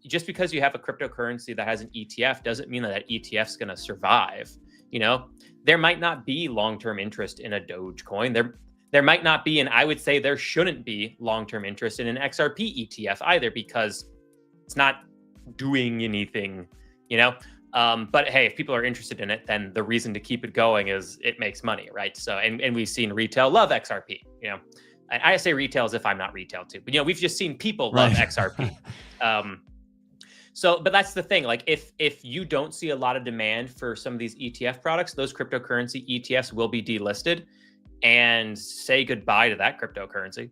just because you have a cryptocurrency that has an ETF doesn't mean that ETF is going to survive. There might not be long-term interest in a Dogecoin. There might not be, and I would say there shouldn't be long-term interest in an XRP ETF either, because it's not doing anything, But hey, if people are interested in it, then the reason to keep it going is it makes money, right? So, and we've seen retail love XRP. You know, I say retail as if I'm not retail too, but you know, we've just seen people love XRP. So, but that's the thing. Like, if you don't see a lot of demand for some of these ETF products, those cryptocurrency ETFs will be delisted, and say goodbye to that cryptocurrency.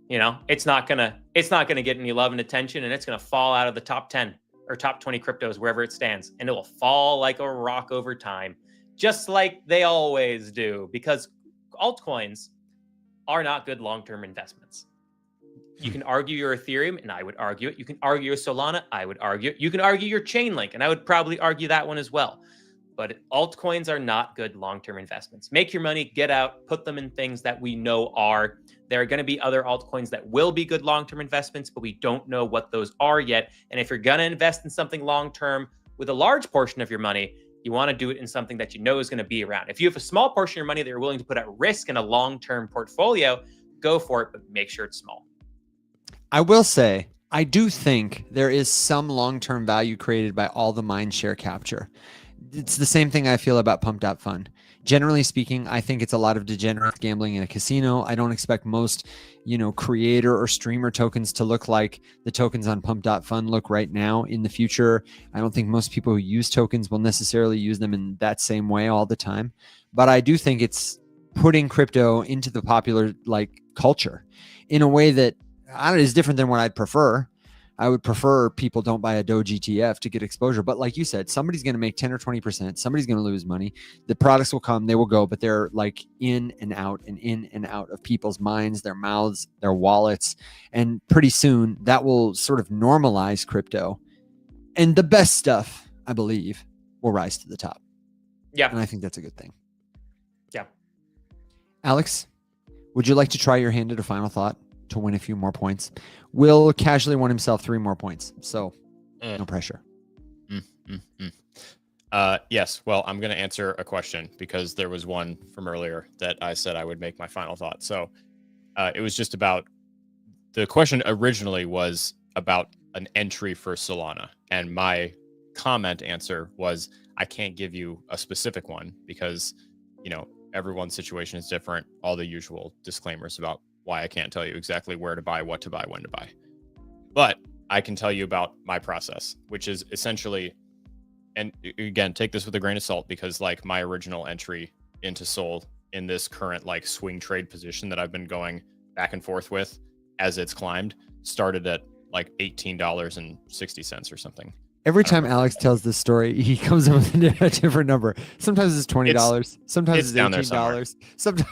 You know, it's not gonna get any love and attention, and it's gonna fall out of the top 10 or top 20 cryptos wherever it stands, and it will fall like a rock over time, just like they always do, because altcoins are not good long-term investments. You can argue your Ethereum, and I would argue it. You can argue your Solana, I would argue it. You can argue your Chainlink, and I would probably argue that one as well. But altcoins are not good long-term investments. Make your money, get out, put them in things that we know are. There are going to be other altcoins that will be good long-term investments, but we don't know what those are yet. And if you're going to invest in something long-term with a large portion of your money, you want to do it in something that you know is going to be around. If you have a small portion of your money that you're willing to put at risk in a long-term portfolio, go for it, but make sure it's small. I will say, I do think there is some long-term value created by all the mind share capture. It's the same thing I feel about Pump.Fun. Generally speaking, I think it's a lot of degenerate gambling in a casino. I don't expect most, creator or streamer tokens to look like the tokens on Pump.Fun look right now in the future. I don't think most people who use tokens will necessarily use them in that same way all the time. But I do think it's putting crypto into the popular culture in a way that is different than what I'd prefer. I would prefer people don't buy a Doge ETF to get exposure. But like you said, somebody's going to make 10 or 20%. Somebody's going to lose money. The products will come, they will go, but they're in and out of people's minds, their mouths, their wallets. And pretty soon that will sort of normalize crypto. And the best stuff, I believe, will rise to the top. Yeah. And I think that's a good thing. Yeah. Alex, would you like to try your hand at a final thought to win a few more points? Will casually won himself 3 more points, so no pressure. Yes. Well, I'm going to answer a question because there was one from earlier that I said I would make my final thought. So it was just about, the question originally was about an entry for Solana, and my comment answer was I can't give you a specific one because everyone's situation is different. All the usual disclaimers about why I can't tell you exactly where to buy, what to buy, when to buy. But I can tell you about my process, which is essentially, and again, take this with a grain of salt, because my original entry into Sol in this current swing trade position that I've been going back and forth with as it's climbed started at $18.60 or something. Every time Alex tells this story, he comes up with a different number. Sometimes it's $20. Sometimes it's $18. Sometimes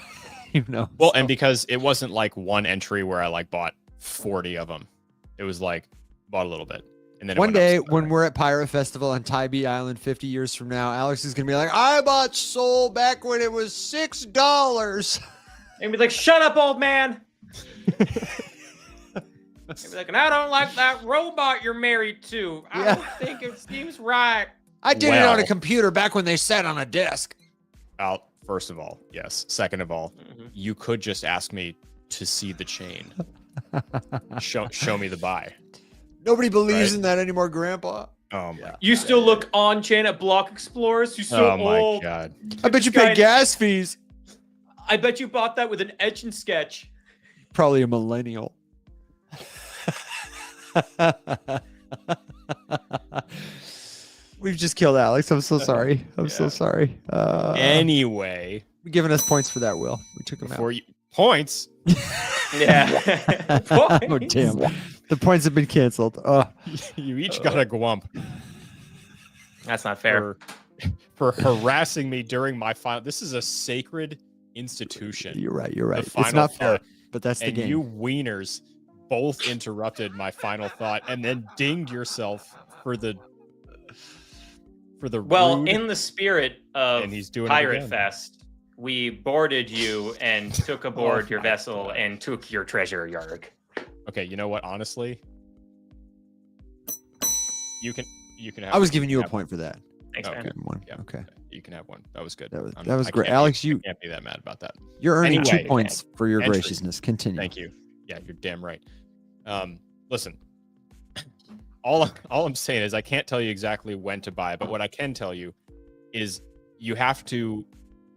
Well, and because it wasn't one entry where I bought 40 of them. It was bought a little bit. And then one day when we're at Pirate Festival on Tybee Island 50 years from now, Alex is going to be like, I bought Sol back when it was $6. And be like, shut up, old man. Be like, and I don't like that robot you're married to. I don't think it seems right. I did it on a computer back when they sat on a desk. First of all, yes. Second of all, you could just ask me to see the chain. show me the buy. Nobody believes in that anymore, Grandpa. Oh my! You still look on chain at Block Explorers. You're so old. Oh my God! I bet you pay gas fees. I bet you bought that with an Etch and Sketch. Probably a millennial. We've just killed Alex. I'm so sorry. I'm so sorry. Anyway, you're giving us points for that, Will. We took them out. Points? Yeah. Oh, damn. The points have been canceled. You each got a gwump. That's not fair. For harassing me during my final. This is a sacred institution. You're right. It's not fair, but that's the game. And you wieners both interrupted my final thought and then dinged yourself for the well, rude, in the spirit of and he's doing Pirate Fest, we boarded you and took aboard your vessel and took your treasure, Yarg. Okay, you know what? Honestly, you can have. I was giving you a point for that. Thanks, man. Good one. Yeah, okay. You can have one. That was good. That was great, Alex. You can't be that mad about that. You're earning 2 points for your graciousness. Continue. Thank you. Yeah, you're damn right. Listen, all I'm saying is I can't tell you exactly when to buy, but what I can tell you is you have to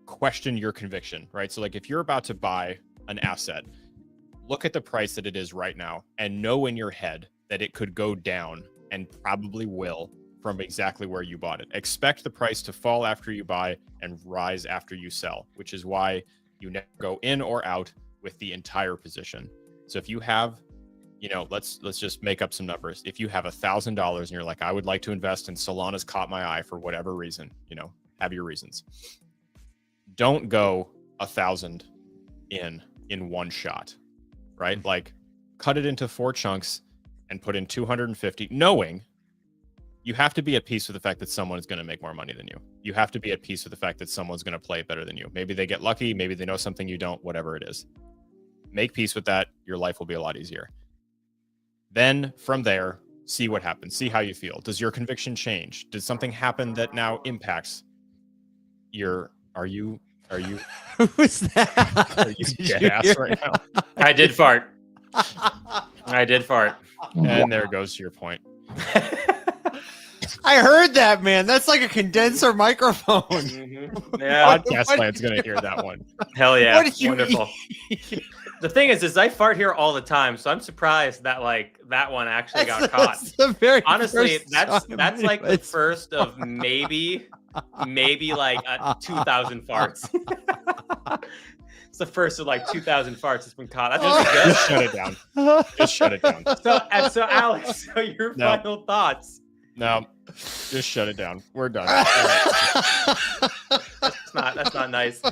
question your conviction, right? So like if you're about to buy an asset, look at the price that it is right now and know in your head that it could go down and probably will from exactly where you bought it. Expect the price to fall after you buy and rise after you sell, which is why you never go in or out with the entire position. So if you have, let's just make up some numbers. If you have $1,000 and you're like, I would like to invest in Solana's caught my eye for whatever reason, have your reasons. Don't go 1,000 in one shot, right? Like cut it into 4 chunks and put in 250, knowing you have to be at peace with the fact that someone is going to make more money than you. You have to be at peace with the fact that someone's going to play better than you. Maybe they get lucky. Maybe they know something you don't, whatever it is. Make peace with that. Your life will be a lot easier. Then from there, see what happens. See how you feel. Does your conviction change? Did something happen that now impacts are you Who was that? Are you dead ass right now? I did fart. I did fart. And there goes to your point. I heard that, man. That's like a condenser microphone. Yeah. Podcast land's gonna hear that one. Hell yeah. What did you Wonderful. The thing is I fart here all the time, so I'm surprised that that one actually got caught. That's the very Honestly, first that's time like the anybody's- first of maybe like 2,000 farts. It's the first of like 2,000 farts that's been caught. That's really good. Just shut it down. Just shut it down. So Alex, your No. final thoughts? No, just shut it down. We're done. That's not nice.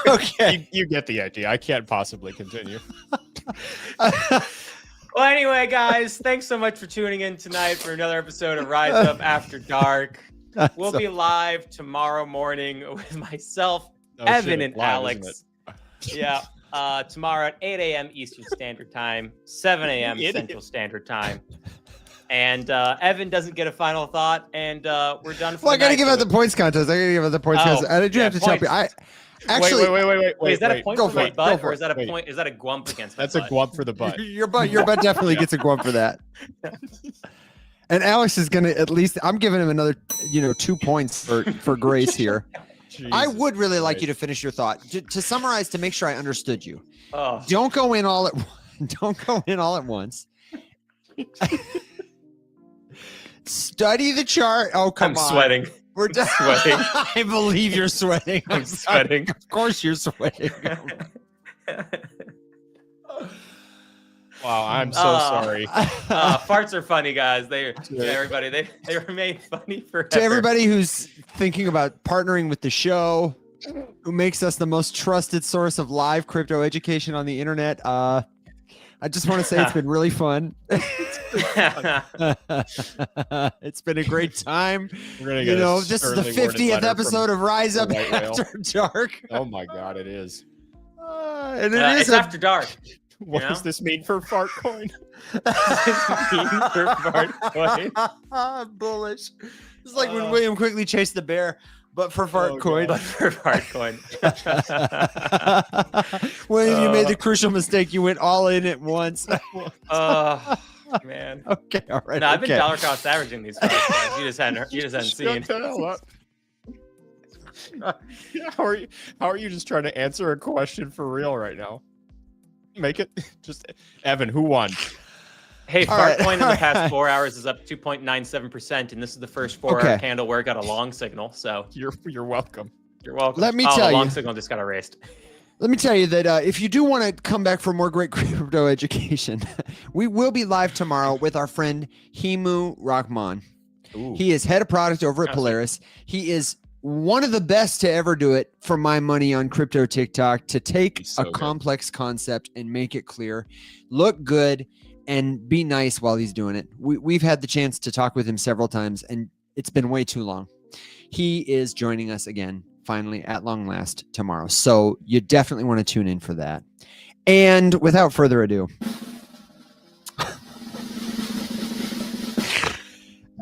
Okay. You get the idea. I can't possibly continue. Well, anyway, guys, thanks so much for tuning in tonight for another episode of Rise Up After Dark. We'll be live tomorrow morning with myself, Evan, and Alex. Yeah. Tomorrow at 8 a.m. Eastern Standard Time, 7 a.m. Central Standard Time. And Evan doesn't get a final thought, and we're done for Well, I got to night, give out the points contest. contest. I do have to tell you. I actually wait. Is that a point go for for my it, butt, go for or it. is that a point? Is that a gwump against my That's a butt? glump for the butt. your butt definitely gets a glump for that. And Alex is gonna at least. I'm giving him another 2 points for grace here. I would really like you to finish your thought. To summarize, to make sure I understood you. Oh. Don't go in all at once. Study the chart. Oh, come on. I'm sweating. We're done. Sweating. I believe you're sweating. I'm sweating. Of course you're sweating. Wow, I'm so sorry. Farts are funny, guys. They remain funny forever. To everybody who's thinking about partnering with the show, who makes us the most trusted source of live crypto education on the internet, I just want to say it's been really fun. It's been a great time. We're gonna get this is the 50th episode of Rise Up After Dark. Oh my God, it is. And it is it's after dark. What does this mean for Fartcoin? Bullish. It's like when William quickly chased the bear, but for Fartcoin. But for Fartcoin. William, you made the crucial mistake. You went all in at once. Man. Okay, all right. No, I've been dollar cost averaging these guys. You just hadn't seen. Shut the hell up. How are you just trying to answer a question for real right now? Make it just Evan, who won? Hey, All right, Fartcoin in the past 4 hours is up 2.97%, and this is the first 4-hour candle where it got a long signal. So You're welcome. you're welcome. Let me tell the long you. signal just got erased. Let me tell you that if you do want to come back for more great crypto education, we will be live tomorrow with our friend Himu Rahman. Ooh. He is head of product over at Awesome. Polaris. He is one of the best to ever do it for my money on crypto TikTok, to take He's so a good. complex concept and make it clear, look good, and be nice while he's doing it. We've had the chance to talk with him several times, and it's been way too long. He is joining us again, finally, at long last, tomorrow. So you definitely want to tune in for that. And without further ado,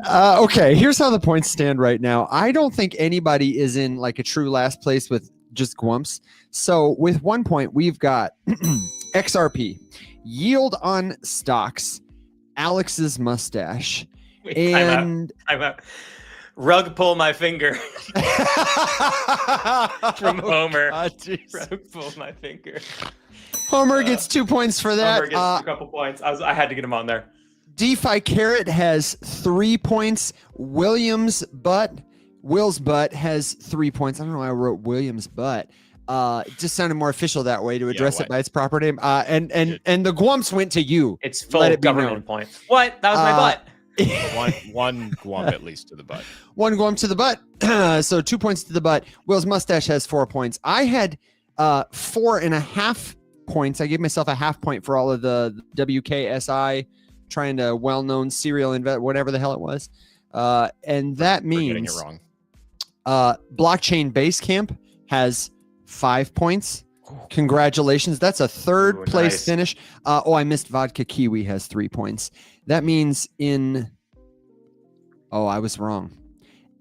okay, here's how the points stand right now. I don't think anybody is in like a true last place with just gwumps. So with 1 point, we've got XRP, yield on stocks, Alex's mustache, Wait, and I'm out. Rug pull my finger from Homer. Rug pull my finger. Homer gets 2 points for that. Homer gets a couple points. I had to get him on there. DeFi Carrot has 3 points. Will's butt has 3 points. I don't know why I wrote Williams butt. It just sounded more official that way to address it by its proper name. And the Gwumps went to you. It's full government points. What? That was my butt. one Gwump at least to the butt. One Gwump to the butt. So 2 points to the butt. Will's mustache has 4 points. I had 4.5 points. I gave myself a half point for all of the WKSI, trying to well-known serial invest, whatever the hell it was. And that means getting it wrong. Blockchain Basecamp has 5 points. Congratulations. That's a third place finish. I missed Vodka Kiwi has 3 points. That means I was wrong.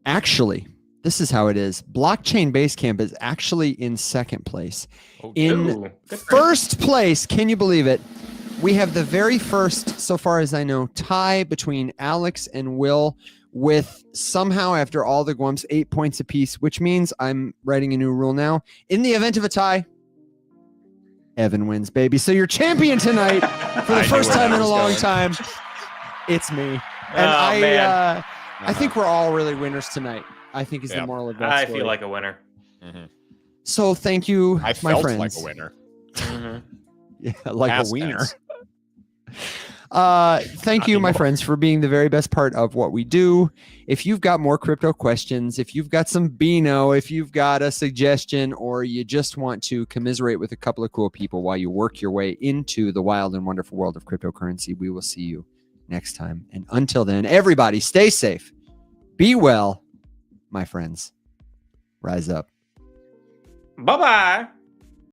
Actually, this is how it is. Blockchain Basecamp is actually in second place. In first place, can you believe it? We have the very first, so far as I know, tie between Alex and Will, with somehow, after all the Gwumps, 8 points apiece, which means I'm writing a new rule now. In the event of a tie, Evan wins, baby. So you're champion tonight for the first time in a long time. It's me. And I think we're all really winners tonight. I think is the moral of that story. I feel like a winner. Mm-hmm. So thank you, I my felt friends. like a winner. Mm-hmm. Yeah, like Past a wiener. tense. Thank you, my friends, for being the very best part of what we do. If you've got more crypto questions, if you've got some Beano, if you've got a suggestion, or you just want to commiserate with a couple of cool people while you work your way into the wild and wonderful world of cryptocurrency, we will see you next time. And until then, everybody stay safe. Be well, my friends. Rise up. Bye-bye.